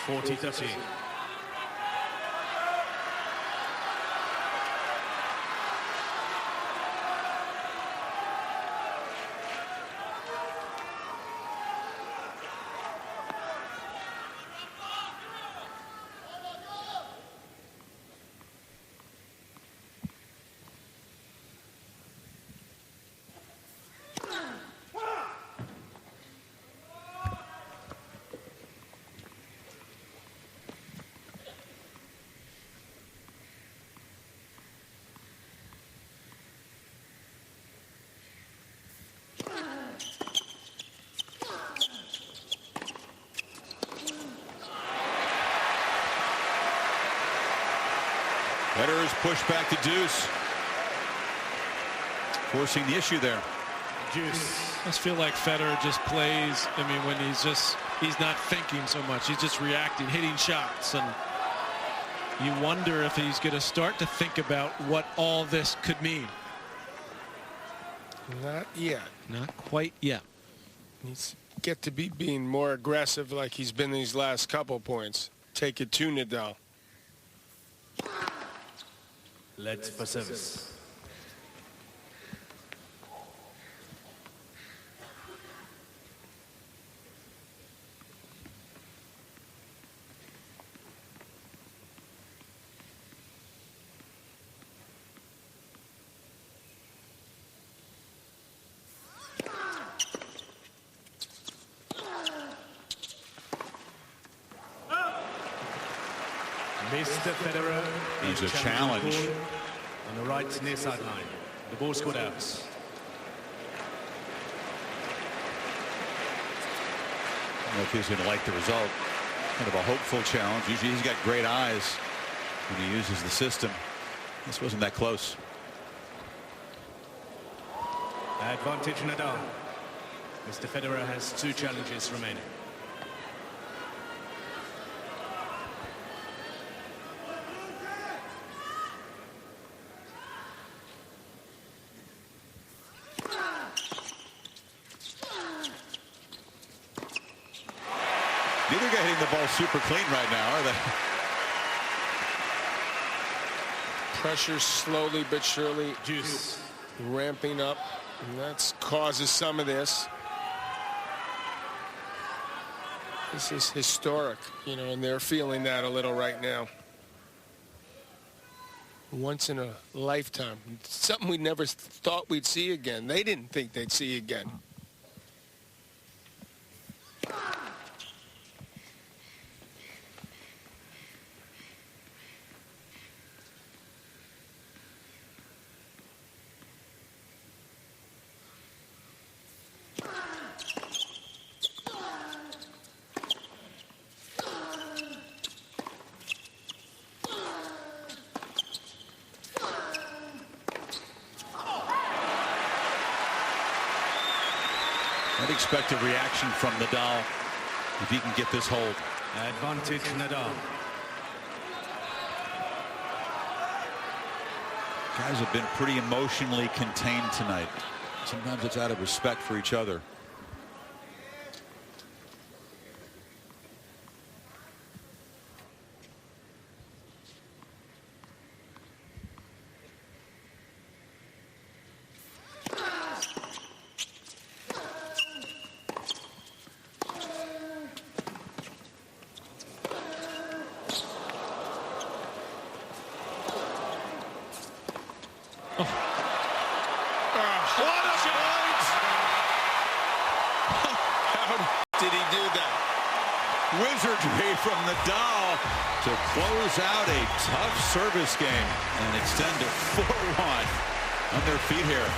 (40-13). Federer's pushed back to deuce, forcing the issue there. I just feel like Federer just plays. I mean, when he's not thinking so much. He's just reacting, hitting shots, and you wonder if he's going to start to think about what all this could mean. Not yet. Not quite yet. He's get to be being more aggressive like he's been these last couple points. Take it to Nadal. Let's for service. Mr. Federer is a challenge on the right near sideline. The ball scored out. I don't know if he's going to like the result. Kind of a hopeful challenge. Usually he's got great eyes when he uses the system. This wasn't that close. Advantage Nadal. Mr. Federer has 2 challenges remaining. Neither guy hitting the ball super clean right now, are they? Pressure slowly but surely ramping up, and that causes some of this. This is historic, you know, and they're feeling that a little right now. Once in a lifetime. Something we never thought we'd see again. They didn't think they'd see again. I'd expect a reaction from Nadal if he can get this hold. Advantage Nadal. Guys have been pretty emotionally contained tonight. Sometimes it's out of respect for each other. Wizardry from Nadal to close out a tough service game and extend to 4-1 on their feet here.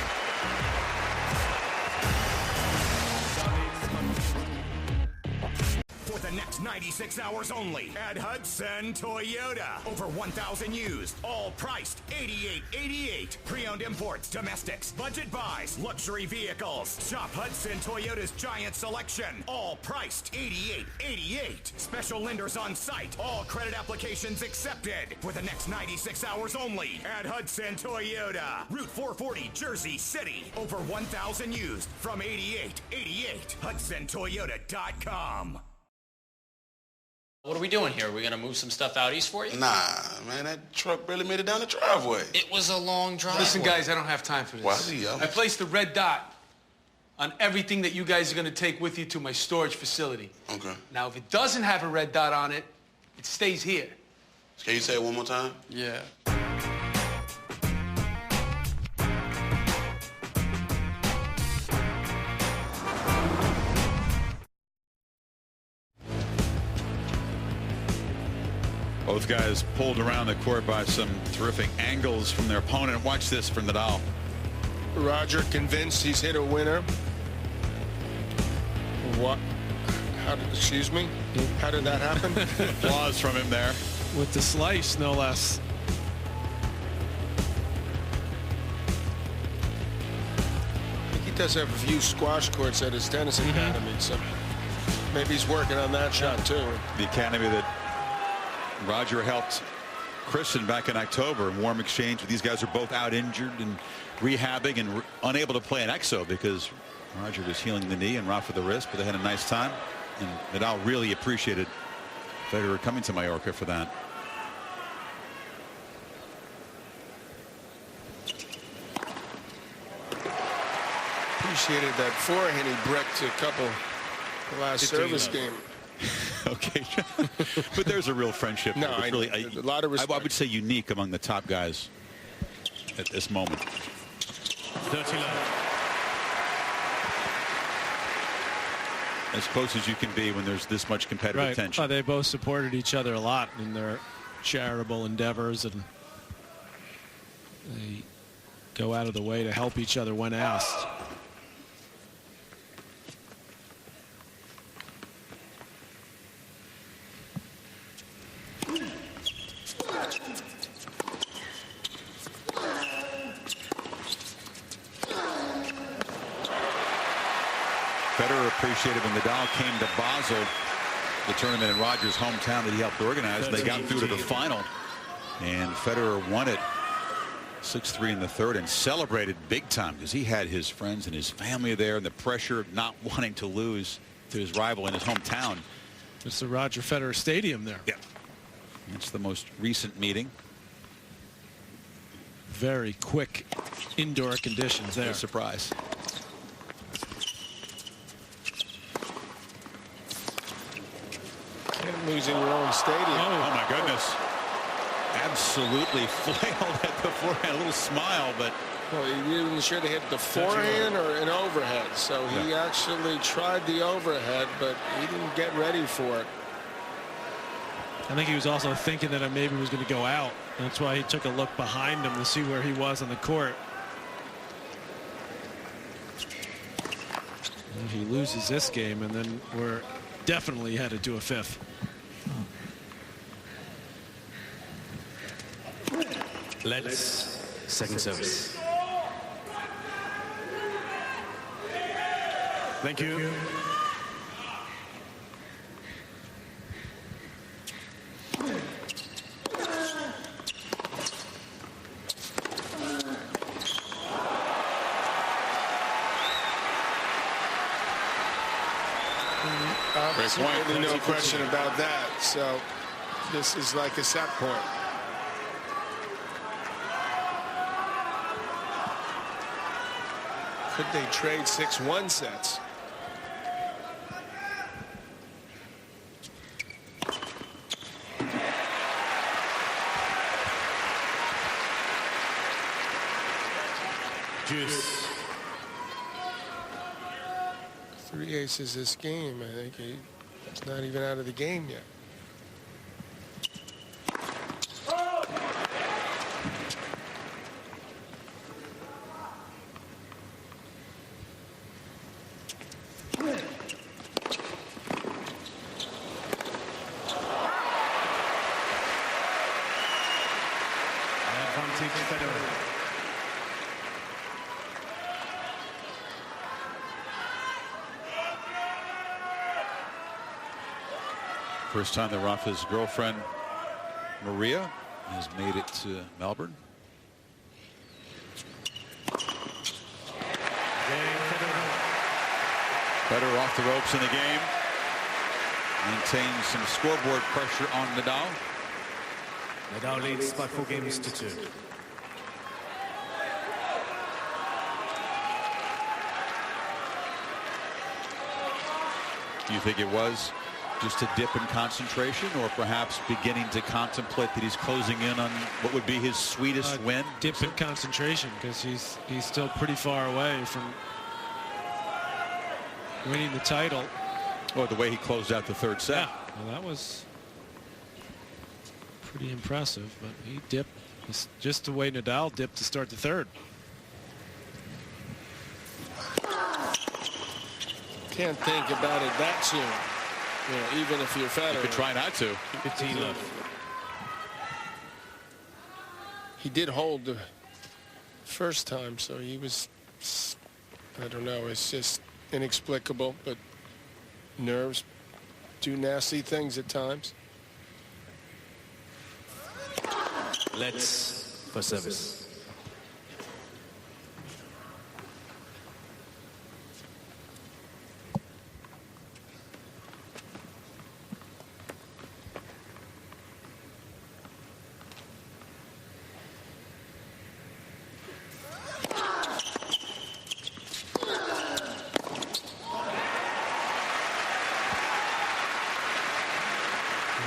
For the next 96 hours only at Hudson Toyota. Over 1,000 used, all priced $88.88. Pre-owned imports, domestics, budget buys, luxury vehicles. Shop Hudson Toyota's giant selection, all priced $88.88. Special lenders on site, all credit applications accepted. For the next 96 hours only at Hudson Toyota. Route 440, Jersey City. Over 1,000 used from $88.88. HudsonToyota.com. What are we doing here? Are we going to move some stuff out east for you? Nah, man, that truck barely made it down the driveway. It was a long driveway. Listen, guys, I don't have time for this. Why? I placed the red dot on everything that you guys are going to take with you to my storage facility. Okay. Now, if it doesn't have a red dot on it, it stays here. Can you say it one more time? Yeah. Both guys pulled around the court by some terrific angles from their opponent. Watch this from Nadal. Roger convinced he's hit a winner. What? Excuse me? How did that happen? Applause from him there. With the slice, no less. I think he does have a few squash courts at his tennis academy, so maybe he's working on that shot too. The academy that Roger helped christen back in October. Warm exchange. These guys are both out injured and rehabbing and unable to play an EXO because Roger was healing the knee and Rafa the wrist, but they had a nice time. And Nadal really appreciated Federer coming to Mallorca for that. Appreciated that forehand he bricked a couple the last service game. Okay, but there's a real friendship. No, really a lot of respect. I would say unique among the top guys at this moment. 30 love. As close as you can be when there's this much competitive tension. They both supported each other a lot in their charitable endeavors, and they go out of the way to help each other when asked. Federer appreciated when Nadal came to Basel, the tournament in Roger's hometown that he helped organize. They got through to the final, and Federer won it 6-3 in the third and celebrated big time because he had his friends and his family there and the pressure of not wanting to lose to his rival in his hometown. It's the Roger Federer Stadium there. Yeah. It's the most recent meeting. Very quick indoor conditions there. No surprise. Losing your own stadium. Oh my goodness. Absolutely flailed at the forehand. A little smile, but. Well, he wasn't sure they hit the forehand or an overhead. So he actually tried the overhead, but he didn't get ready for it. I think he was also thinking that it maybe was going to go out. That's why he took a look behind him to see where he was on the court. And he loses this game, and then we're definitely headed to a fifth. Let's second service. Thank you. Absolutely no question about that. So this is like a set point. Could they trade 6-1 sets? Juice. 3 aces this game. I think he's not even out of the game yet. Advantage Federer. First time that Rafa's girlfriend, Maria, has made it to Melbourne. Federer off the ropes in the game. Maintains some scoreboard pressure on Nadal. Nadal leads by 4 games to 2. Do you think it was just a dip in concentration, or perhaps beginning to contemplate that he's closing in on what would be his sweetest win? Dip in concentration, because he's still pretty far away from winning the title. Well, the way he closed out the third set. Yeah, well, that was pretty impressive, but he dipped. It's just the way Nadal dipped to start the third. Can't think about it that soon. You know, even if you're Federer. You could try not to. 15 left. He did hold the first time, so he was, I don't know, it's just inexplicable, but nerves do nasty things at times. Let's for service.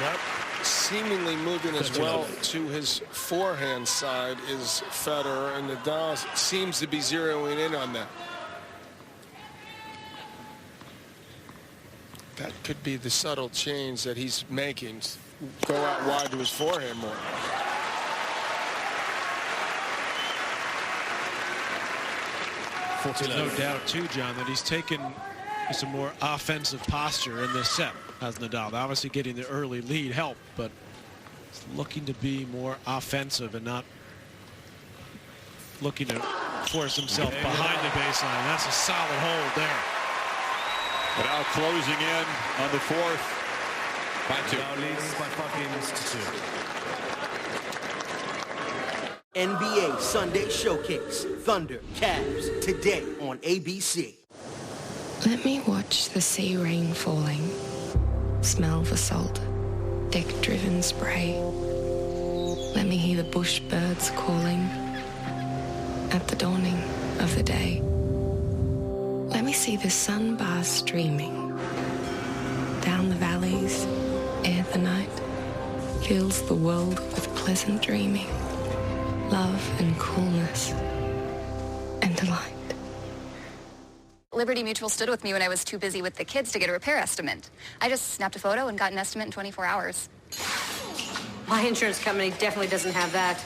Not seemingly moving as well to his forehand side is Federer, and Nadal seems to be zeroing in on that. That could be the subtle change that he's making. Go out wide to his forehand more. No doubt, too, John, that he's taken just a more offensive posture in this set as Nadal. Obviously, getting the early lead helped, but he's looking to be more offensive and not looking to force himself behind the baseline. That's a solid hold there. Nadal closing in on the fourth. 5-2. Nadal leads by 5 games to 2. NBA Sunday Showcase. Thunder, Cavs, today on ABC. Let me watch the sea rain falling, smell the salt, deck-driven spray. Let me hear the bush birds calling at the dawning of the day. Let me see the sun bars streaming down the valleys ere the night fills the world with pleasant dreaming, love and coolness and delight. Liberty Mutual stood with me when I was too busy with the kids to get a repair estimate. I just snapped a photo and got an estimate in 24 hours. My insurance company definitely doesn't have that.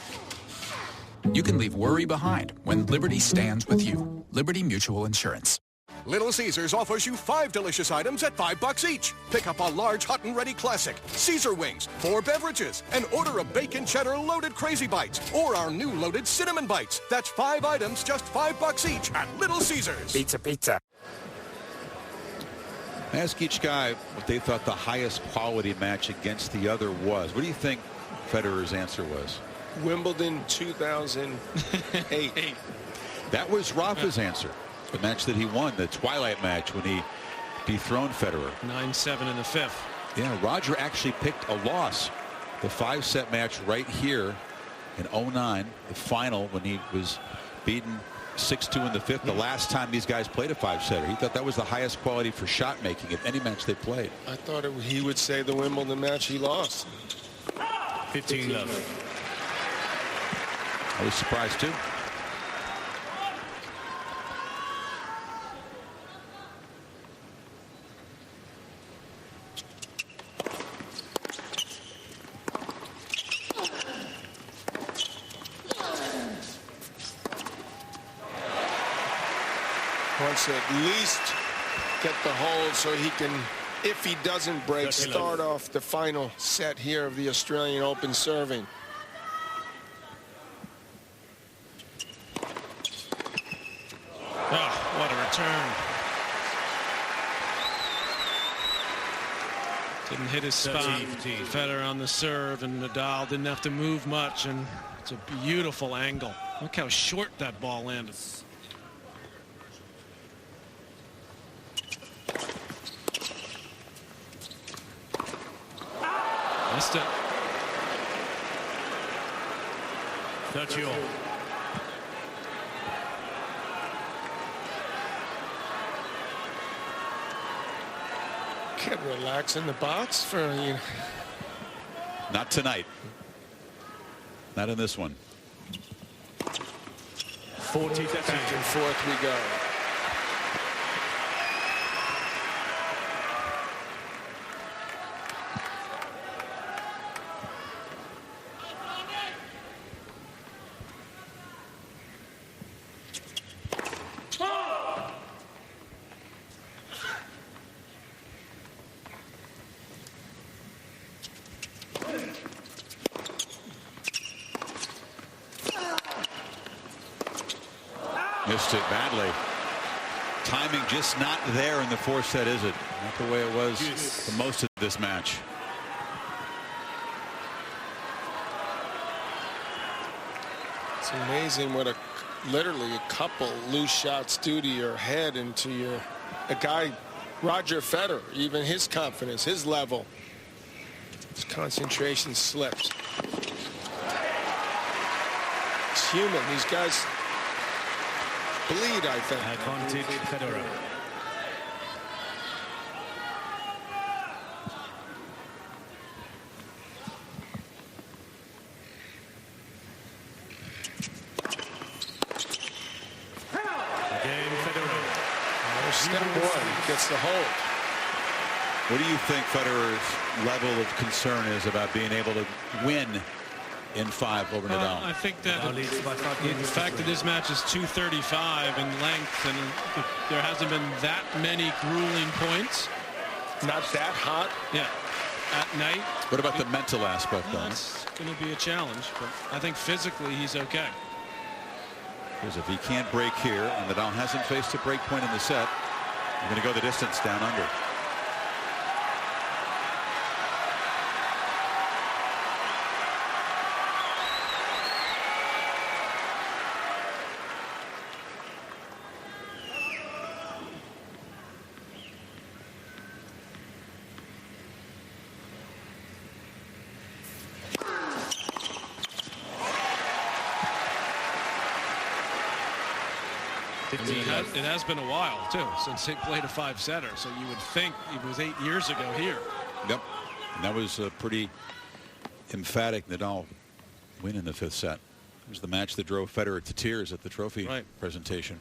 You can leave worry behind when Liberty stands with you. Liberty Mutual Insurance. Little Caesars offers you 5 delicious items at $5 each. Pick up a large hot and ready classic, Caesar wings, 4 beverages, and order a bacon cheddar loaded Crazy Bites or our new loaded cinnamon bites. That's 5 items, just $5 each at Little Caesars. Pizza, pizza. Ask each guy what they thought the highest quality match against the other was. What do you think Federer's answer was? Wimbledon 2008. That was Rafa's answer. The match that he won, the twilight match when he dethroned Federer. 9-7 in the fifth. Yeah, Roger actually picked a loss. The 5-set match right here in 09, the final when he was beaten 6-2 in the fifth, the last time these guys played a 5-setter. He thought that was the highest quality for shot making of any match they played. I thought he would say the Wimbledon match he lost. 15 love. I was surprised too. Wants to at least get the hold so he can, if he doesn't break, start off the final set here of the Australian Open serving. Oh, what a return. Didn't hit his spot. Federer on the serve, and Nadal didn't have to move much, and it's a beautiful angle. Look how short that ball landed. Missed it. That's you. Can't relax in the box for you. Not tonight. Not in this one. 40 seconds. Back and forth we go. Missed it badly. Timing just not there in the fourth set, is it? Not the way it was for most of this match. It's amazing what literally a couple loose shots do to your head and to a guy, Roger Federer, even his confidence, his level. His concentration slips. It's human. These guys bleed, I think. Advantage Federer. Step one gets the hold. What do you think Federer's level of concern is about being able to win in 5 over Nadal? I think that the fact that this match is 235 in length, and there hasn't been that many grueling points. Not that hot. Yeah. At night. What about the mental aspect, though? That's going to be a challenge, but I think physically he's okay. Because if he can't break here, and Nadal hasn't faced a break point in the set, he's going to go the distance down under. It has been a while, too, since they played a 5-setter, so you would think it was 8 years ago here. Yep. And that was a pretty emphatic Nadal win in the 5th set. It was the match that drove Federer to tears at the trophy presentation.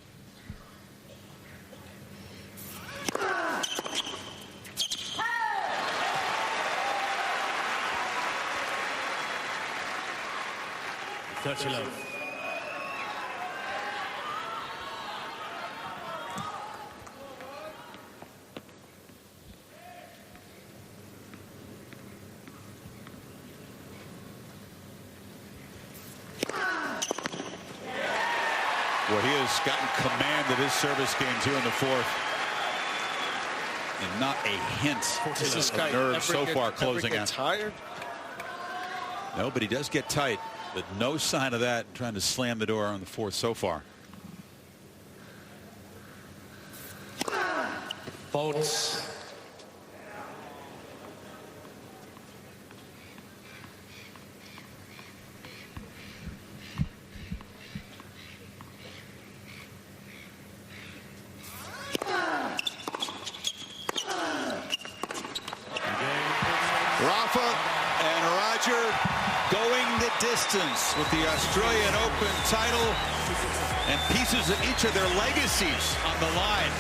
Touch love. Well, he has gotten command of his service games here in the 4th. and not a hint Does this guy of nerves so far closing out. Tired? No, but he does get tight, but no sign of that, trying to slam the door on the fourth so far. Votes. Rafa and Roger going the distance with the Australian Open title and pieces of each of their legacies on the line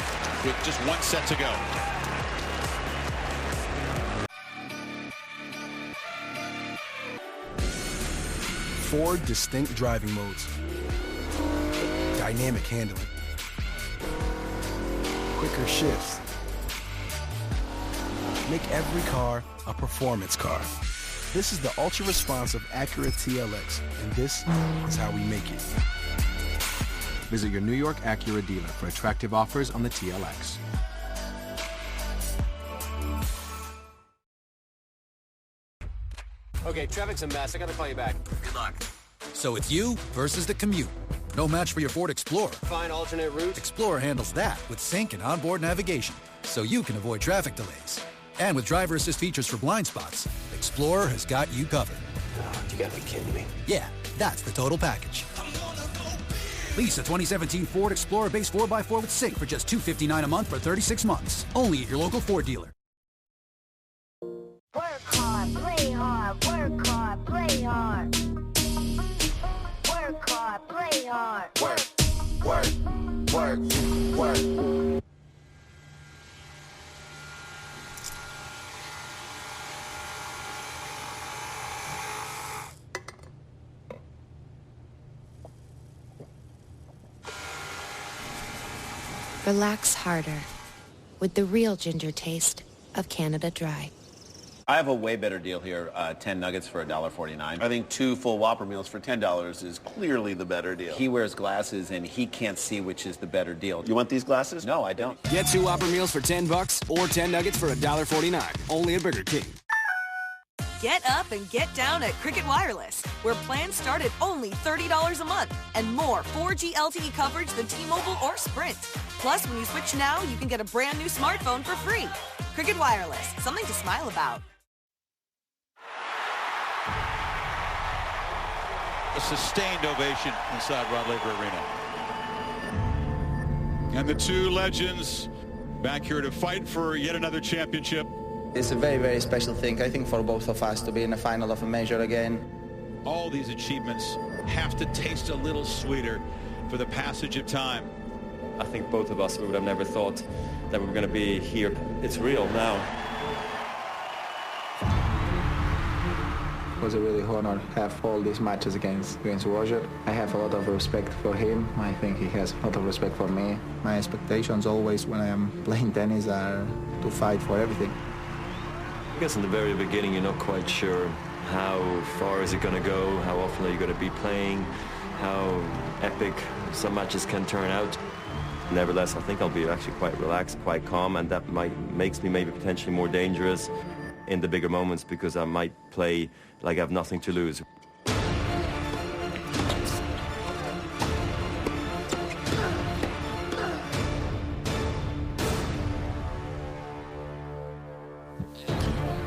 with just one set to go. Four distinct driving modes. Dynamic handling. Quicker shifts. Make every car a performance car. This is the ultra-responsive Acura TLX, and this is how we make it. Visit your New York Acura dealer for attractive offers on the TLX. Okay, traffic's a mess. I gotta call you back. Good luck. So it's you versus the commute. No match for your Ford Explorer. Find alternate routes. Explorer handles that with sync and onboard navigation, so you can avoid traffic delays. And with driver assist features for blind spots, Explorer has got you covered. Oh, you gotta be kidding me. Yeah, that's the total package. Lease a 2017 Ford Explorer base 4x4 with sync for just $259 a month for 36 months. Only at your local Ford dealer. Work hard, play hard, work hard, play hard. Work hard, play hard. Work, work, work, work. Relax harder with the real ginger taste of Canada Dry. I have a way better deal here, 10 nuggets for $1.49. I think 2 full Whopper meals for $10 is clearly the better deal. He wears glasses and he can't see which is the better deal. You want these glasses? No, I don't. Get 2 Whopper meals for $10 or 10 nuggets for $1.49. Only at Burger King. Get up and get down at Cricket Wireless, where plans start at only $30 a month and more 4G LTE coverage than T-Mobile or Sprint. Plus, when you switch now, you can get a brand new smartphone for free. Cricket Wireless, something to smile about. A sustained ovation inside Rod Laver Arena. And the two legends back here to fight for yet another championship. It's a very, very special thing, I think, for both of us to be in the final of a major again. All these achievements have to taste a little sweeter for the passage of time. I think both of us, we would have never thought that we were going to be here. It's real now. It was a really honor to have all these matches against Roger. I have a lot of respect for him. I think he has a lot of respect for me. My expectations always when I am playing tennis are to fight for everything. I guess in the very beginning, you're not quite sure how far is it going to go, how often are you going to be playing, how epic some matches can turn out. Nevertheless, I think I'll be actually quite relaxed, quite calm, and that makes me maybe potentially more dangerous in the bigger moments because I might play like I have nothing to lose.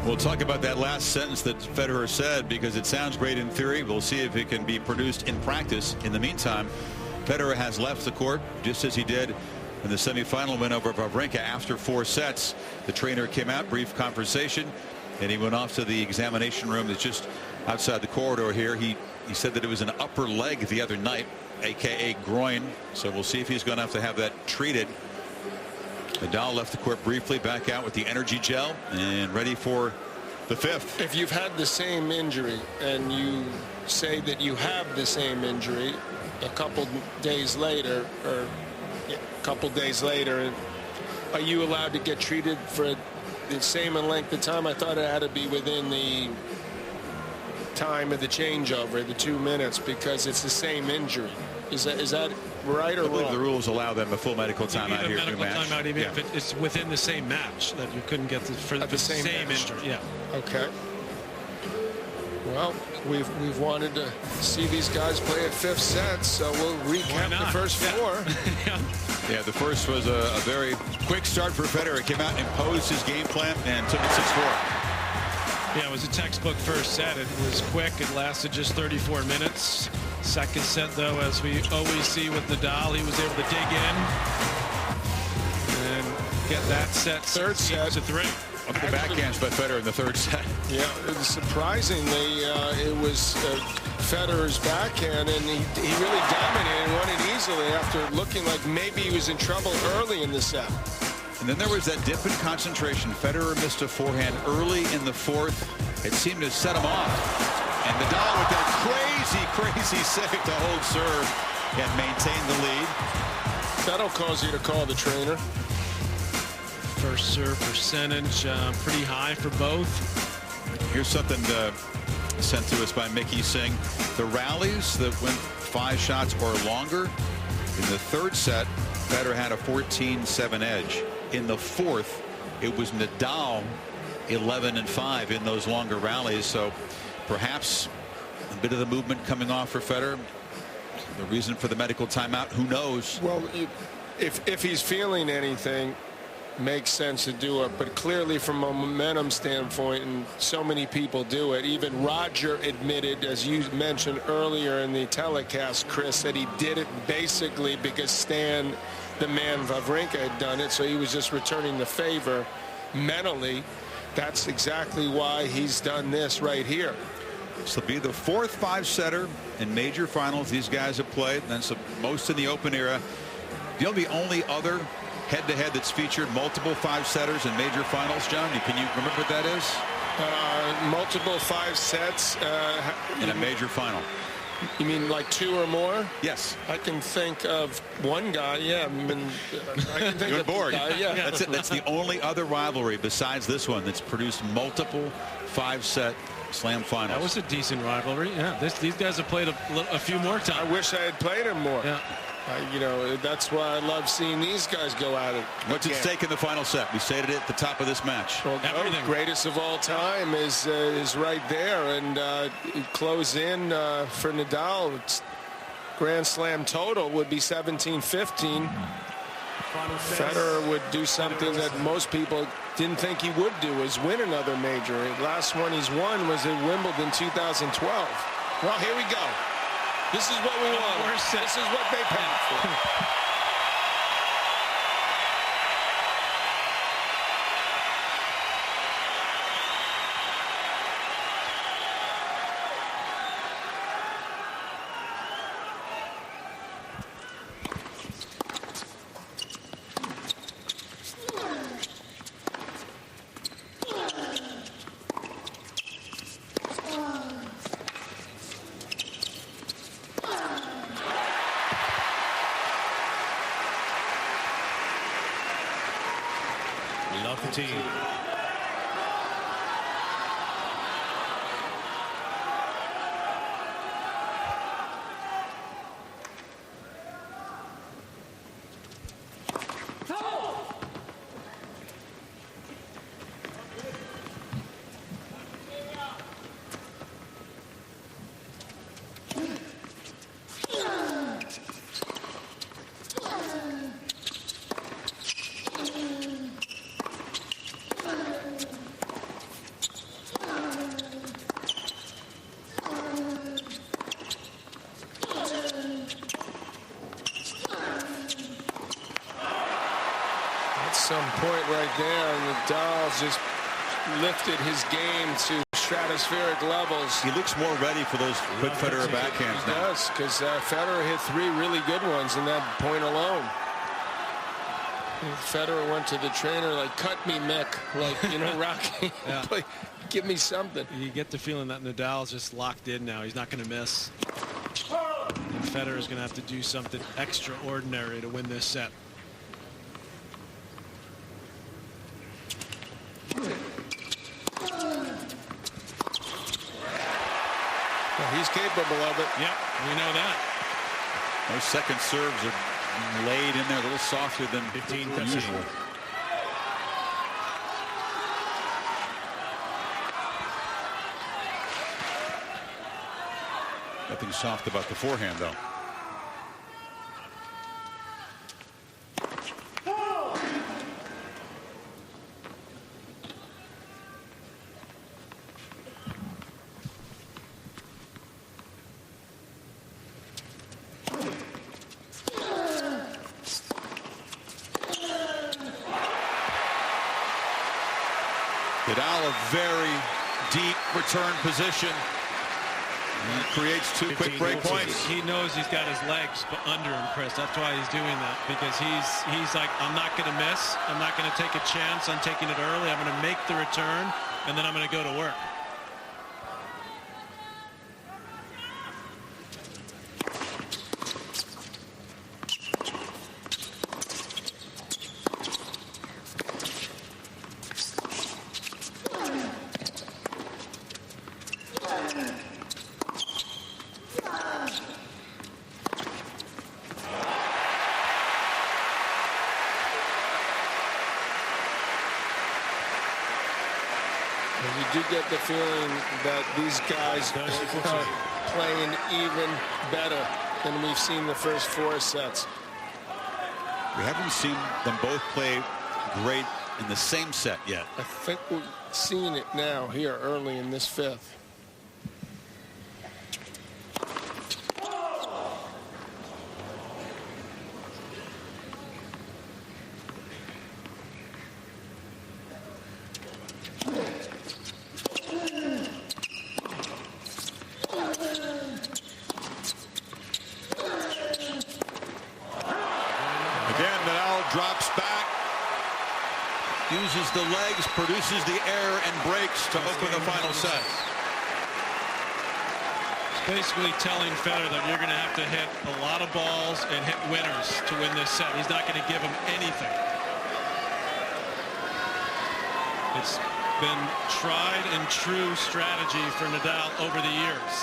We'll talk about that last sentence that Federer said because it sounds great in theory. We'll see if it can be produced in practice. In the meantime, Federer has left the court just as he did in the semifinal win over Wawrinka after 4 sets. The trainer came out, brief conversation, and he went off to the examination room that's just outside the corridor here. He said that it was an upper leg the other night, aka groin. So we'll see if he's going to have that treated. Nadal left the court briefly, back out with the energy gel and ready for the 5th. If you've had the same injury and you say that you have the same injury a couple days later, are you allowed to get treated for the same length of time? I thought it had to be within the time of the changeover, the 2 minutes, because it's the same injury. Is that right or wrong? I believe wrong? the rules allow them a full medical timeout here. Medical timeout, even if it's within the same match, that you couldn't get for the same injury. Yeah. Okay. Well, we've wanted to see these guys play a 5th set, so we'll recap the first 4. Yeah, the first was a very quick start for Federer. Came out and imposed his game plan and took it 6-4. Yeah, it was a textbook first set. It was quick. It lasted just 34 minutes. Second set, though, as we always see with Nadal, he was able to dig in and get that set. Third set to 3. Up the backhands by Federer in the third set. Yeah, surprisingly, it was Federer's backhand, and he really dominated and won it easily after looking like maybe he was in trouble early in the set. And then there was that dip in concentration. Federer missed a forehand early in the 4th. It seemed to set him off. And Nadal with that crazy save to hold serve and maintain the lead. That'll cause you to call the trainer. First serve percentage pretty high for both. Here's something sent to us by Mickey Singh. The rallies that went 5 shots or longer, in the 3rd set, Federer had a 14-7 edge. In the 4th, it was Nadal 11-5 in those longer rallies. So perhaps a bit of the movement coming off for Federer. The reason for the medical timeout, who knows? Well, if he's feeling anything, makes sense to do it, but clearly from a momentum standpoint, and so many people do it, even Roger admitted, as you mentioned earlier in the telecast, Chris, that he did it basically because Stan, the man Wawrinka, had done it, so he was just returning the favor mentally. That's exactly why he's done this right here. This will be the 4th 5-setter in major finals these guys have played, and that's the most in the Open era. The only other head-to-head that's featured multiple 5-setters in major finals, John? Can you remember what that is? Multiple 5 sets. In a major final. You mean like 2 or more? Yes. I can think of one guy, yeah. I can think of bored. Guy, yeah. That's it. That's the only other rivalry besides this one that's produced multiple 5-set slam finals. That was a decent rivalry. Yeah, these guys have played a few more times. I wish I had played him more. Yeah. You know, that's why I love seeing these guys go at it. What's at stake in the final set? We stated it at the top of this match. Well, everything. Greatest of all time is right there, and close in for Nadal. Grand Slam total would be 17-15. Federer would do something that most people didn't think he would do, is win another major. The last one he's won was at Wimbledon 2012. Well, here we go. This is what we want. This is what they paid for. Some point right there, and Nadal just lifted his game to stratospheric levels. He looks more ready for those quick Federer backhands now. He does, because Federer hit 3 really good ones in that point alone. Federer went to the trainer like, cut me, Mick, like, you know, Rocky, like, give me something. You get the feeling that Nadal's just locked in now. He's not going to miss. And Federer's going to have to do something extraordinary to win this set. capable of it. Yep, we know that. Those second serves are laid in there a little softer than 15-13. usual. Nothing soft about the forehand, though. Nadal, a very deep return position. And he creates two quick break points. He knows he's got his legs under him, Chris. That's why he's doing that, because he's like, I'm not going to miss. I'm not going to take a chance on taking it early. I'm going to make the return, and then I'm going to go to work. You do get the feeling that these guys are playing even better than we've seen the first 4 sets. We haven't seen them both play great in the same set yet. I think we're seeing it now here early in this 5th. Drops back, uses the legs, produces the air, and breaks to open the final set. It's basically telling Federer that you're going to have to hit a lot of balls and hit winners to win this set. He's not going to give him anything. It's been tried and true strategy for Nadal over the years.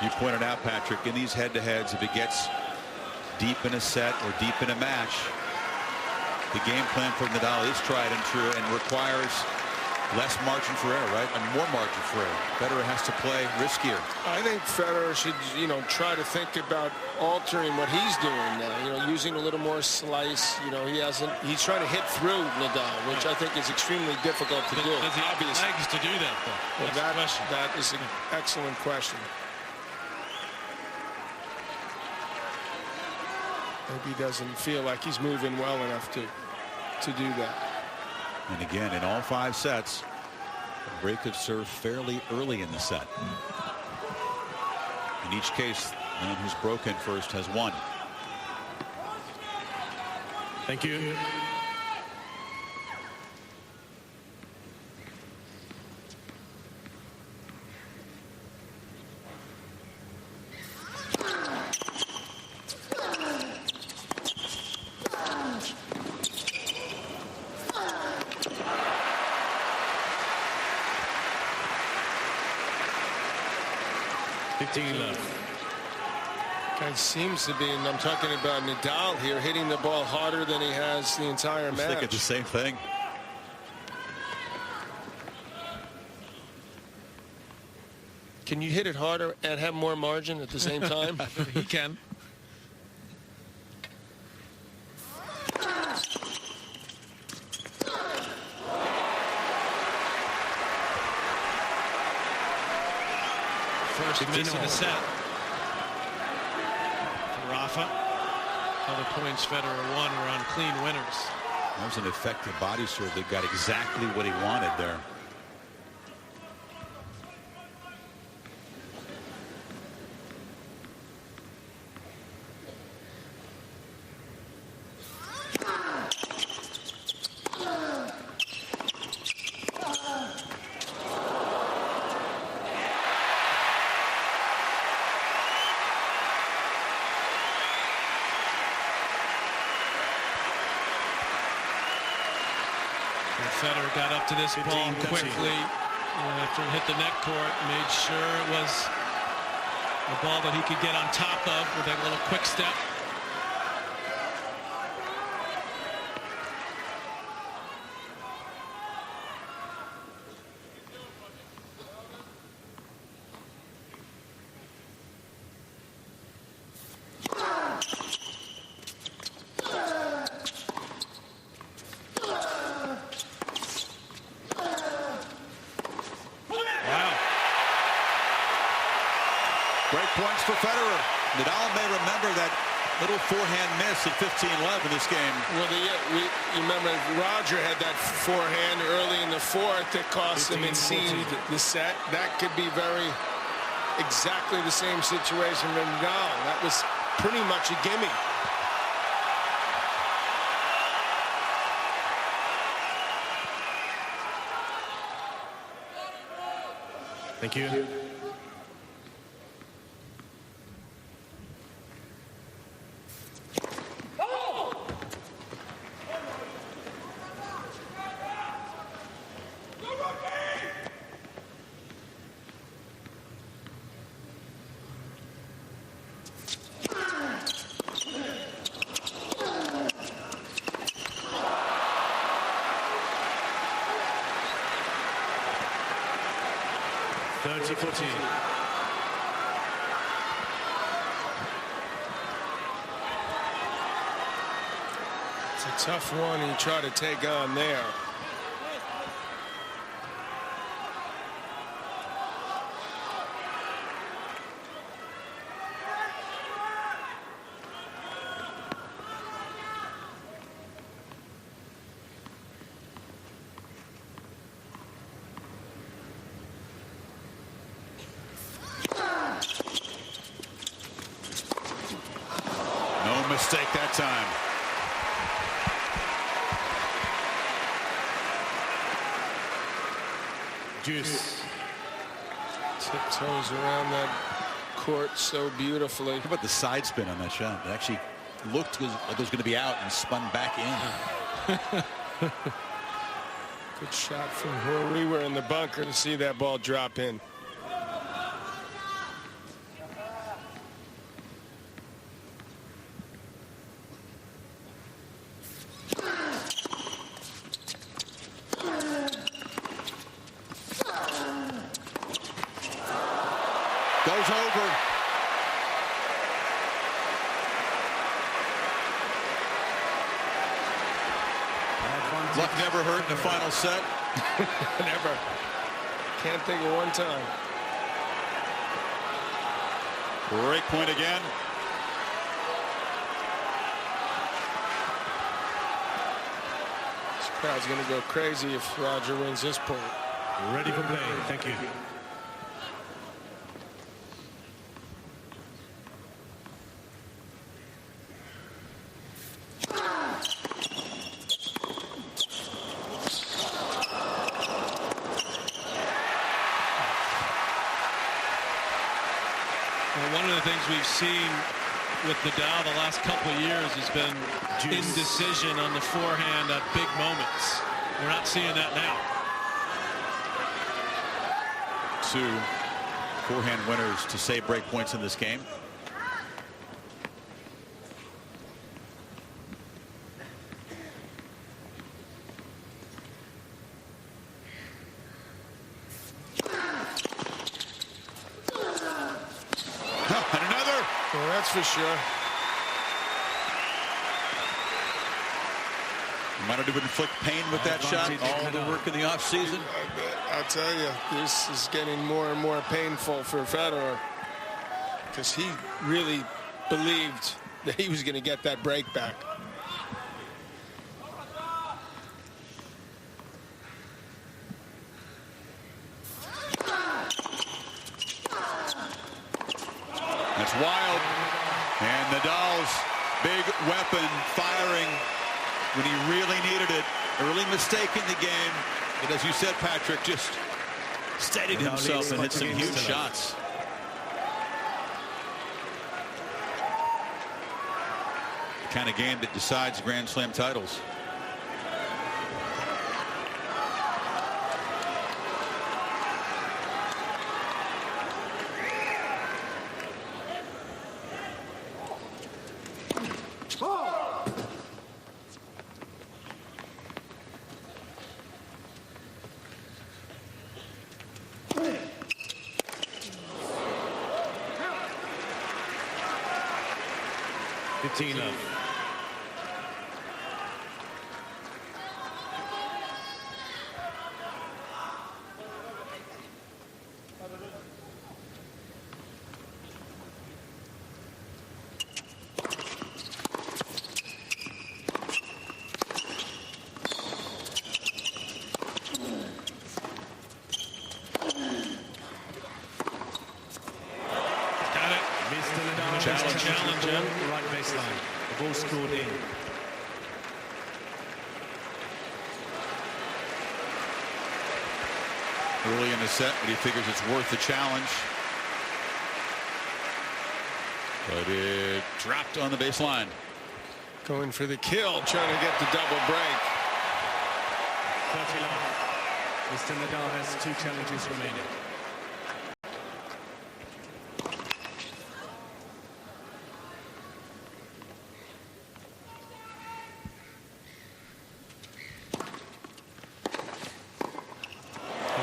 You pointed out, Patrick, in these head-to-heads, if it gets deep in a set or deep in a match, the game plan for Nadal is tried and true and requires less margin for error, right? And more margin for error. Federer has to play riskier. I think Federer should, try to think about altering what he's doing now. Using a little more slice. He's trying to hit through Nadal, which I think is extremely difficult to do. Does he have the legs to do that, though? Well, that is an excellent question. Maybe he doesn't feel like he's moving well enough to do that. And again, in all 5 sets, a break of serve fairly early in the set. In each case, the man who's broken first has won. Thank you. Guy seems to be, and I'm talking about Nadal here, hitting the ball harder than he has the entire match. I think it's the same thing. Can you hit it harder and have more margin at the same time? He can. First miss of the set. For Rafa. Other points Federer won were on clean winners. That was an effective body serve that got exactly what he wanted there. Federer got up to this ball quickly after it hit the net court, made sure it was A ball that he could get on top of with a little quick step. Great points for Federer. Nadal may remember that little forehand miss at 15 left in this game. Well, you remember Roger had that forehand early in the fourth that cost him and seemed the set. That could be exactly the same situation with Nadal. That was pretty much a gimme. Thank you. It's a tough one you try to take on there. No mistake that time. Juice. Tiptoes around that court so beautifully. How about the side spin on that shot? It actually looked like it was going to be out and spun back in. Good shot from where we were in the bunker to see that ball drop in. Goes over. Luck never hurt in the final set. Never. Can't think of one time. Break point again. This crowd's going to go crazy if Roger wins this point. Ready for play. Thank you. One of the things we've seen with Nadal the last couple of years has been indecision on the forehand at big moments. We're not seeing that now. Two forehand winners to save break points in this game. And another. Well, that's for sure. Might have inflict pain with that shot. All the work in the offseason. I'll tell you, this is getting more and more painful for Federer because he really believed that he was going to get that break back. That's wild. And Nadal's big weapon firing when he really needed it. Early mistake in the game. But as you said, Patrick, just steadied himself and hit some huge shots. The kind of game that decides Grand Slam titles. 15 love. Challenge. Right baseline. The ball scored in. Early in the set, but he figures it's worth the challenge. But it dropped on the baseline. Going for the kill, trying to get the double break. 30 love. Mr. Nadal has 2 challenges remaining.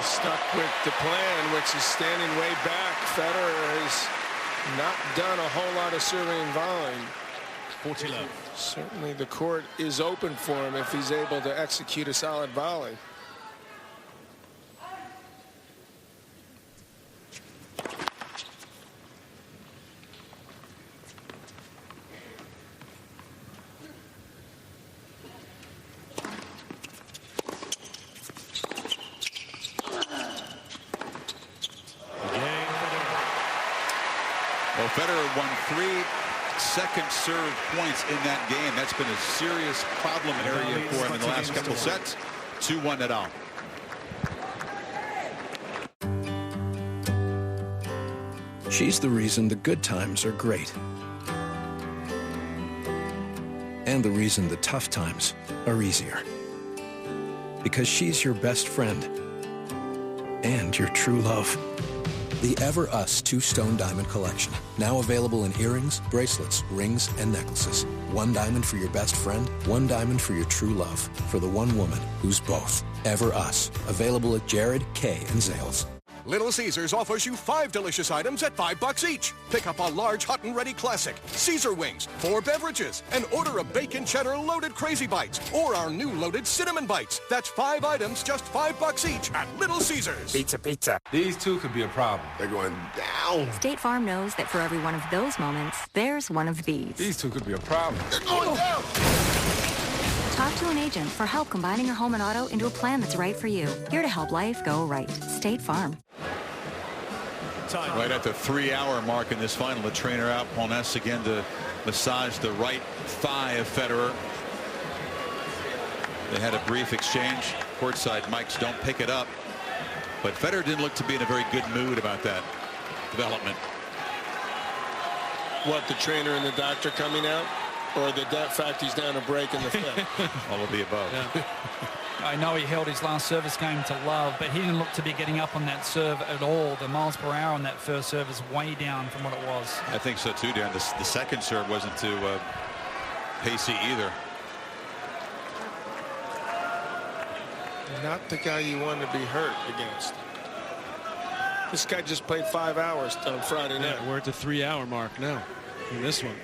Stuck with the plan, which is standing way back. Federer has not done a whole lot of serving and volleying. 40 love. Certainly the court is open for him if he's able to execute a solid volley. Well, Federer won 3 second serve points in that game. That's been a serious problem area for him in the last couple sets. 2-1 Nadal. She's the reason the good times are great. And the reason the tough times are easier. Because she's your best friend. And your true love. The Ever Us 2-Stone Diamond Collection. Now available in earrings, bracelets, rings, and necklaces. 1 diamond for your best friend, 1 diamond for your true love. For the one woman who's both. Ever Us. Available at Jared, Kay, and Zales. Little Caesars offers you 5 delicious items at $5 each. Pick up a large hot and ready classic, Caesar wings, 4 beverages, and order a bacon cheddar loaded Crazy Bites or our new loaded cinnamon bites. That's 5 items, just $5 each at Little Caesars. Pizza. These 2 could be a problem. They're going down. State Farm knows that for every one of those moments, there's one of these. These 2 could be a problem. They're going down. Talk to an agent for help combining your home and auto into a plan that's right for you. Here to help life go right. State Farm. Right at the 3-hour mark in this final, the trainer out. Polness again to massage the right thigh of Federer. They had a brief exchange. Courtside mics don't pick it up. But Federer didn't look to be in a very good mood about that development. What, the trainer and the doctor coming out? Or the fact he's down a break in the fifth? All of the above. Yeah. I know he held his last service game to love, but he didn't look to be getting up on that serve at all. The miles per hour on that first serve is way down from what it was. I think so too, Darren. The second serve wasn't too pacey either. Not the guy you want to be hurt against. This guy just played 5 hours on Friday night. We're at the 3-hour mark now in this one.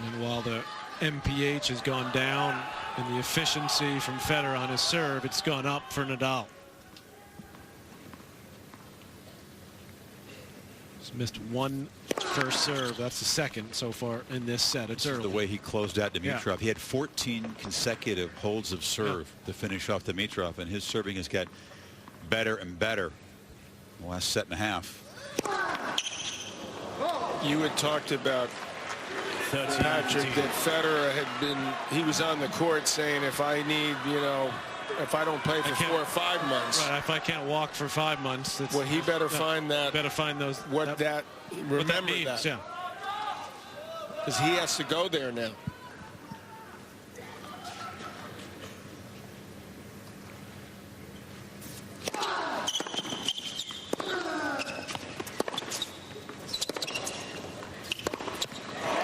And while the MPH has gone down and the efficiency from Federer on his serve, it's gone up for Nadal. He's missed 1 first serve. That's the second so far in this set. It's early. The way he closed out Dimitrov. Yeah. He had 14 consecutive holds of serve to finish off Dimitrov, and his serving has got better and better in the last set and a half. You had talked about Patrick, that Federer had been, he was on the court saying, if I need, if I don't play for 4 or 5 months. Right, if I can't walk for 5 months. Well, he better find that. Better find those. Remember that means, that. Yeah. Because he has to go there now.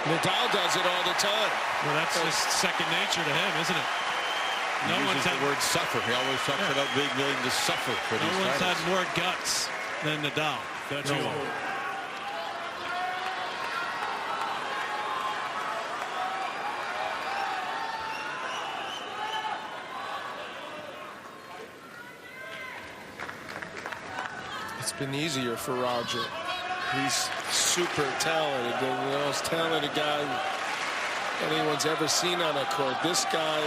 Nadal does it all the time. Well, that's just second nature to him, isn't it? He uses the word suffer. He always talks about being willing to suffer for these No one's titles. had more guts than Nadal. No one. It's been easier for Roger. He's super talented, the most talented guy anyone's ever seen on a court. This guy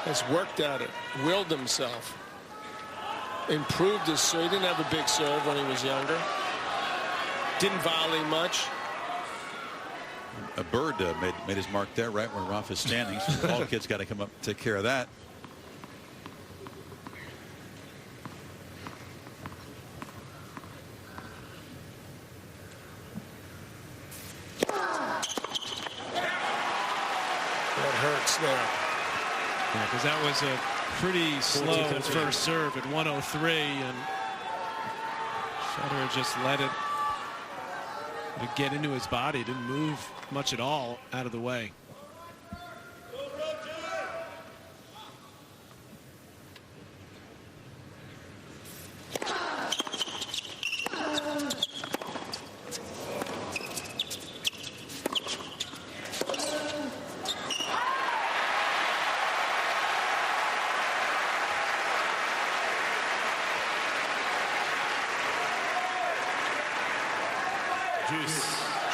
has worked at it, willed himself, improved his serve. He didn't have a big serve when he was younger. Didn't volley much. A bird made his mark there, right where Rafa's standing. So the ball kid's got to come up and take care of that. Hurts there. Yeah, because that was a pretty slow first serve at 103, and Federer just let it get into his body. Didn't move much at all out of the way.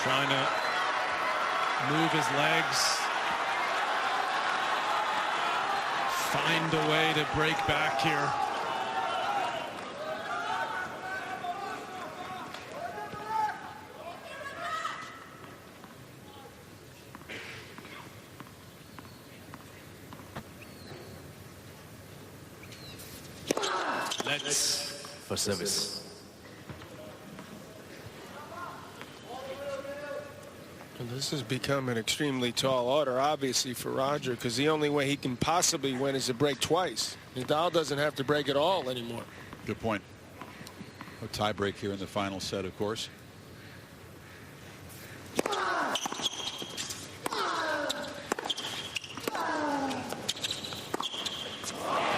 Trying to move his legs, find a way to break back here. Let's for service. This has become an extremely tall order, obviously, for Roger, because the only way he can possibly win is to break twice. Nadal doesn't have to break it all anymore. Good point. A tie break here in the final set, of course. And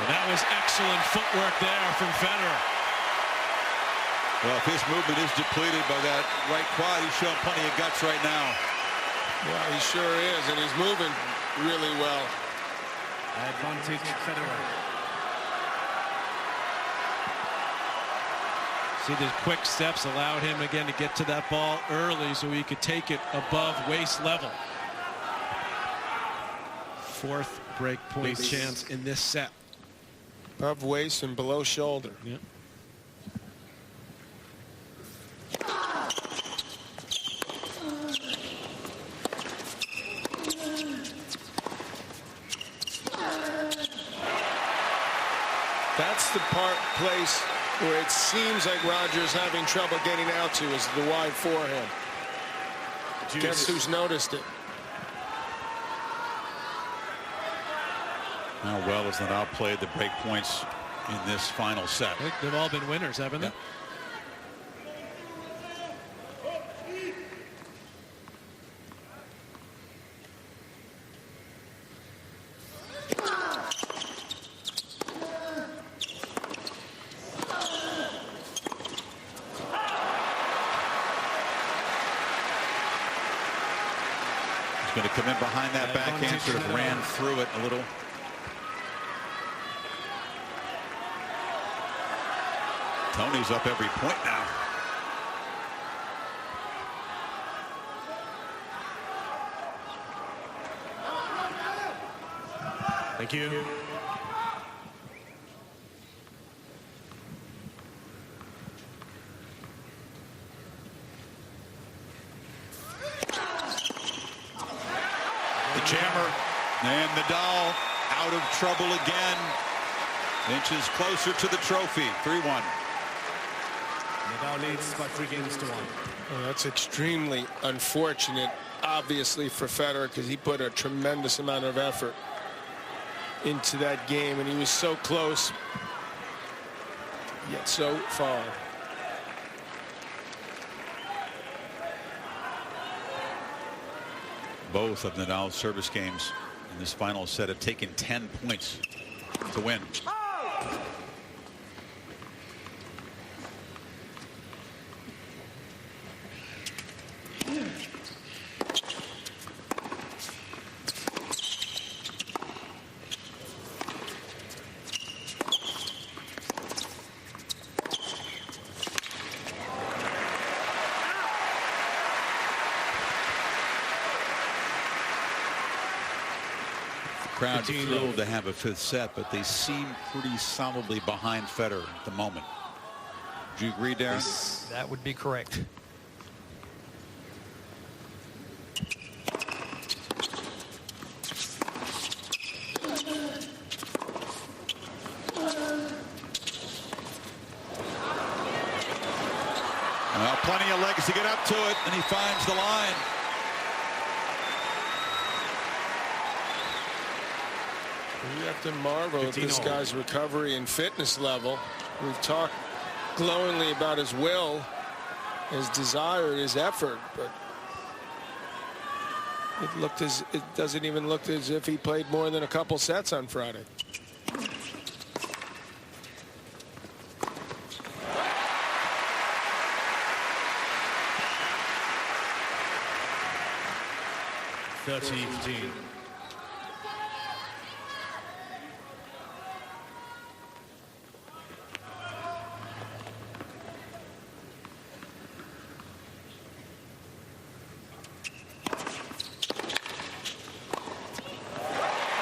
that was excellent footwork there from Federer. Well, if his movement is depleted by that right quad, he's showing plenty of guts right now. Yeah, he sure is, and he's moving really well. Advantage Federer. See, the quick steps allowed him again to get to that ball early so he could take it above waist level. Fourth break point chance in this set. Above waist and below shoulder. Yep. That's the place where it seems like Roger's having trouble getting out to, is the wide forehand. Guess who's noticed it? How well has Nadal played the break points in this final set? I think they've all been winners, haven't they? Going to come in behind that backhand, sort of ran through it a little. Tony's up every point now. Thank you. the jammer. And Nadal out of trouble again. Inches closer to the trophy. 3-1. Nadal leads by 3 games to 1. Well, that's extremely unfortunate, obviously, for Federer, because he put a tremendous amount of effort into that game, and he was so close, yet so far. Both of Nadal's service games in this final set have taken 10 points to win. Crowd thrilled to have a 5th set, but they seem pretty solidly behind Federer at the moment. Do you agree, Darren? That would be correct. Well, plenty of legs to get up to it, and he finds the line. You have to marvel at this guy's recovery and fitness level. We've talked glowingly about his will, his desire, his effort, but it doesn't even look as if he played more than a couple sets on Friday.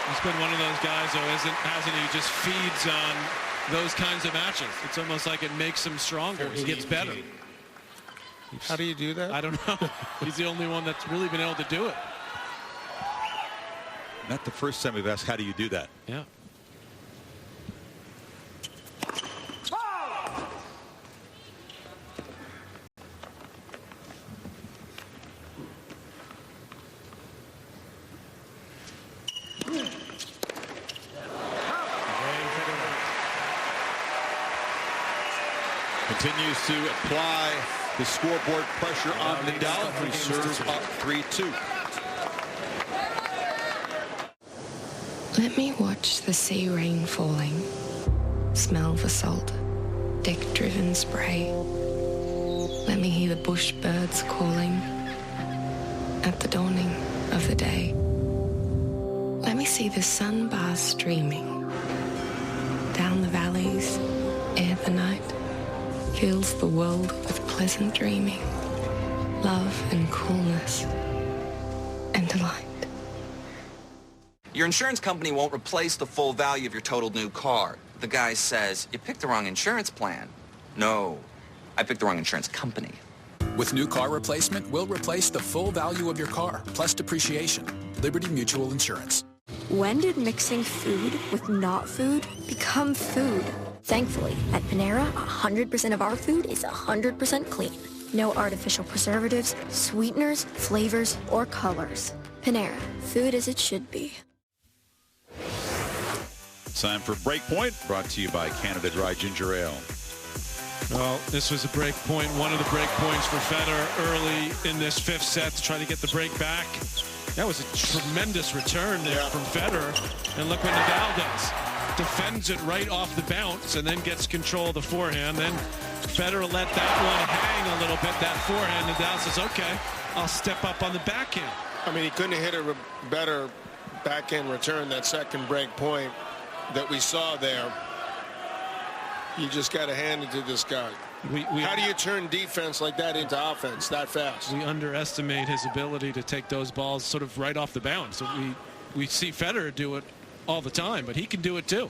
He's been one of those guys, though, hasn't he? Just feeds on those kinds of matches. It's almost like it makes him stronger. He gets better. How do you do that? I don't know. He's the only one that's really been able to do it. Not the first time we've asked, how do you do that? Yeah. Continues to apply the scoreboard pressure on Nadal, who serves up 3-2. Let me watch the sea rain falling, smell the salt, deck-driven spray. Let me hear the bush birds calling at the dawning of the day. Let me see the sun bars streaming down the valleys ere the night fills the world with pleasant dreaming, love and coolness and delight. Your insurance company won't replace the full value of your totaled new car. The guy says, you picked the wrong insurance plan. No, I picked the wrong insurance company. With new car replacement, we'll replace the full value of your car, plus depreciation. Liberty Mutual Insurance. When did mixing food with not food become food? Thankfully, at Panera, 100% of our food is 100% clean. No artificial preservatives, sweeteners, flavors, or colors. Panera, food as it should be. Time for Breakpoint, brought to you by Canada Dry Ginger Ale. Well, this was a break point, one of the break points for Federer early in this 5th set to try to get the break back. That was a tremendous return there from Federer. And look what Nadal does. Defends it right off the bounce and then gets control of the forehand. Then Federer let that one hang a little bit, that forehand. Nadal says, okay, I'll step up on the backhand. I mean, he couldn't have hit a better backhand return, that second break point that we saw there. You just got to hand it to this guy. How do you turn defense like that into offense that fast? We underestimate his ability to take those balls sort of right off the bounce. So we see Federer do it all the time, but he can do it too.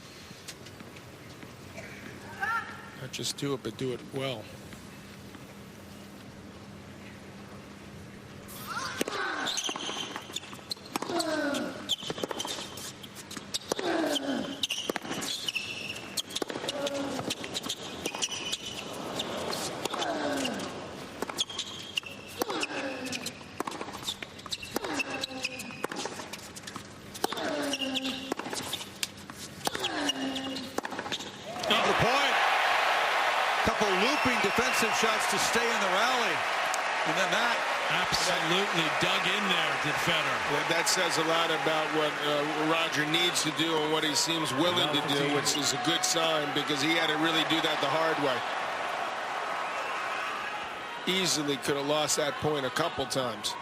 Not just do it, but do it well. defensive shots to stay in the rally. And then that absolutely dug in there, did Federer. That says a lot about what Roger needs to do and what he seems willing to do, which is a good sign because he had to really do that the hard way. Easily could have lost that point a couple times.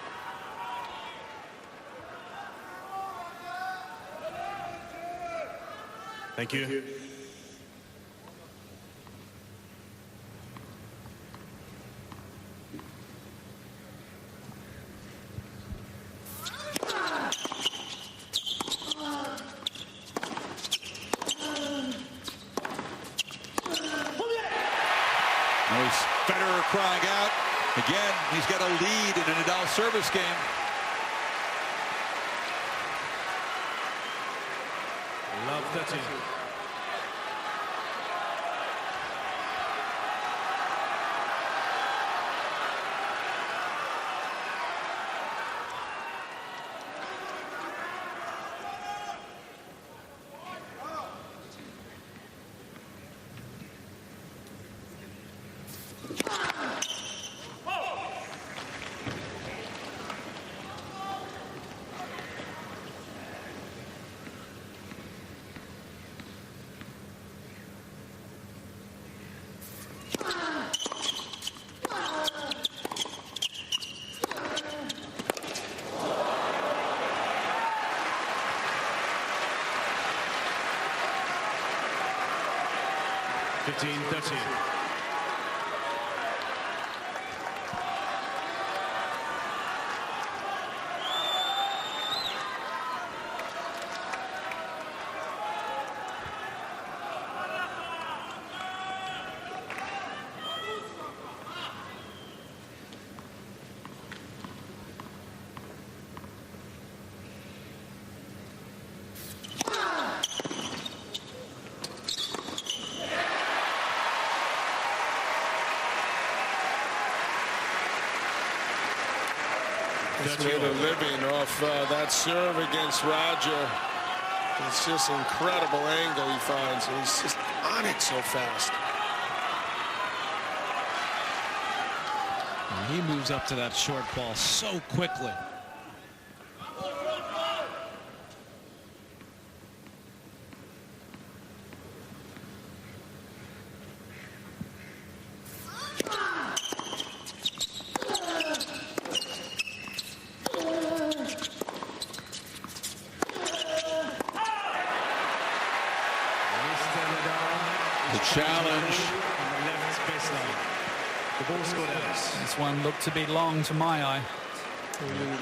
Thank you. Federer crying out. Again, he's got a lead in a Nadal service game. Love 13. He's made a living off that serve against Roger. It's just incredible angle he finds. He's just on it so fast. And he moves up to that short ball so quickly. This one looked to be long to my eye.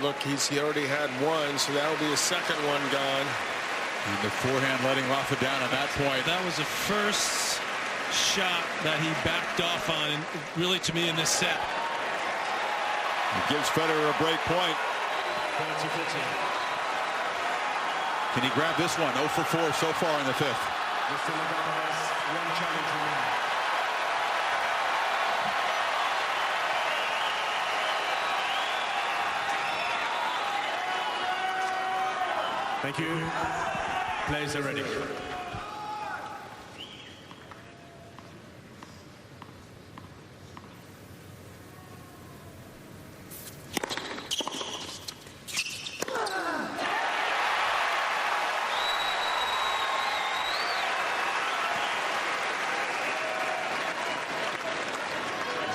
Look, he already had one, so that'll be his second one gone. And the forehand letting Rafa down at that point. That was the first shot that he backed off on, and really to me in this set. It gives Federer a break point. Can he grab this one? 0 for 4 so far in the fifth. Mr. Nadal has one challenge remaining. Thank you. Players are ready.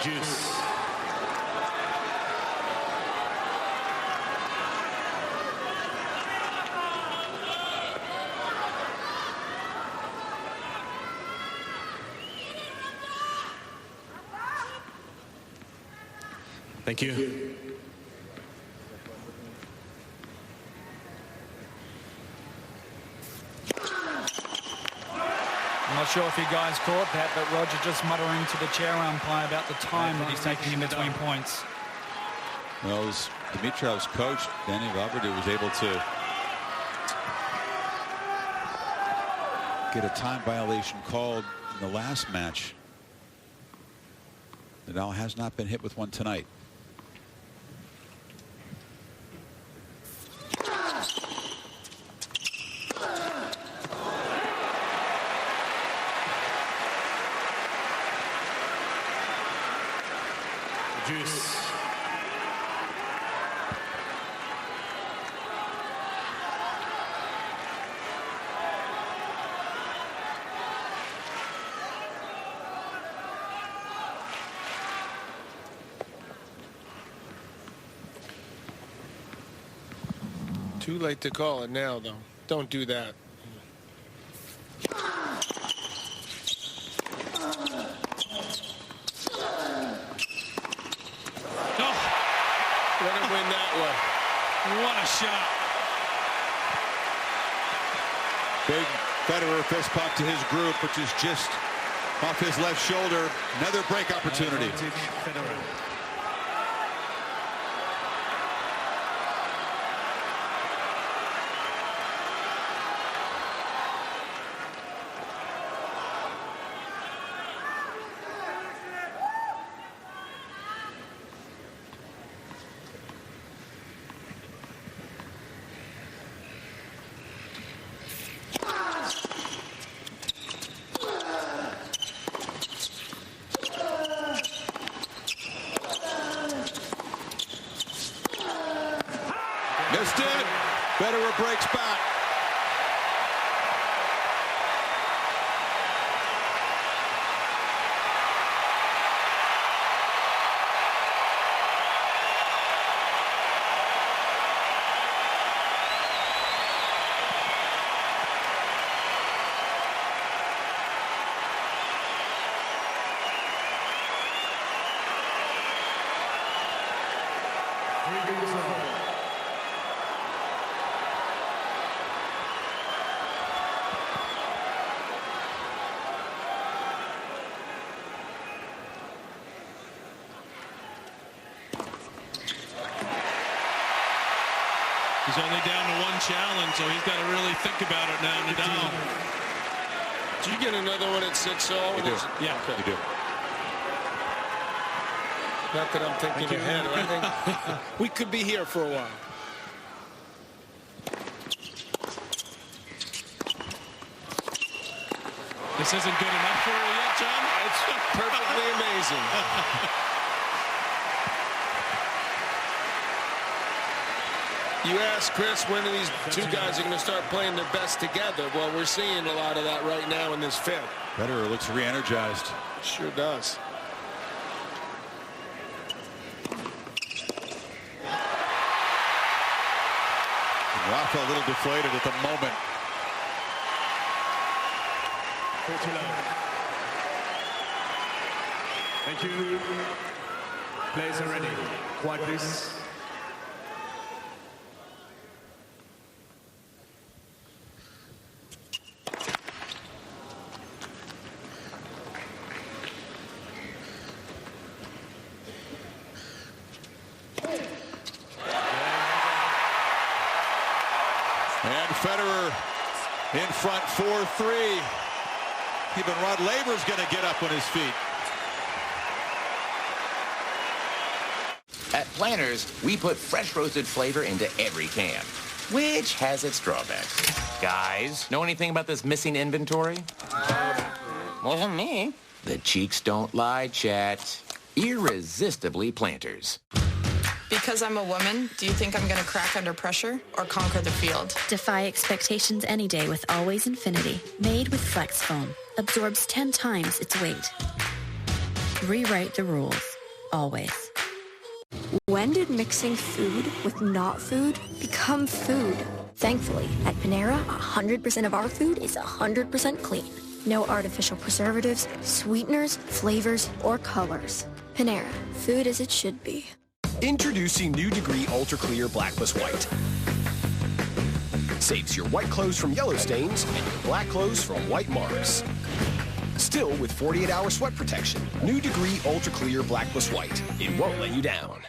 Juice. Thank you. I'm not sure if you guys caught that, but Roger just muttering to the chair umpire about the time that he's taking in between points. Well, as Dimitriev's coach, Danny Vavredy, was able to get a time violation called in the last match. Nadal has not been hit with one tonight. Too late to call it now, though. Don't do that. Let him win that one. What a shot. Big Federer fist pump to his group, which is just off his left shoulder. Another break opportunity. Federer. Missed it. Federer breaks back. He's only down to one challenge, so he's got to really think about it now, Nadal. Did you get another one at 6-all? You do. Yeah. Okay. You do. Not that I'm thinking ahead. I think we could be here for a while. This isn't good enough for you yet, John? It's perfectly amazing. You ask Chris when these two guys are going to start playing their best together. Well, we're seeing a lot of that right now in this fifth. Federer looks re-energized. Sure does. Rafa a little deflated at the moment. Thank you. Players are ready. Quiet, please. And Federer in front 4-3. Even Rod Laver's going to get up on his feet. At Planters, we put fresh roasted flavor into every can, which has its drawbacks. Guys, know anything about this missing inventory? Wasn't me. The cheeks don't lie, chat. Irresistibly Planters. Because I'm a woman, do you think I'm going to crack under pressure or conquer the field? Defy expectations any day with Always Infinity. Made with Flex Foam. Absorbs 10 times its weight. Rewrite the rules. Always. When did mixing food with not food become food? Thankfully, at Panera, 100% of our food is 100% clean. No artificial preservatives, sweeteners, flavors, or colors. Panera, food as it should be. Introducing New Degree Ultra Clear Black Plus White. Saves your white clothes from yellow stains and your black clothes from white marks. Still with 48-hour sweat protection. New Degree Ultra Clear Black Plus White. It won't let you down.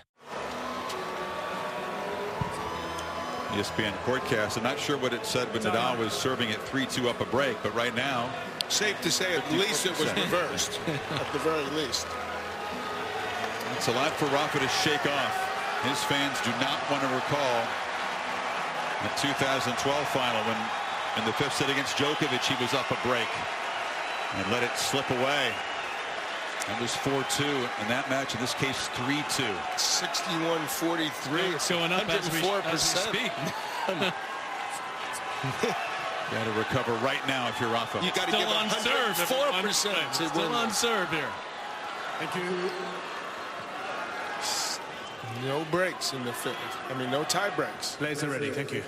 ESPN Courtcast. I'm not sure what it said when Nadal was serving at 3-2 up a break, but right now, safe to say at least it was reversed. At the very least. It's a lot for Rafa to shake off. His fans do not want to recall the 2012 final when in the fifth set against Djokovic he was up a break and let it slip away. It was 4-2 in that match. In this case, 3-2. 61-43. It's going up as we speak. Got to recover right now if you're Rafa. You got to give on serve. 4%. Still on serve here. Thank you. No breaks in the fifth. I mean, no tie breaks. Players are ready. Thank you.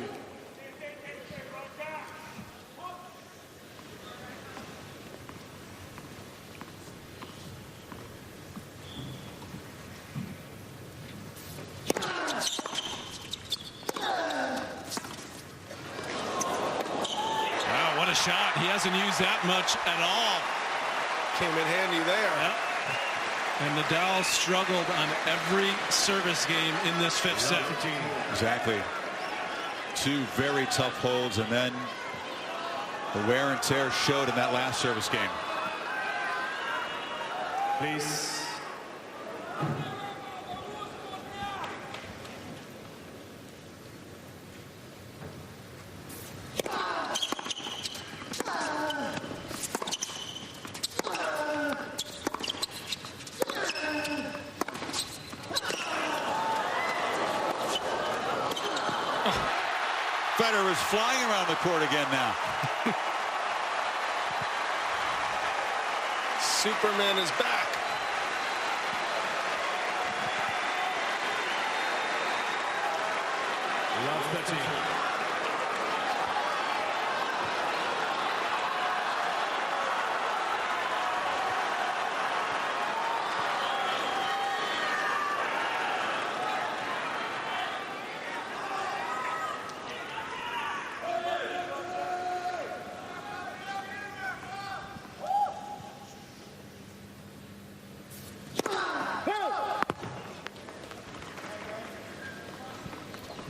Wow, what a shot. He hasn't used that much at all. Came in handy there. Yep. And Nadal struggled on every service game in this fifth set. Exactly. Two very tough holds, and then the wear and tear showed in that last service game. Please. Federer is flying around the court again now. Superman is back. Love Betty.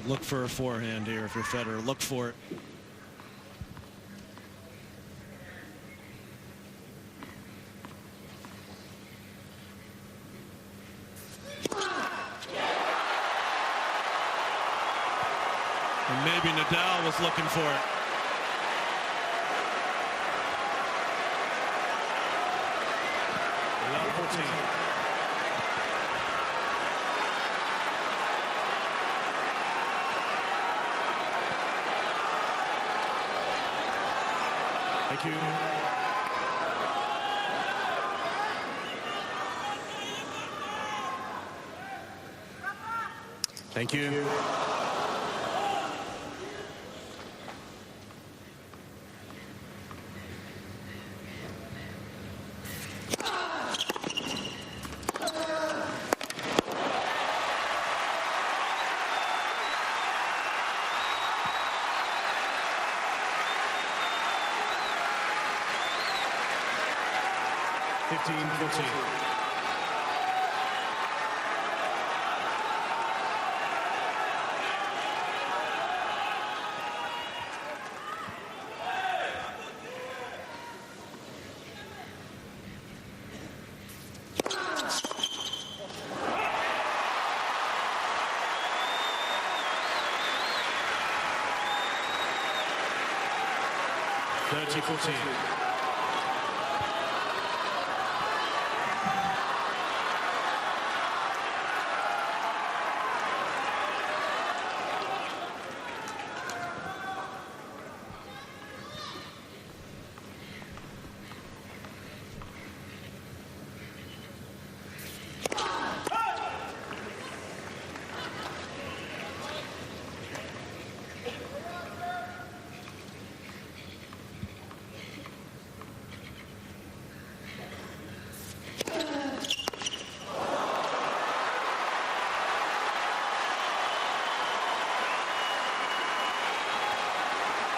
Look for a forehand here if you're Federer. Look for it. And maybe Nadal was looking for it. Thank you. Thank you.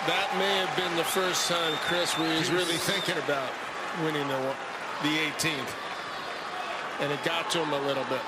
That may have been the first time, Chris, where he was really thinking about winning the 18th. And it got to him a little bit.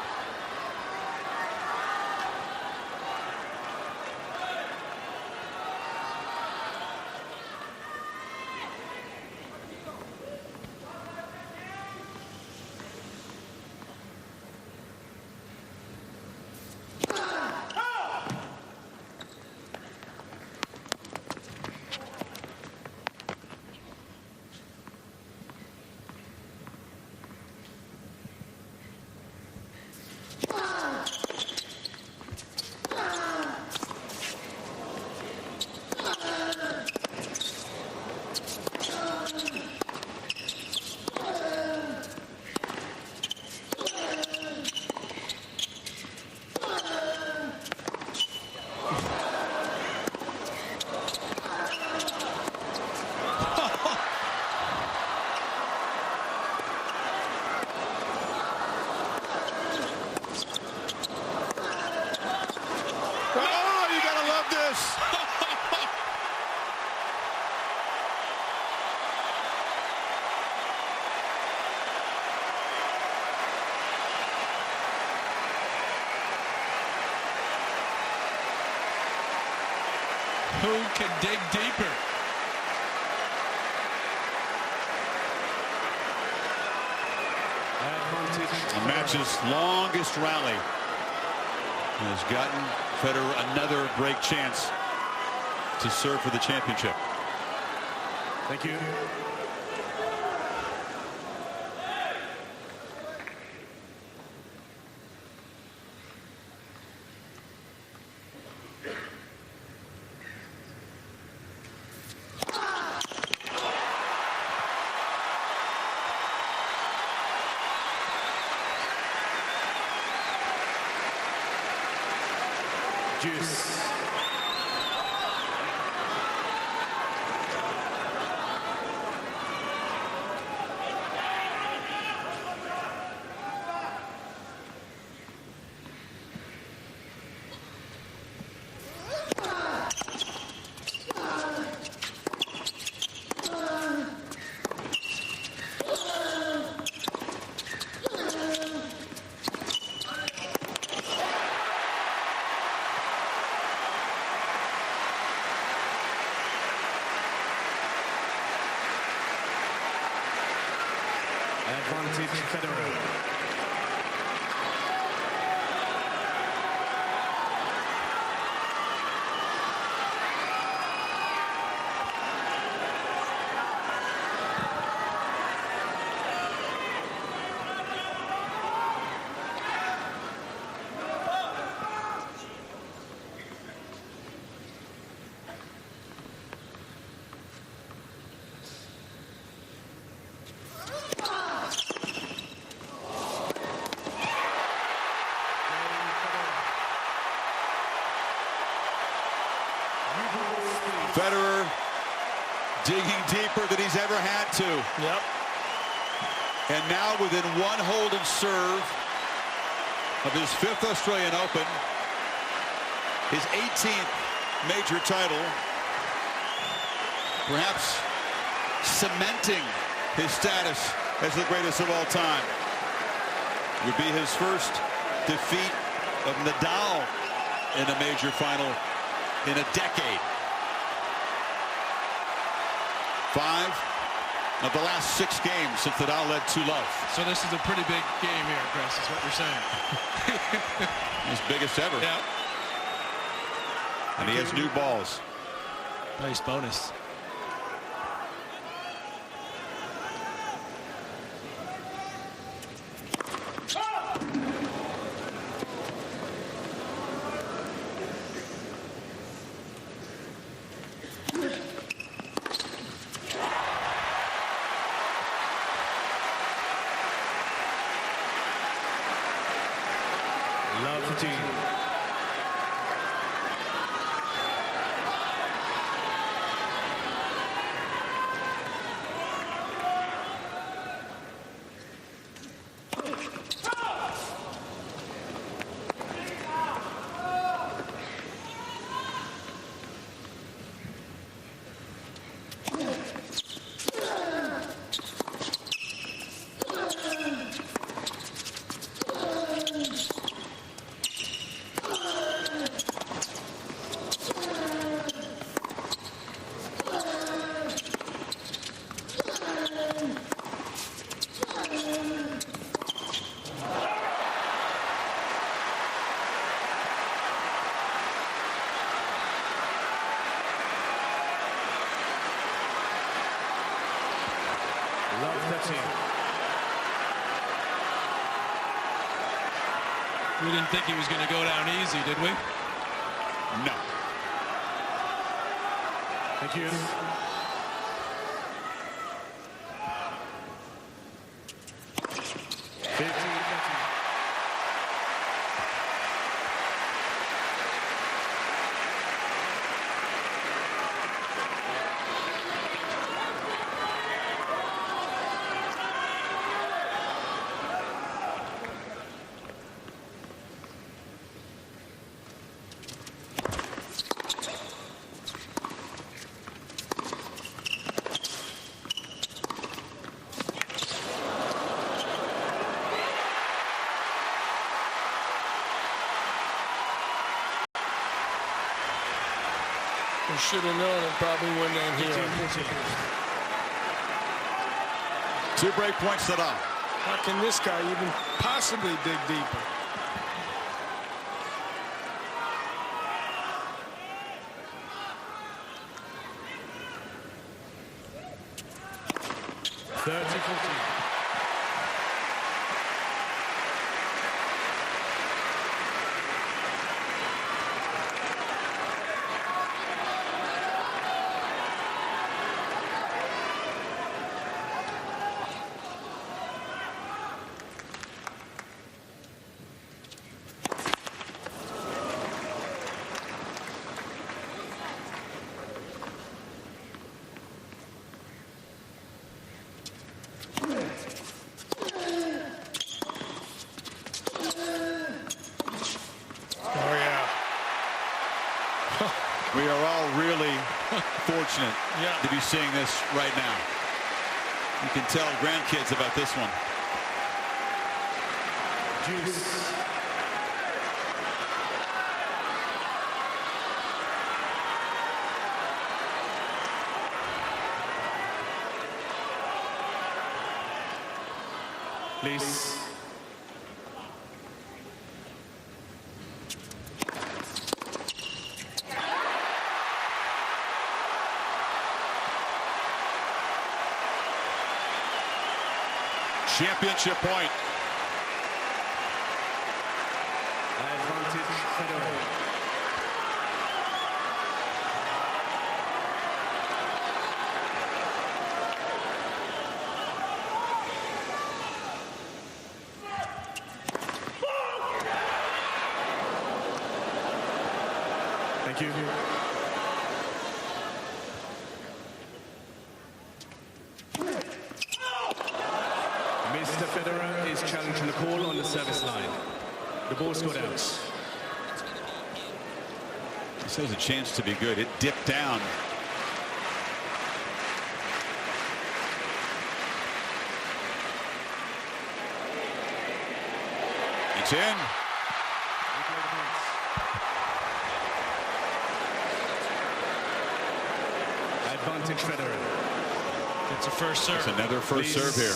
Who can dig deeper? The match's longest rally has gotten Federer another break chance to serve for the championship. Thank you. Juice. Advantage Federer. Federer digging deeper than he's ever had to. Yep. And now within one hold and serve of his 5th Australian Open, his 18th major title, perhaps cementing his status as the greatest of all time. Would be his first defeat of Nadal in a major final in a decade. 5 of the last 6 games since Nadal led 2-love. So this is a pretty big game here, Chris, is what you're saying. His biggest ever. Yeah. And he has new balls. Nice bonus. Love the team. Love the team. We didn't think he was going to go down easy, did we? No. Thank you. We should have known it probably went down here. 2 break points, Nadal. How can this guy even possibly dig deeper? We are all really fortunate to be seeing this right now. You can tell grandkids about this one. Juice. Please. Championship point. Advantage Federer. Thank you. Mr. Federer is challenging the call on the service line. The ball scored out. This has a chance to be good. It dipped down. It's in. Advantage Federer. It's a first serve. It's another first serve here.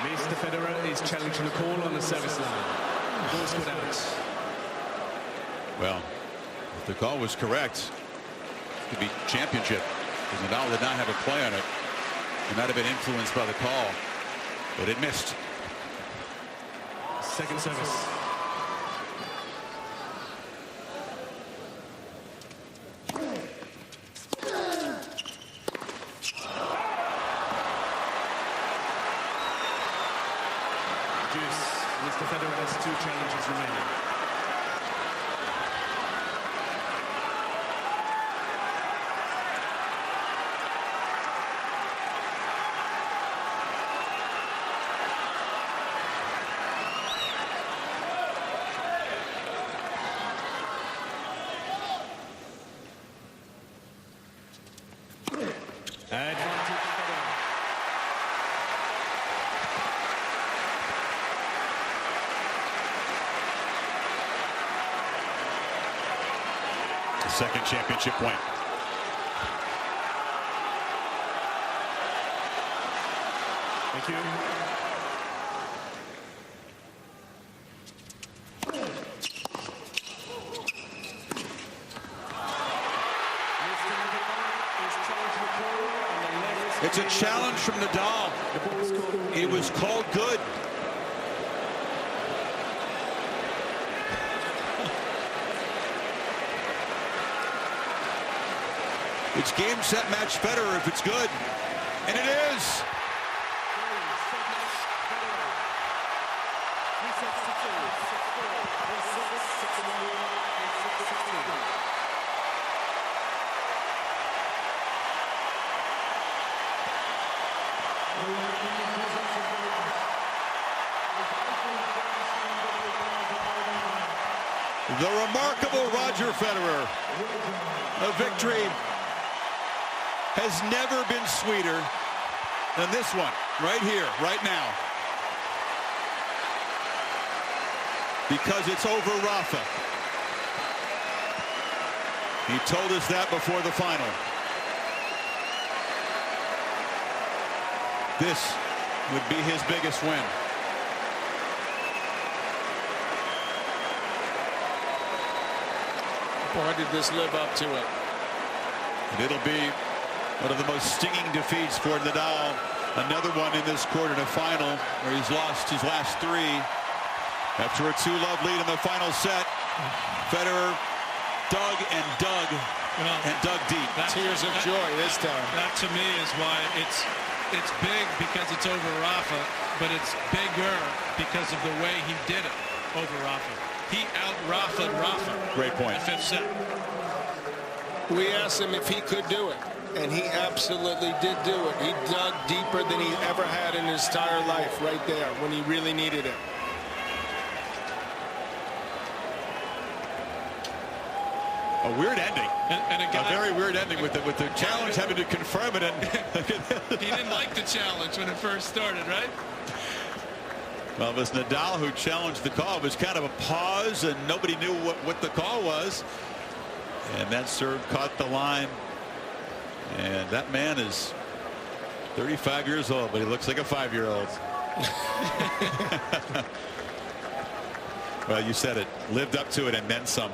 Mr. Federer is challenging the call on the service line. Ball scored out. Well, if the call was correct, it could be championship. Because Nadal did not have a play on it. It might have been influenced by the call, but it missed. Second service. Mr. Federer has 2 challenges remaining. Advantage Federer. Second championship point. Thank you. It's a challenge from Nadal. It was called good. It's game, set, match Federer if it's good. And it is. The remarkable Roger Federer. A victory has never been sweeter than this one, right here, right now. because it's over Rafa. He told us that before the final. This would be his biggest win. Boy, did this live up to it. And it'll be one of the most stinging defeats for Nadal. Another one in this quarter-final where he's lost his last 3. After a 2-love lead in the final set, Federer dug and dug and dug deep. Tears of joy this time. That to me is why it's big because it's over Rafa, but it's bigger because of the way he did it over Rafa. He out-Rafa'd Rafa. Great point. The 5th set. We asked him if he could do it, and he absolutely did do it. He dug deeper than he ever had in his entire life right there when he really needed it. A weird ending. And a very weird ending with the challenge having to confirm it. And he didn't like the challenge when it first started, right? Well, it was Nadal who challenged the call. It was kind of a pause, and nobody knew what the call was. And that serve caught the line. And that man is 35 years old, but he looks like a 5-year-old. Well, you said it. Lived up to it and then some.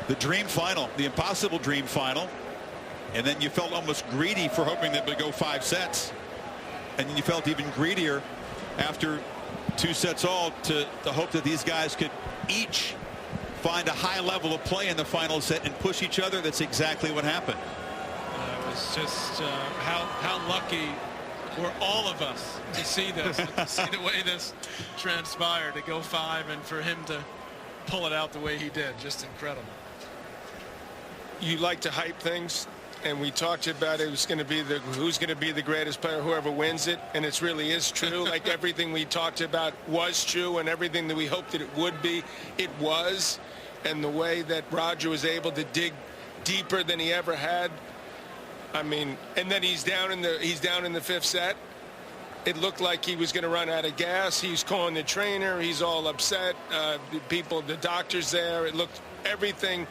The dream final, the impossible dream final. And then you felt almost greedy for hoping that it would go 5 sets. And then you felt even greedier after 2 sets all to hope that these guys could each find a high level of play in the final set and push each other. That's exactly what happened. It was just how lucky were all of us to see this, to see the way this transpired, to go 5 and for him to pull it out the way he did. Just incredible. You like to hype things, and we talked about it was going to be who's going to be the greatest player, whoever wins it, and it really is true. Like everything we talked about was true, and everything that we hoped that it would be, it was. And the way that Roger was able to dig deeper than he ever had. I mean, and then he's down in the 5th set. It looked like he was going to run out of gas. He's calling the trainer. He's all upset. The doctors there. It looked, everything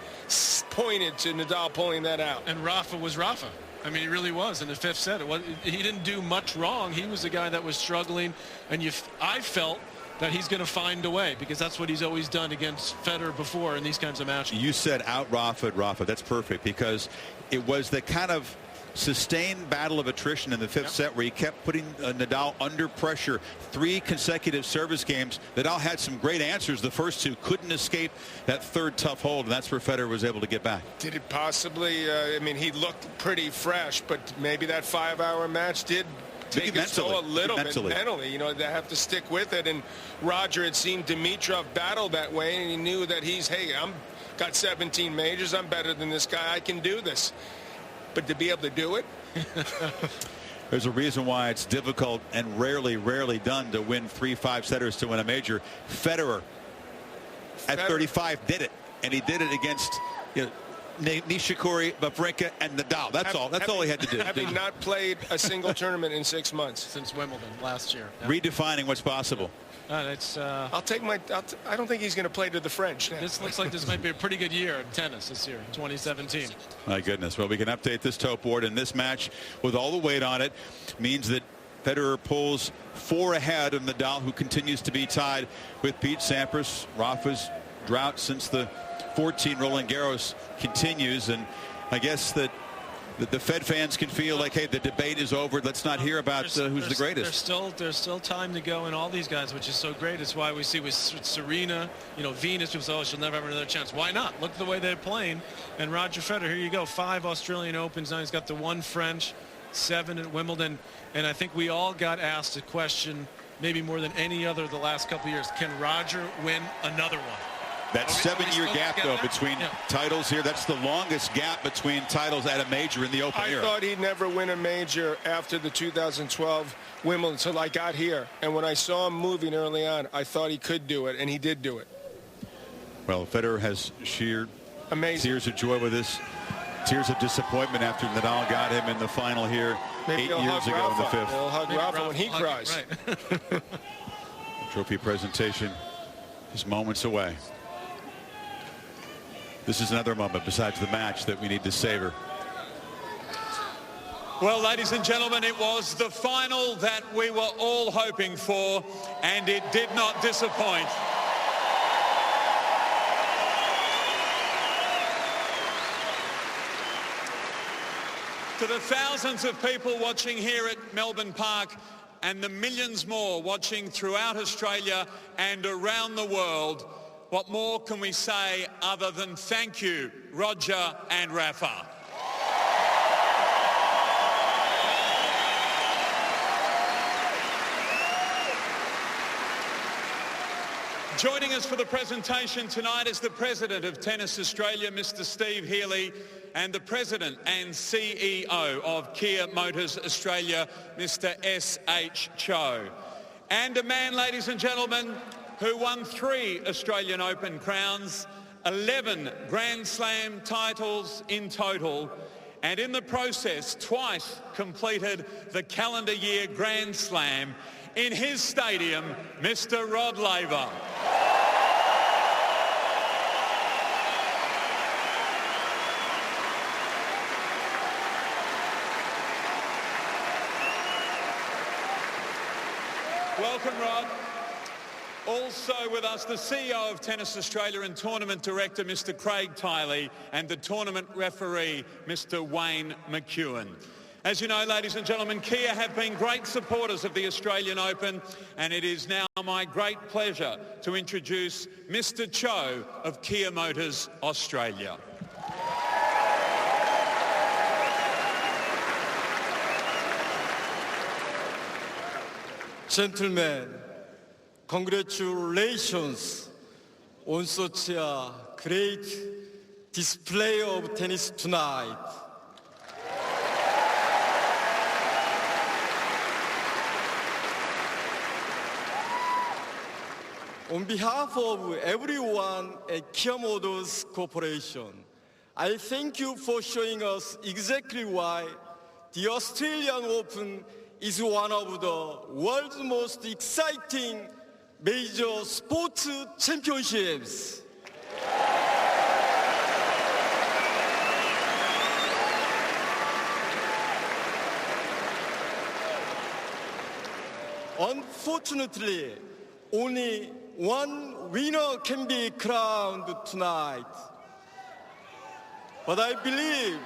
pointed to Nadal pulling that out. And Rafa was Rafa. I mean, he really was in the 5th set. He didn't do much wrong. He was the guy that was struggling, and I felt that he's going to find a way, because that's what he's always done against Federer before in these kinds of matches. You said out Rafa'd Rafa. That's perfect, because it was the kind of sustained battle of attrition in the 5th set where he kept putting Nadal under pressure. 3 consecutive service games. Nadal had some great answers. The first 2 couldn't escape that 3rd tough hold, and that's where Federer was able to get back. Did it possibly? I mean, he looked pretty fresh, but maybe that 5-hour match did take it a little bit mentally. You know, they have to stick with it. And Roger had seen Dimitrov battle that way, and he knew that I'm got 17 majors. I'm better than this guy. I can do this. But to be able to do it. There's a reason why it's difficult and rarely done to win 3 5-setters to win a major. Federer at 35 did it, and he did it against Nishikori, Wawrinka, and Nadal. That's all he had to do. Having not played a single tournament in 6 months since Wimbledon last year. Redefining what's possible. I'll take my. I don't think he's going to play to the French now. This looks like this might be a pretty good year in tennis this year, 2017. My goodness. Well, we can update this top board, and this match with all the weight on it means that Federer pulls 4 ahead of Nadal, who continues to be tied with Pete Sampras. Rafa's drought since the 14 Roland Garros continues, and I guess that the Fed fans can feel like, hey, the debate is over. Let's not hear about who's the greatest. There's still time to go in all these guys, which is so great. It's why we see with Serena, Venus, who says, oh, she'll never have another chance. Why not? Look at the way they're playing. And Roger Federer, here you go, 5 Australian Opens. Now he's got the 1 French, 7 at Wimbledon. And I think we all got asked a question, maybe more than any other the last couple of years. Can Roger win another one? That 7-year gap, though, between titles here. That's the longest gap between titles at a major in the Open era. I thought he'd never win a major after the 2012 Wimbledon until I got here. And when I saw him moving early on, I thought he could do it, and he did do it. Well, Federer has sheared tears of joy with this. Tears of disappointment after Nadal got him in the final here 8 years ago in the 5th. He'll hug Rafa when he cries. Trophy presentation Just moments away. This is another moment besides the match that we need to savor. Well, ladies and gentlemen, it was the final that we were all hoping for, and it did not disappoint. To the thousands of people watching here at Melbourne Park and the millions more watching throughout Australia and around the world, what more can we say other than thank you, Roger and Rafa? Joining us for the presentation tonight is the President of Tennis Australia, Mr. Steve Healy, and the President and CEO of Kia Motors Australia, Mr. S.H. Cho. And a man, ladies and gentlemen, who won 3 Australian Open crowns, 11 Grand Slam titles in total, and in the process twice completed the calendar year Grand Slam in his stadium, Mr. Rod Laver. Welcome, Rod. Also with us, the CEO of Tennis Australia and Tournament Director, Mr. Craig Tiley, and the Tournament Referee, Mr. Wayne McEwen. As you know, ladies and gentlemen, Kia have been great supporters of the Australian Open, and it is now my great pleasure to introduce Mr. Cho of Kia Motors Australia. Gentlemen, congratulations on such a great display of tennis tonight. On behalf of everyone at Kia Motors Corporation, I thank you for showing us exactly why the Australian Open is one of the world's most exciting major sports championships. Unfortunately, only one winner can be crowned tonight. But I believe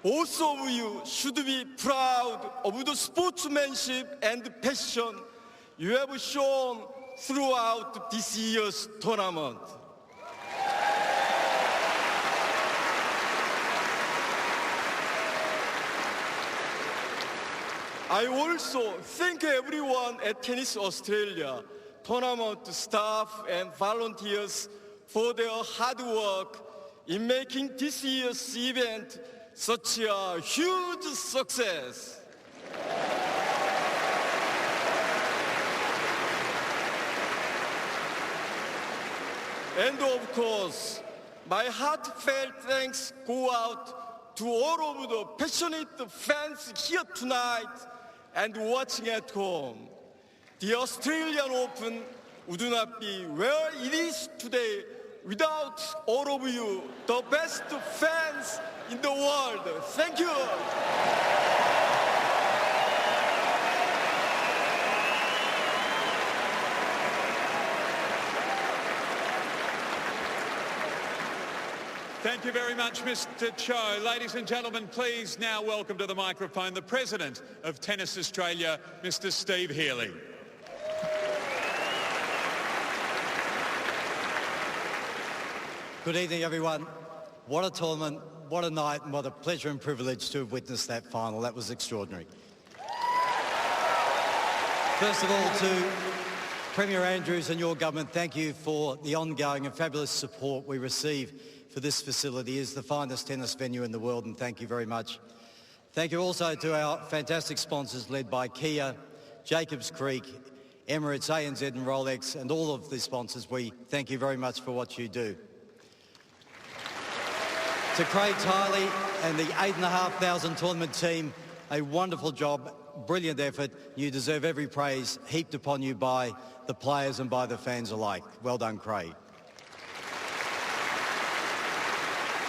both of you should be proud of the sportsmanship and passion you have shown throughout this year's tournament. I also thank everyone at Tennis Australia, tournament staff and volunteers for their hard work in making this year's event such a huge success. And of course, my heartfelt thanks go out to all of the passionate fans here tonight and watching at home. The Australian Open would not be where it is today without all of you, the best fans in the world. Thank you. Thank you very much, Mr. Cho. Ladies and gentlemen, please now welcome to the microphone the President of Tennis Australia, Mr. Steve Healy. Good evening, everyone. What a tournament, what a night, and what a pleasure and privilege to have witnessed that final. That was extraordinary. First of all, to Premier Andrews and your government, thank you for the ongoing and fabulous support we receive for this facility. It is the finest tennis venue in the world, and thank you very much. Thank you also to our fantastic sponsors led by Kia, Jacobs Creek, Emirates, ANZ and Rolex, and all of the sponsors. We thank you very much for what you do. To Craig Tiley and the 8,500 tournament team, a wonderful job. brilliant effort. You deserve every praise heaped upon you by the players and by the fans alike. Well done, Craig.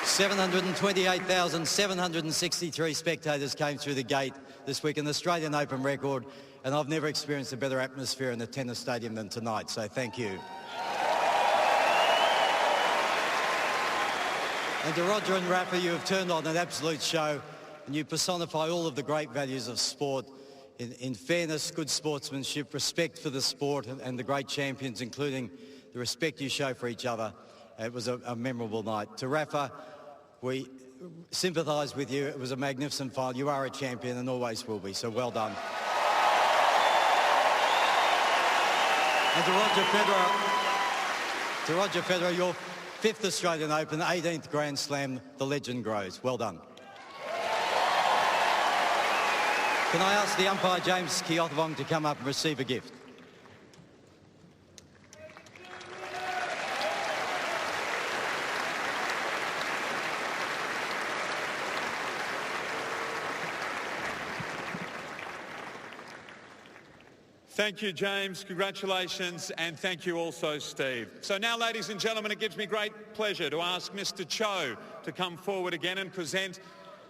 728,763 spectators came through the gate this week, an Australian Open record, and I've never experienced a better atmosphere in the tennis stadium than tonight, so thank you. And to Roger and Rafa, you have turned on an absolute show, and you personify all of the great values of sport in fairness, good sportsmanship, respect for the sport and the great champions, including the respect you show for each other. It was a memorable night. To Rafa, we sympathise with you. It was a magnificent final. You are a champion and always will be, so well done. And to Roger Federer, your 5th Australian Open, 18th Grand Slam, the legend grows. Well done. Can I ask the umpire, James Keothavong, to come up and receive a gift? Thank you, James. Congratulations, and thank you also, Steve. So now, ladies and gentlemen, it gives me great pleasure to ask Mr. Cho to come forward again and present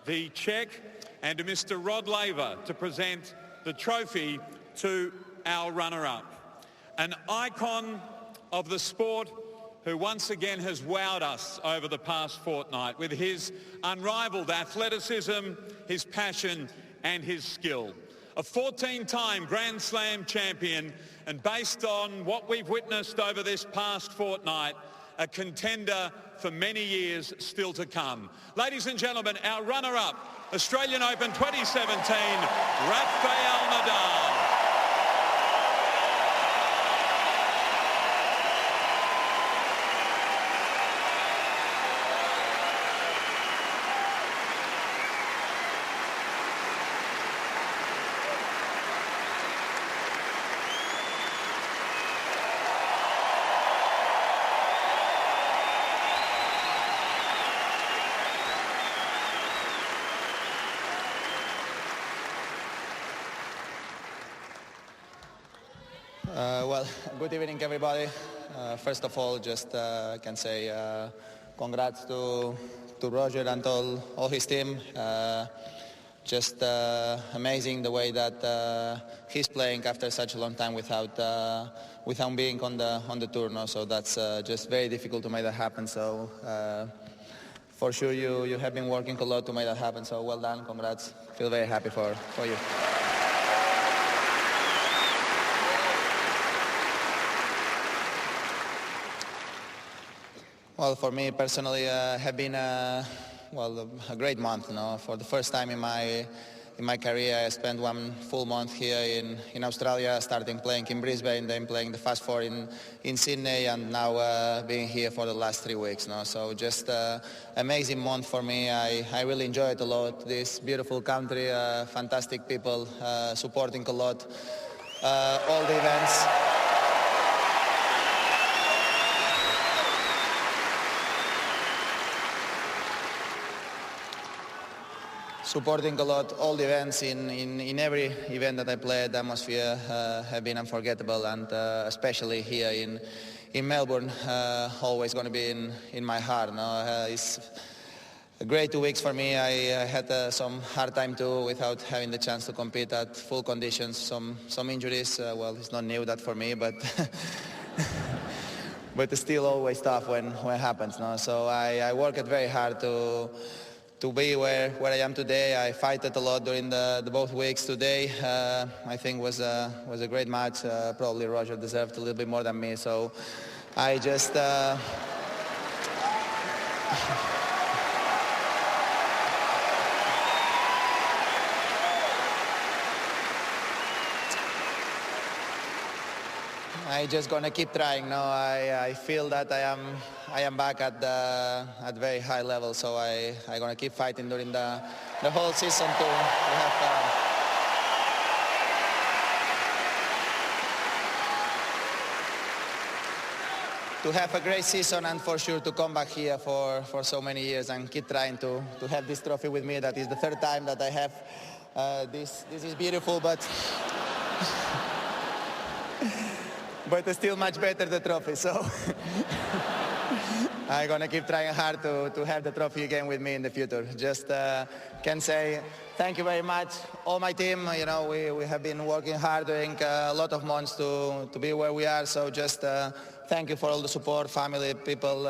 the cheque, and to Mr. Rod Laver to present the trophy to our runner-up. An icon of the sport who once again has wowed us over the past fortnight with his unrivaled athleticism, his passion and his skill. A 14-time Grand Slam champion, and based on what we've witnessed over this past fortnight, a contender for many years still to come. Ladies and gentlemen, our runner-up, Australian Open 2017, Rafael Nadal. Well, good evening, everybody. First of all, just can say congrats to Roger and all his team. Just amazing the way that he's playing after such a long time without being on the tour. No? So that's just very difficult to make that happen. So for sure you have been working a lot to make that happen. So well done, congrats. Feel very happy for you. Well, for me personally, have been a great month. You know, for the first time in my career, I spent 1 full month here in Australia, starting playing in Brisbane, then playing the Fast Four in Sydney, and now being here for the last 3 weeks. You know, so just amazing month for me. I really enjoy it a lot. This beautiful country, fantastic people, supporting a lot, all the events. Supporting a lot, all the events in every event that I played. The atmosphere have been unforgettable, and especially here in Melbourne, always going to be in my heart. No? It's a great 2 weeks for me. I had some hard time too without having the chance to compete at full conditions. Some injuries. Well, it's not new that for me, but but it's still always tough when it happens. No? So I worked very hard to be where I am today. I fought a lot during the both weeks. Today, I think was a great match. Probably Roger deserved a little bit more than me. So I just gonna keep trying. No, I feel that I am back at very high level, so I gonna keep fighting during the whole season to have a great season, and for sure to come back here for so many years and keep trying to have this trophy with me. That is the third time that I have This is beautiful, but but still much better the trophy. So I'm gonna keep trying hard to have the trophy again with me in the future. Just can say thank you very much, all my team. You know, we have been working hard during a lot of months to be where we are. So just thank you for all the support, family, people,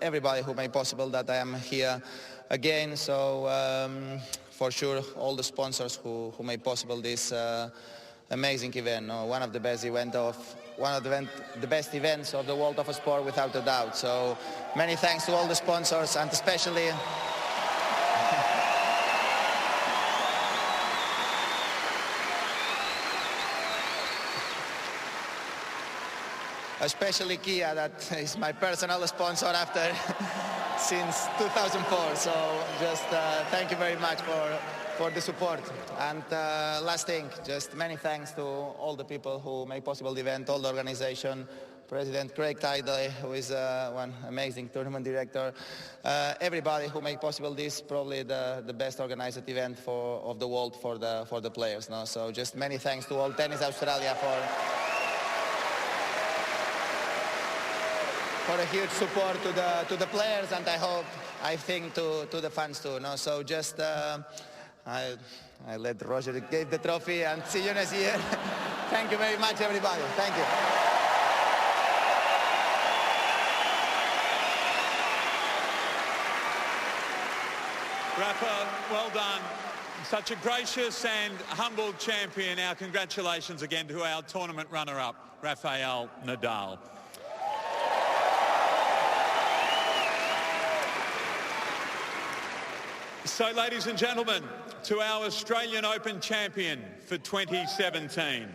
everybody who made possible that I am here again. So for sure, all the sponsors who made possible this amazing event. One of the best the best events of the world of sport, without a doubt. So many thanks to all the sponsors, and especially Kia, that is my personal sponsor after since 2004. So just thank you very much for the support. And last thing, just many thanks to all the people who made possible the event, all the organization, President Craig Tidley, who is one amazing tournament director, everybody who made possible this, probably the best organized event of the world for the players. No? So just many thanks to all Tennis Australia for a huge support to the players, and I think to the fans too. No? So just I let Roger give the trophy, and see you next year. Thank you very much, everybody. Thank you. Rafa, well done. Such a gracious and humble champion. Our congratulations again to our tournament runner-up, Rafael Nadal. So, ladies and gentlemen, to our Australian Open champion for 2017.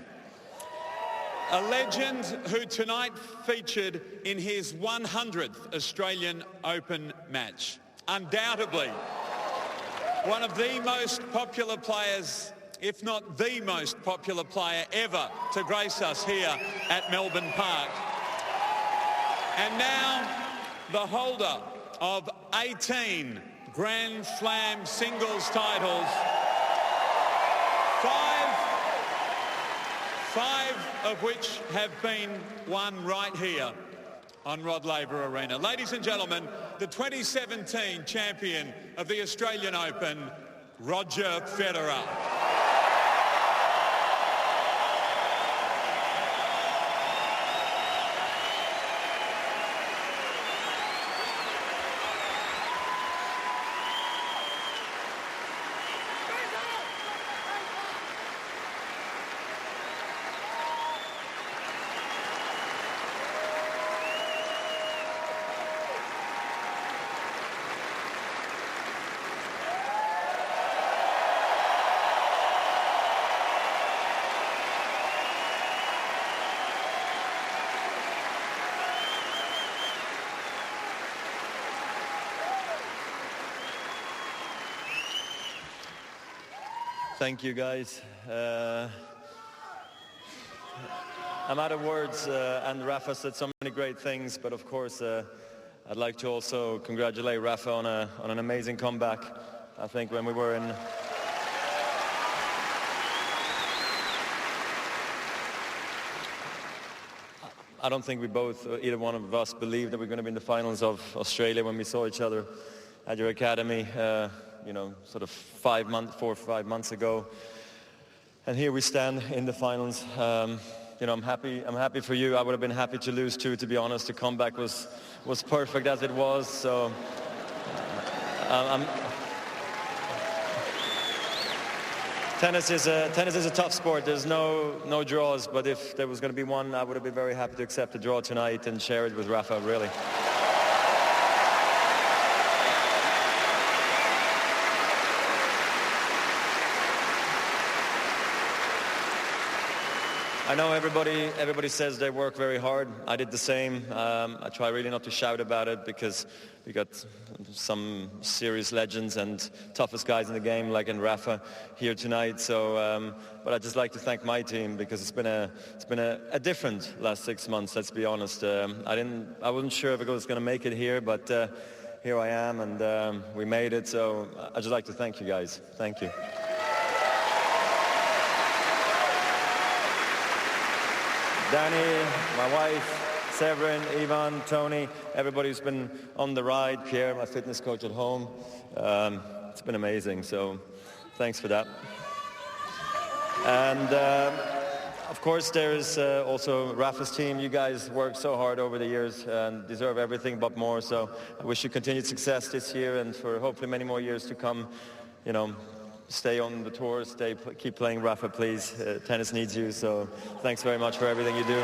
A legend who tonight featured in his 100th Australian Open match. Undoubtedly, one of the most popular players, if not the most popular player ever to grace us here at Melbourne Park. And now, the holder of 18 Grand Slam singles titles, five of which have been won right here on Rod Laver Arena. Ladies and gentlemen, the 2017 champion of the Australian Open, Roger Federer. Thank you, guys. I'm out of words, and Rafa said so many great things, but of course, I'd like to also congratulate Rafa on an amazing comeback. I think when we were in... I don't think we both, either one of us, believed that we were going to be in the finals of Australia when we saw each other at your academy. You know, sort of 4 or 5 months ago, and here we stand in the finals. You know, I'm happy for you. I would have been happy to lose too, to be honest. The comeback was perfect as it was. So tennis is a tough sport. There's no draws, but if there was going to be one, I would have been very happy to accept the draw tonight and share it with Rafa. Really. I know everybody says they work very hard. I did the same. I try really not to shout about it because we got some serious legends and toughest guys in the game, like in Rafa, here tonight. So, but I'd just like to thank my team because it's been a different last 6 months. Let's be honest. I wasn't sure if I was going to make it here, but here I am, and we made it. So I'd just like to thank you guys. Thank you. Danny, my wife, Severin, Ivan, Tony, everybody who's been on the ride, Pierre, my fitness coach at home. It's been amazing, so thanks for that. And of course, there's also Rafa's team. You guys worked so hard over the years and deserve everything but more. So I wish you continued success this year and for hopefully many more years to come. You know, stay on the tour, keep playing Rafa, please. Tennis needs you. So thanks very much for everything you do.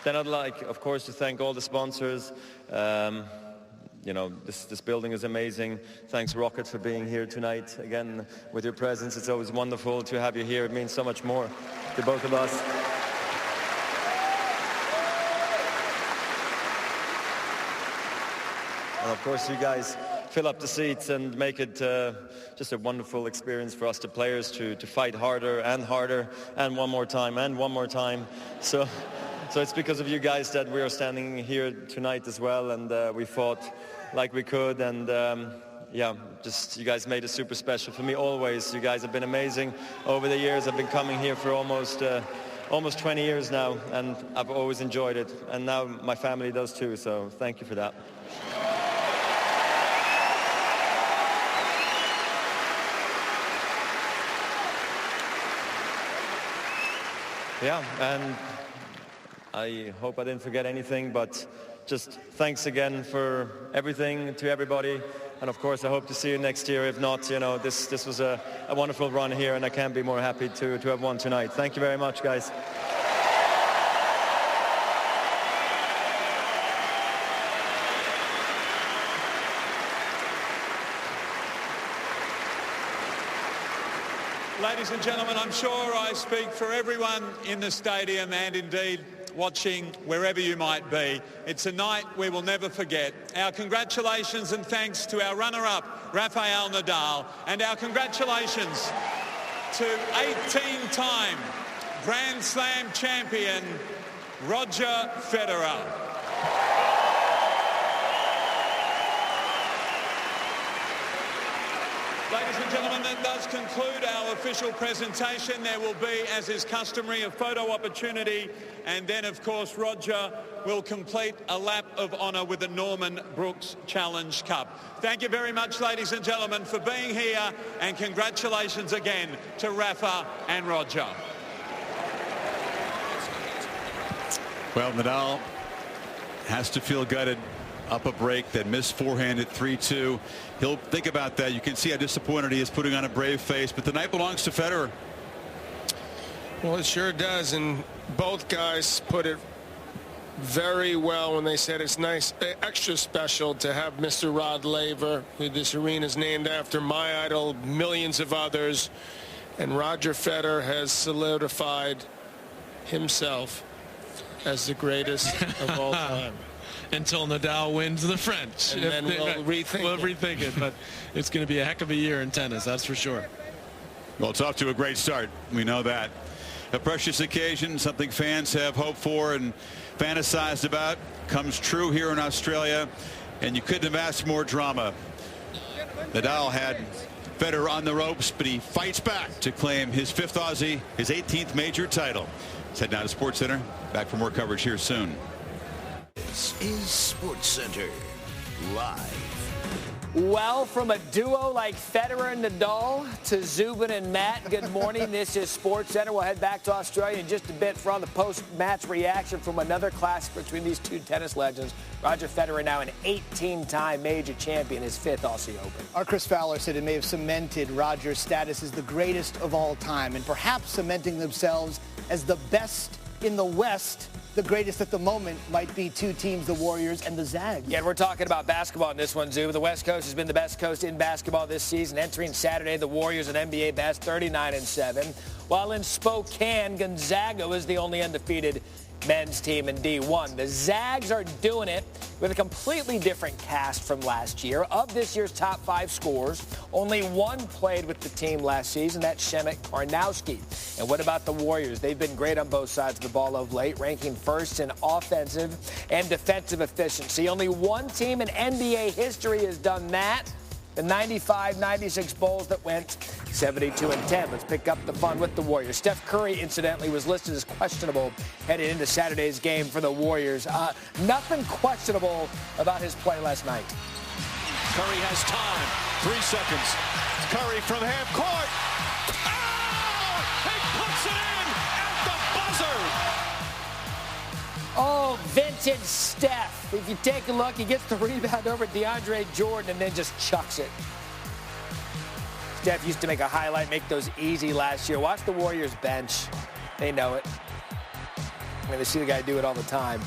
Then I'd like, of course, to thank all the sponsors. You know, this building is amazing. Thanks, Rocket, for being here tonight. Again, with your presence, it's always wonderful to have you here. It means so much more to both of us. And of course, you guys fill up the seats and make it just a wonderful experience for us, the players, to fight harder and one more time and one more time. So it's because of you guys that we are standing here tonight as well, and we fought like we could, and yeah, just you guys made it super special for me always. You guys have been amazing over the years. I've been coming here for almost 20 years now, and I've always enjoyed it, and now my family does too, so thank you for that. Yeah, and I hope I didn't forget anything, but just thanks again for everything to everybody. And of course, I hope to see you next year. If not, you know, this was a wonderful run here, and I can't be more happy to have won tonight. Thank you very much, guys. Ladies and gentlemen, I'm sure I speak for everyone in the stadium and indeed watching wherever you might be. It's a night we will never forget. Our congratulations and thanks to our runner-up, Rafael Nadal, and our congratulations to 18-time Grand Slam champion, Roger Federer. Ladies and gentlemen, that does conclude our official presentation. There will be, as is customary, a photo opportunity, and then, of course, Roger will complete a lap of honour with the Norman Brooks Challenge Cup. Thank you very much, ladies and gentlemen, for being here, and congratulations again to Rafa and Roger. Well, Nadal has to feel gutted. Up a break, that missed forehand at 3-2. He'll think about that. You can see how disappointed he is, putting on a brave face. But the night belongs to Federer. Well, it sure does. And both guys put it very well when they said it's nice, extra special to have Mr. Rod Laver, who this arena is named after, my idol, millions of others. And Roger Federer has solidified himself as the greatest of all time. Until Nadal wins the French. And then we'll rethink it. But it's going to be a heck of a year in tennis, that's for sure. Well, it's off to a great start. We know that. A precious occasion, something fans have hoped for and fantasized about, comes true here in Australia. And you couldn't have asked more drama. Nadal had Federer on the ropes, but he fights back to claim his 5th Aussie, his 18th major title. Let's head down to SportsCenter. Back for more coverage here soon. This is SportsCenter Live. Well, from a duo like Federer and Nadal to Zubin and Matt, good morning. This is SportsCenter. We'll head back to Australia in just a bit for on the post-match reaction from another classic between these two tennis legends. Roger Federer, now an 18-time major champion, his 5th Aussie Open. Our Chris Fowler said it may have cemented Roger's status as the greatest of all time and perhaps cementing themselves as the best in the West. The greatest at the moment might be two teams, the Warriors and the Zags. Yeah, we're talking about basketball in this one, Zub. The West Coast has been the best coast in basketball this season. Entering Saturday, the Warriors an NBA best, 39-7. While in Spokane, Gonzaga was the only undefeated men's team in D1. The Zags are doing it with a completely different cast from last year. Of this year's top 5 scorers, only one played with the team last season. That's Shemek Karnowski. And what about the Warriors? They've been great on both sides of the ball of late, ranking first in offensive and defensive efficiency. Only one team in NBA history has done that, The 95-96 Bulls that went 72-10. Let's pick up the fun with the Warriors. Steph Curry, incidentally, was listed as questionable heading into Saturday's game for the Warriors. Nothing questionable about his play last night. Curry has time. 3 seconds. Curry from half court. Oh, Oh, he puts it in at the buzzer. vintage Steph. If you take a look, he gets the rebound over DeAndre Jordan and then just chucks it. Steph used to make a highlight, make those easy last year. Watch the Warriors bench. They know it. I mean, they see the guy do it all the time.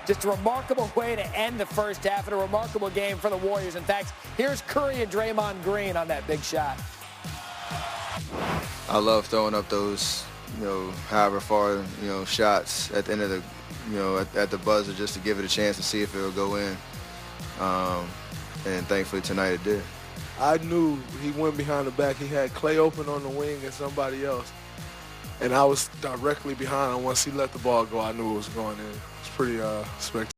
Just a remarkable way to end the first half and a remarkable game for the Warriors. In fact, here's Curry and Draymond Green on that big shot. I love throwing up those, however far, shots at the end of the, at the buzzer just to give it a chance to see if it'll go in. And thankfully tonight it did. I knew he went behind the back. He had Clay open on the wing and somebody else. And I was directly behind him. Once he let the ball go, I knew it was going in. It's pretty spectacular.